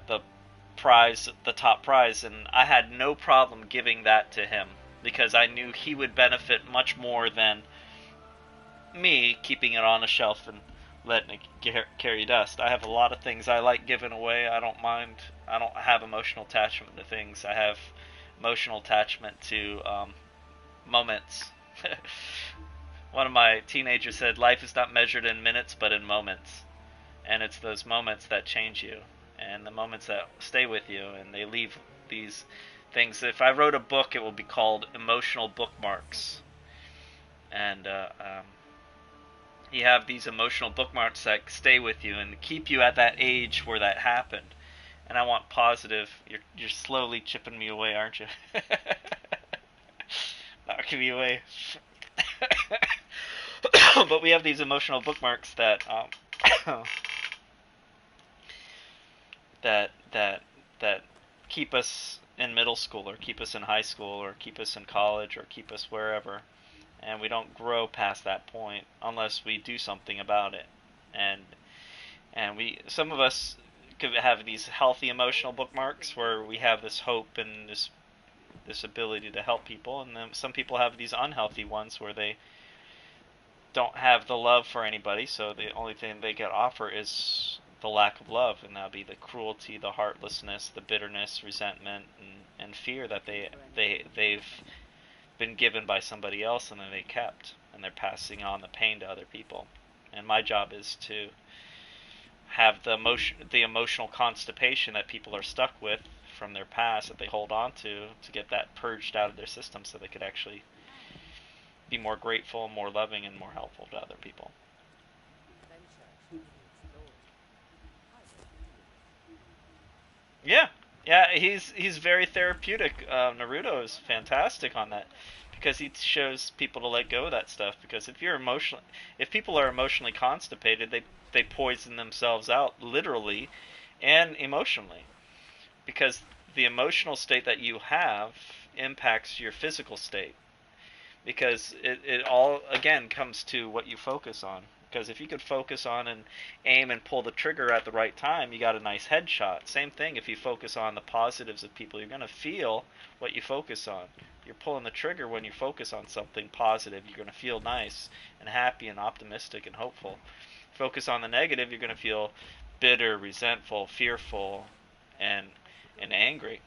prize, the top prize, and I had no problem giving that to him because I knew he would benefit much more than me keeping it on a shelf and letting it carry dust. I have a lot of things I like giving away. I don't mind. I don't have emotional attachment to things. I have emotional attachment to moments. One of my teenagers said, life is not measured in minutes, but in moments. And it's those moments that change you, and the moments that stay with you, and they leave these things. If I wrote a book, it will be called Emotional Bookmarks. And you have these emotional bookmarks that stay with you and keep you at that age where that happened. And I want positive. You're slowly chipping me away, aren't you? Knocking me away. But we have these emotional bookmarks that that keep us in middle school, or keep us in high school, or keep us in college, or keep us wherever. And we don't grow past that point unless we do something about it. And some of us could have these healthy emotional bookmarks where we have this hope and this ability to help people, and then some people have these unhealthy ones where they don't have the love for anybody, so the only thing they can offer is the lack of love, and that'll be the cruelty, the heartlessness, the bitterness, resentment, and fear that they've been given by somebody else and then they kept, and they're passing on the pain to other people. And my job is to have the emotional constipation that people are stuck with from their past that they hold on to get that purged out of their system, so they could actually be more grateful, more loving, and more helpful to other people. Yeah, he's very therapeutic. Naruto is fantastic on that because he shows people to let go of that stuff. Because if people are emotionally constipated, they poison themselves out literally and emotionally, because the emotional state that you have impacts your physical state. Because it all, again, comes to what you focus on. Because if you could focus on and aim and pull the trigger at the right time, you got a nice headshot. Same thing, if you focus on the positives of people, you're going to feel what you focus on. You're pulling the trigger when you focus on something positive. You're going to feel nice and happy and optimistic and hopeful. Focus on the negative, you're going to feel bitter, resentful, fearful, and angry.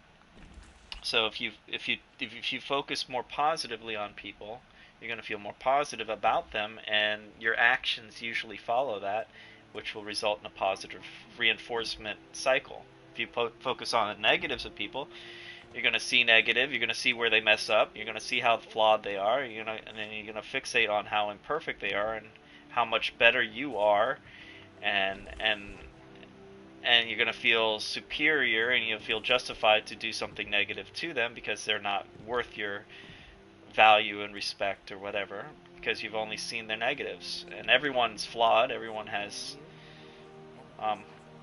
So if you focus more positively on people, you're going to feel more positive about them, and your actions usually follow that, which will result in a positive reinforcement cycle. If you focus on the negatives of people, you're going to see negative, you're going to see where they mess up, you're going to see how flawed they are, and then you're going to fixate on how imperfect they are and how much better you are, and you're going to feel superior, and you'll feel justified to do something negative to them because they're not worth your value and respect or whatever, because you've only seen their negatives. And everyone's flawed, everyone has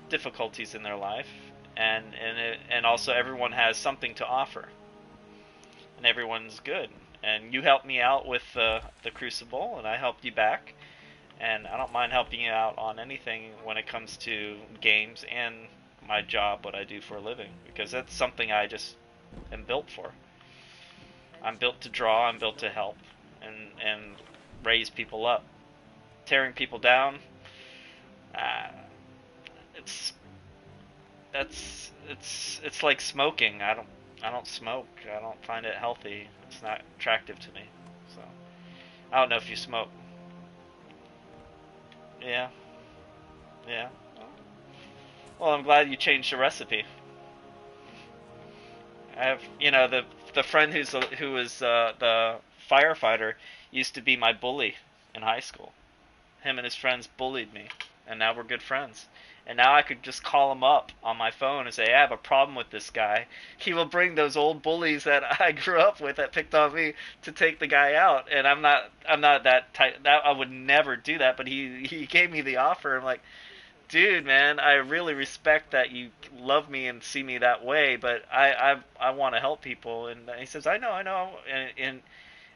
difficulties in their life, and also everyone has something to offer, and everyone's good. And you helped me out with the Crucible, and I helped you back. And I don't mind helping you out on anything when it comes to games and my job, what I do for a living, because that's something I just am built for. I'm built to draw, I'm built to help, and raise people up. Tearing people down, it's like smoking. I don't smoke. I don't find it healthy. It's not attractive to me. So I don't know if you smoke. Yeah. Well, I'm glad you changed the recipe. I have, the friend who was the firefighter used to be my bully in high school. Him and his friends bullied me, and now we're good friends. And now I could just call him up on my phone and say, I have a problem with this guy. He will bring those old bullies that I grew up with that picked on me to take the guy out. And I'm not that type. That I would never do that. But he gave me the offer. I'm like, dude, man, I really respect that you love me and see me that way, but I want to help people. And he says, I know,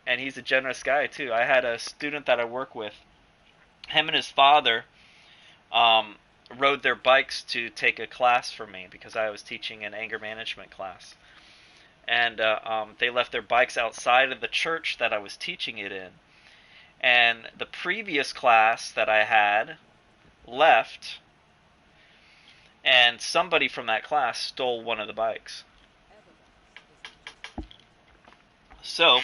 and he's a generous guy too. I had a student that I work with. Him and his father rode their bikes to take a class for me because I was teaching an anger management class. And they left their bikes outside of the church that I was teaching it in. And the previous class that I had left, and somebody from that class stole one of the bikes. So,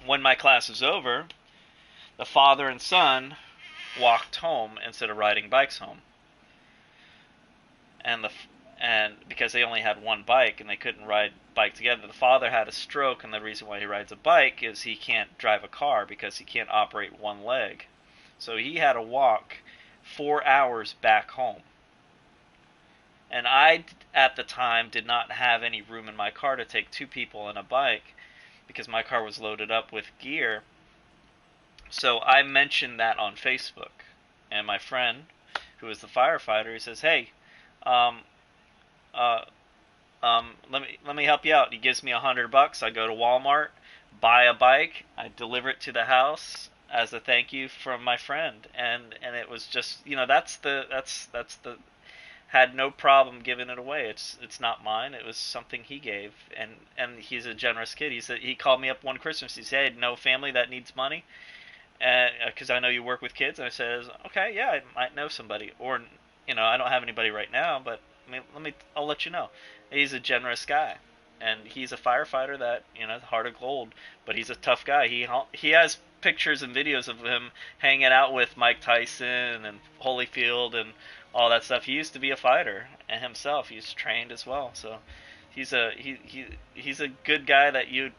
when my class was over, the father and son walked home instead of riding bikes home. And because they only had one bike and they couldn't ride bike together, the father had a stroke, and the reason why he rides a bike is he can't drive a car because he can't operate one leg. So he had to walk 4 hours back home. And I, at the time, did not have any room in my car to take two people and a bike because my car was loaded up with gear. So I mentioned that on Facebook. And my friend, who is the firefighter, he says, hey, let me help you out. He gives me $100. I go to Walmart, buy a bike, I deliver it to the house as a thank you from my friend, and it was just, that's the had no problem giving it away. It's not mine. It was something he gave, and he's a generous kid. He called me up one Christmas. He said, hey, no family that needs money, because I know you work with kids. And I said, okay, yeah, I might know somebody, or I don't have anybody right now, but I'll let you know. He's a generous guy, and he's a firefighter that heart of gold, but he's a tough guy. He has pictures and videos of him hanging out with Mike Tyson and Holyfield and all that stuff. He used to be a fighter and himself. He's trained as well, so he's a good guy that you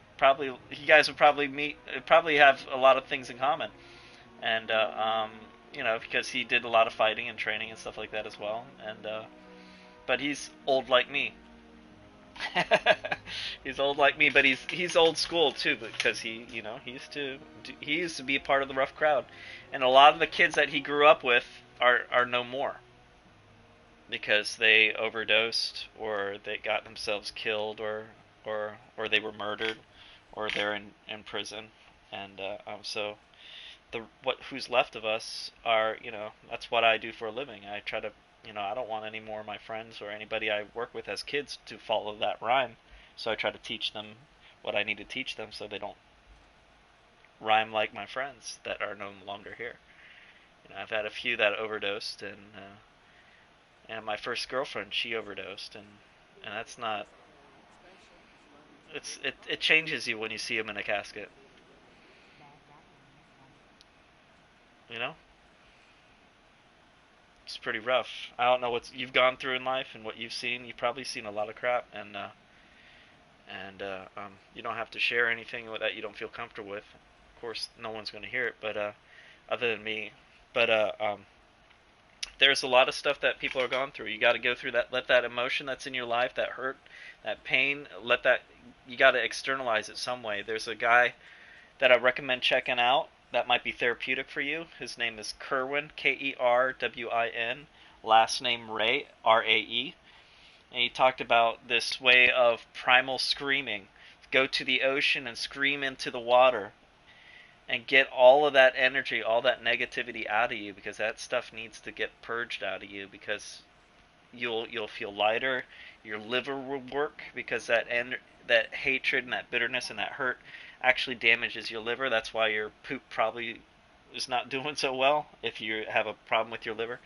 guys would probably meet. Probably have a lot of things in common, and because he did a lot of fighting and training and stuff like that as well. And but he's old like me. He's old like me, but he's old school too, because he used to be a part of the rough crowd, and a lot of the kids that he grew up with are no more because they overdosed, or they got themselves killed, or they were murdered, or they're in prison, and so who's left of us are that's what I do for a living. I try to. I don't want any more of my friends or anybody I work with as kids to follow that rhyme. So I try to teach them what I need to teach them so they don't rhyme like my friends that are no longer here. I've had a few that overdosed, and my first girlfriend, she overdosed, and that's not. It changes you when you see him in a casket. It's pretty rough. I don't know what you've gone through in life and what you've seen. You've probably seen a lot of crap, and you don't have to share anything that you don't feel comfortable with. Of course, no one's going to hear it, but other than me. But there's a lot of stuff that people are going through. You got to go through that. Let that emotion that's in your life, that hurt, that pain, you got to externalize it some way. There's a guy that I recommend checking out that might be therapeutic for you. His name is Kerwin, Kerwin, last name Ray, Rae. And he talked about this way of primal screaming. Go to the ocean and scream into the water and get all of that energy, all that negativity out of you, because that stuff needs to get purged out of you, because you'll feel lighter. Your liver will work, because that hatred and that bitterness and that hurt actually damages your liver. That's why your poop probably is not doing so well if you have a problem with your liver.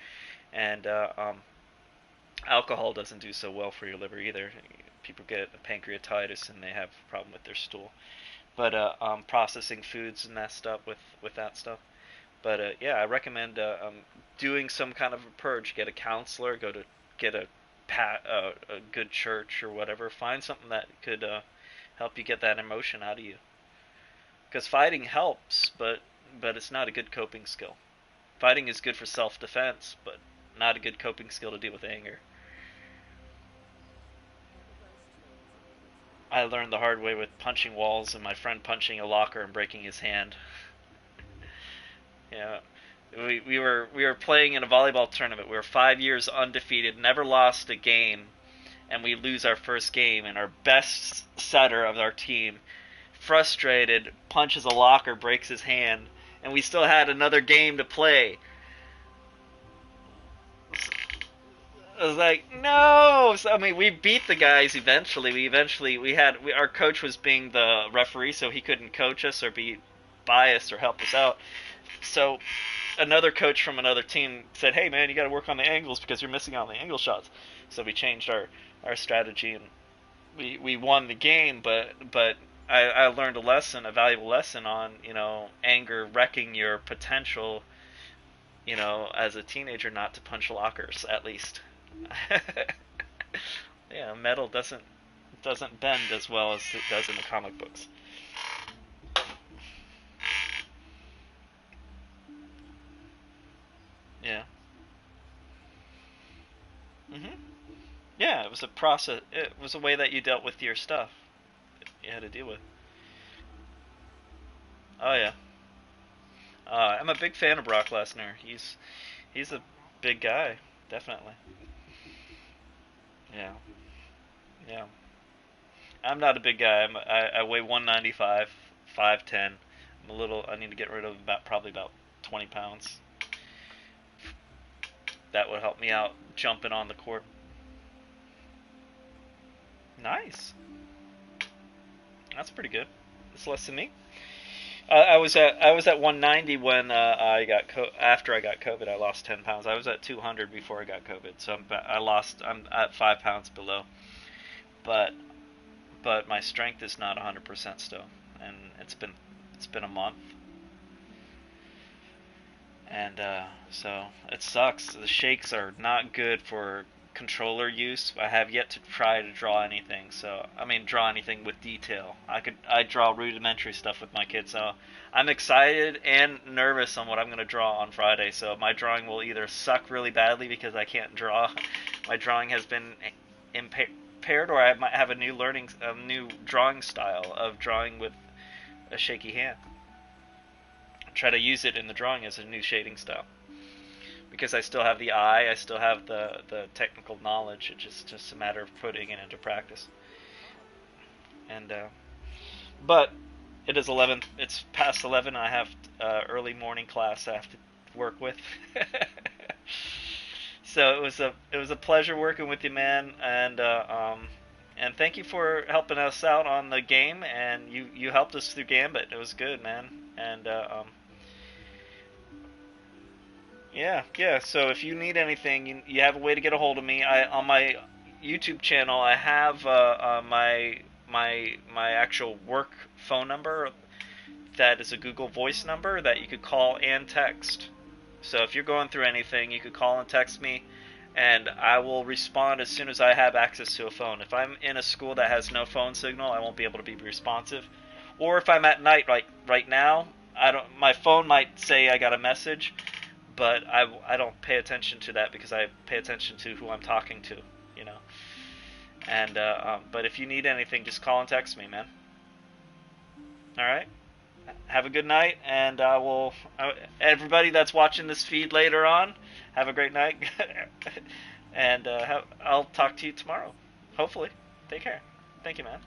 And alcohol doesn't do so well for your liver either. People get pancreatitis and they have a problem with their stool. But processing foods messed up with that stuff. But yeah, I recommend doing some kind of a purge. Get a counselor. Go to get a good church or whatever. Find something that could help you get that emotion out of you. Because fighting helps, but it's not a good coping skill. Fighting is good for self-defense, but not a good coping skill to deal with anger. I learned the hard way with punching walls and my friend punching a locker and breaking his hand. Yeah, we were playing in a volleyball tournament. We were 5 years undefeated, never lost a game, and we lose our first game. And our best setter of our team, frustrated, punches a locker, breaks his hand, and we still had another game to play. I was like, no. So, I mean, we beat the guys eventually. Our coach was being the referee, so he couldn't coach us or be biased or help us out. So another coach from another team said, hey man, you got to work on the angles because you're missing out on the angle shots. So we changed our strategy, and we won the game, but I learned a valuable lesson on, anger wrecking your potential, as a teenager, not to punch lockers, at least. Yeah, metal doesn't bend as well as it does in the comic books. Yeah. Yeah, it was a process. It was a way that you dealt with your stuff. You had to deal with. Oh yeah. I'm a big fan of Brock Lesnar. He's a big guy, definitely. Yeah. Yeah. I'm not a big guy. I weigh 195, 5'10". I need to get rid of probably about 20 pounds. That would help me out jumping on the court. Nice. That's pretty good. It's less than me. I was at 190 when after I got COVID. I lost 10 pounds. I was at 200 before I got COVID, so I'm at 5 pounds below. But my strength is not 100% still, and it's been a month. And so it sucks. The shakes are not good for controller use. I have yet to try to draw anything. Draw anything with detail. I draw rudimentary stuff with my kids. So I'm excited and nervous on what I'm going to draw on Friday. So my drawing will either suck really badly because I can't draw. My drawing has been impaired, or I might have a new drawing style of drawing with a shaky hand. Try to use it in the drawing as a new shading style, because I still have the eye, I still have the technical knowledge. It's just a matter of putting it into practice. And but it is 11. It's past 11. I have early morning class I have to work with. So it was a pleasure working with you, man. And thank you for helping us out on the game. And you helped us through Gambit. It was good, man. And yeah. So if you need anything, you have a way to get a hold of me. On my YouTube channel, I have my actual work phone number. That is a Google Voice number that you could call and text. So if you're going through anything, you could call and text me, and I will respond as soon as I have access to a phone. If I'm in a school that has no phone signal, I won't be able to be responsive. Or if I'm at night, like right now, my phone might say I got a message, but I don't pay attention to that because I pay attention to who I'm talking to, And but if you need anything, just call and text me, man. All right. Have a good night, and everybody that's watching this feed later on, have a great night, and I'll talk to you tomorrow. Hopefully. Take care. Thank you, man.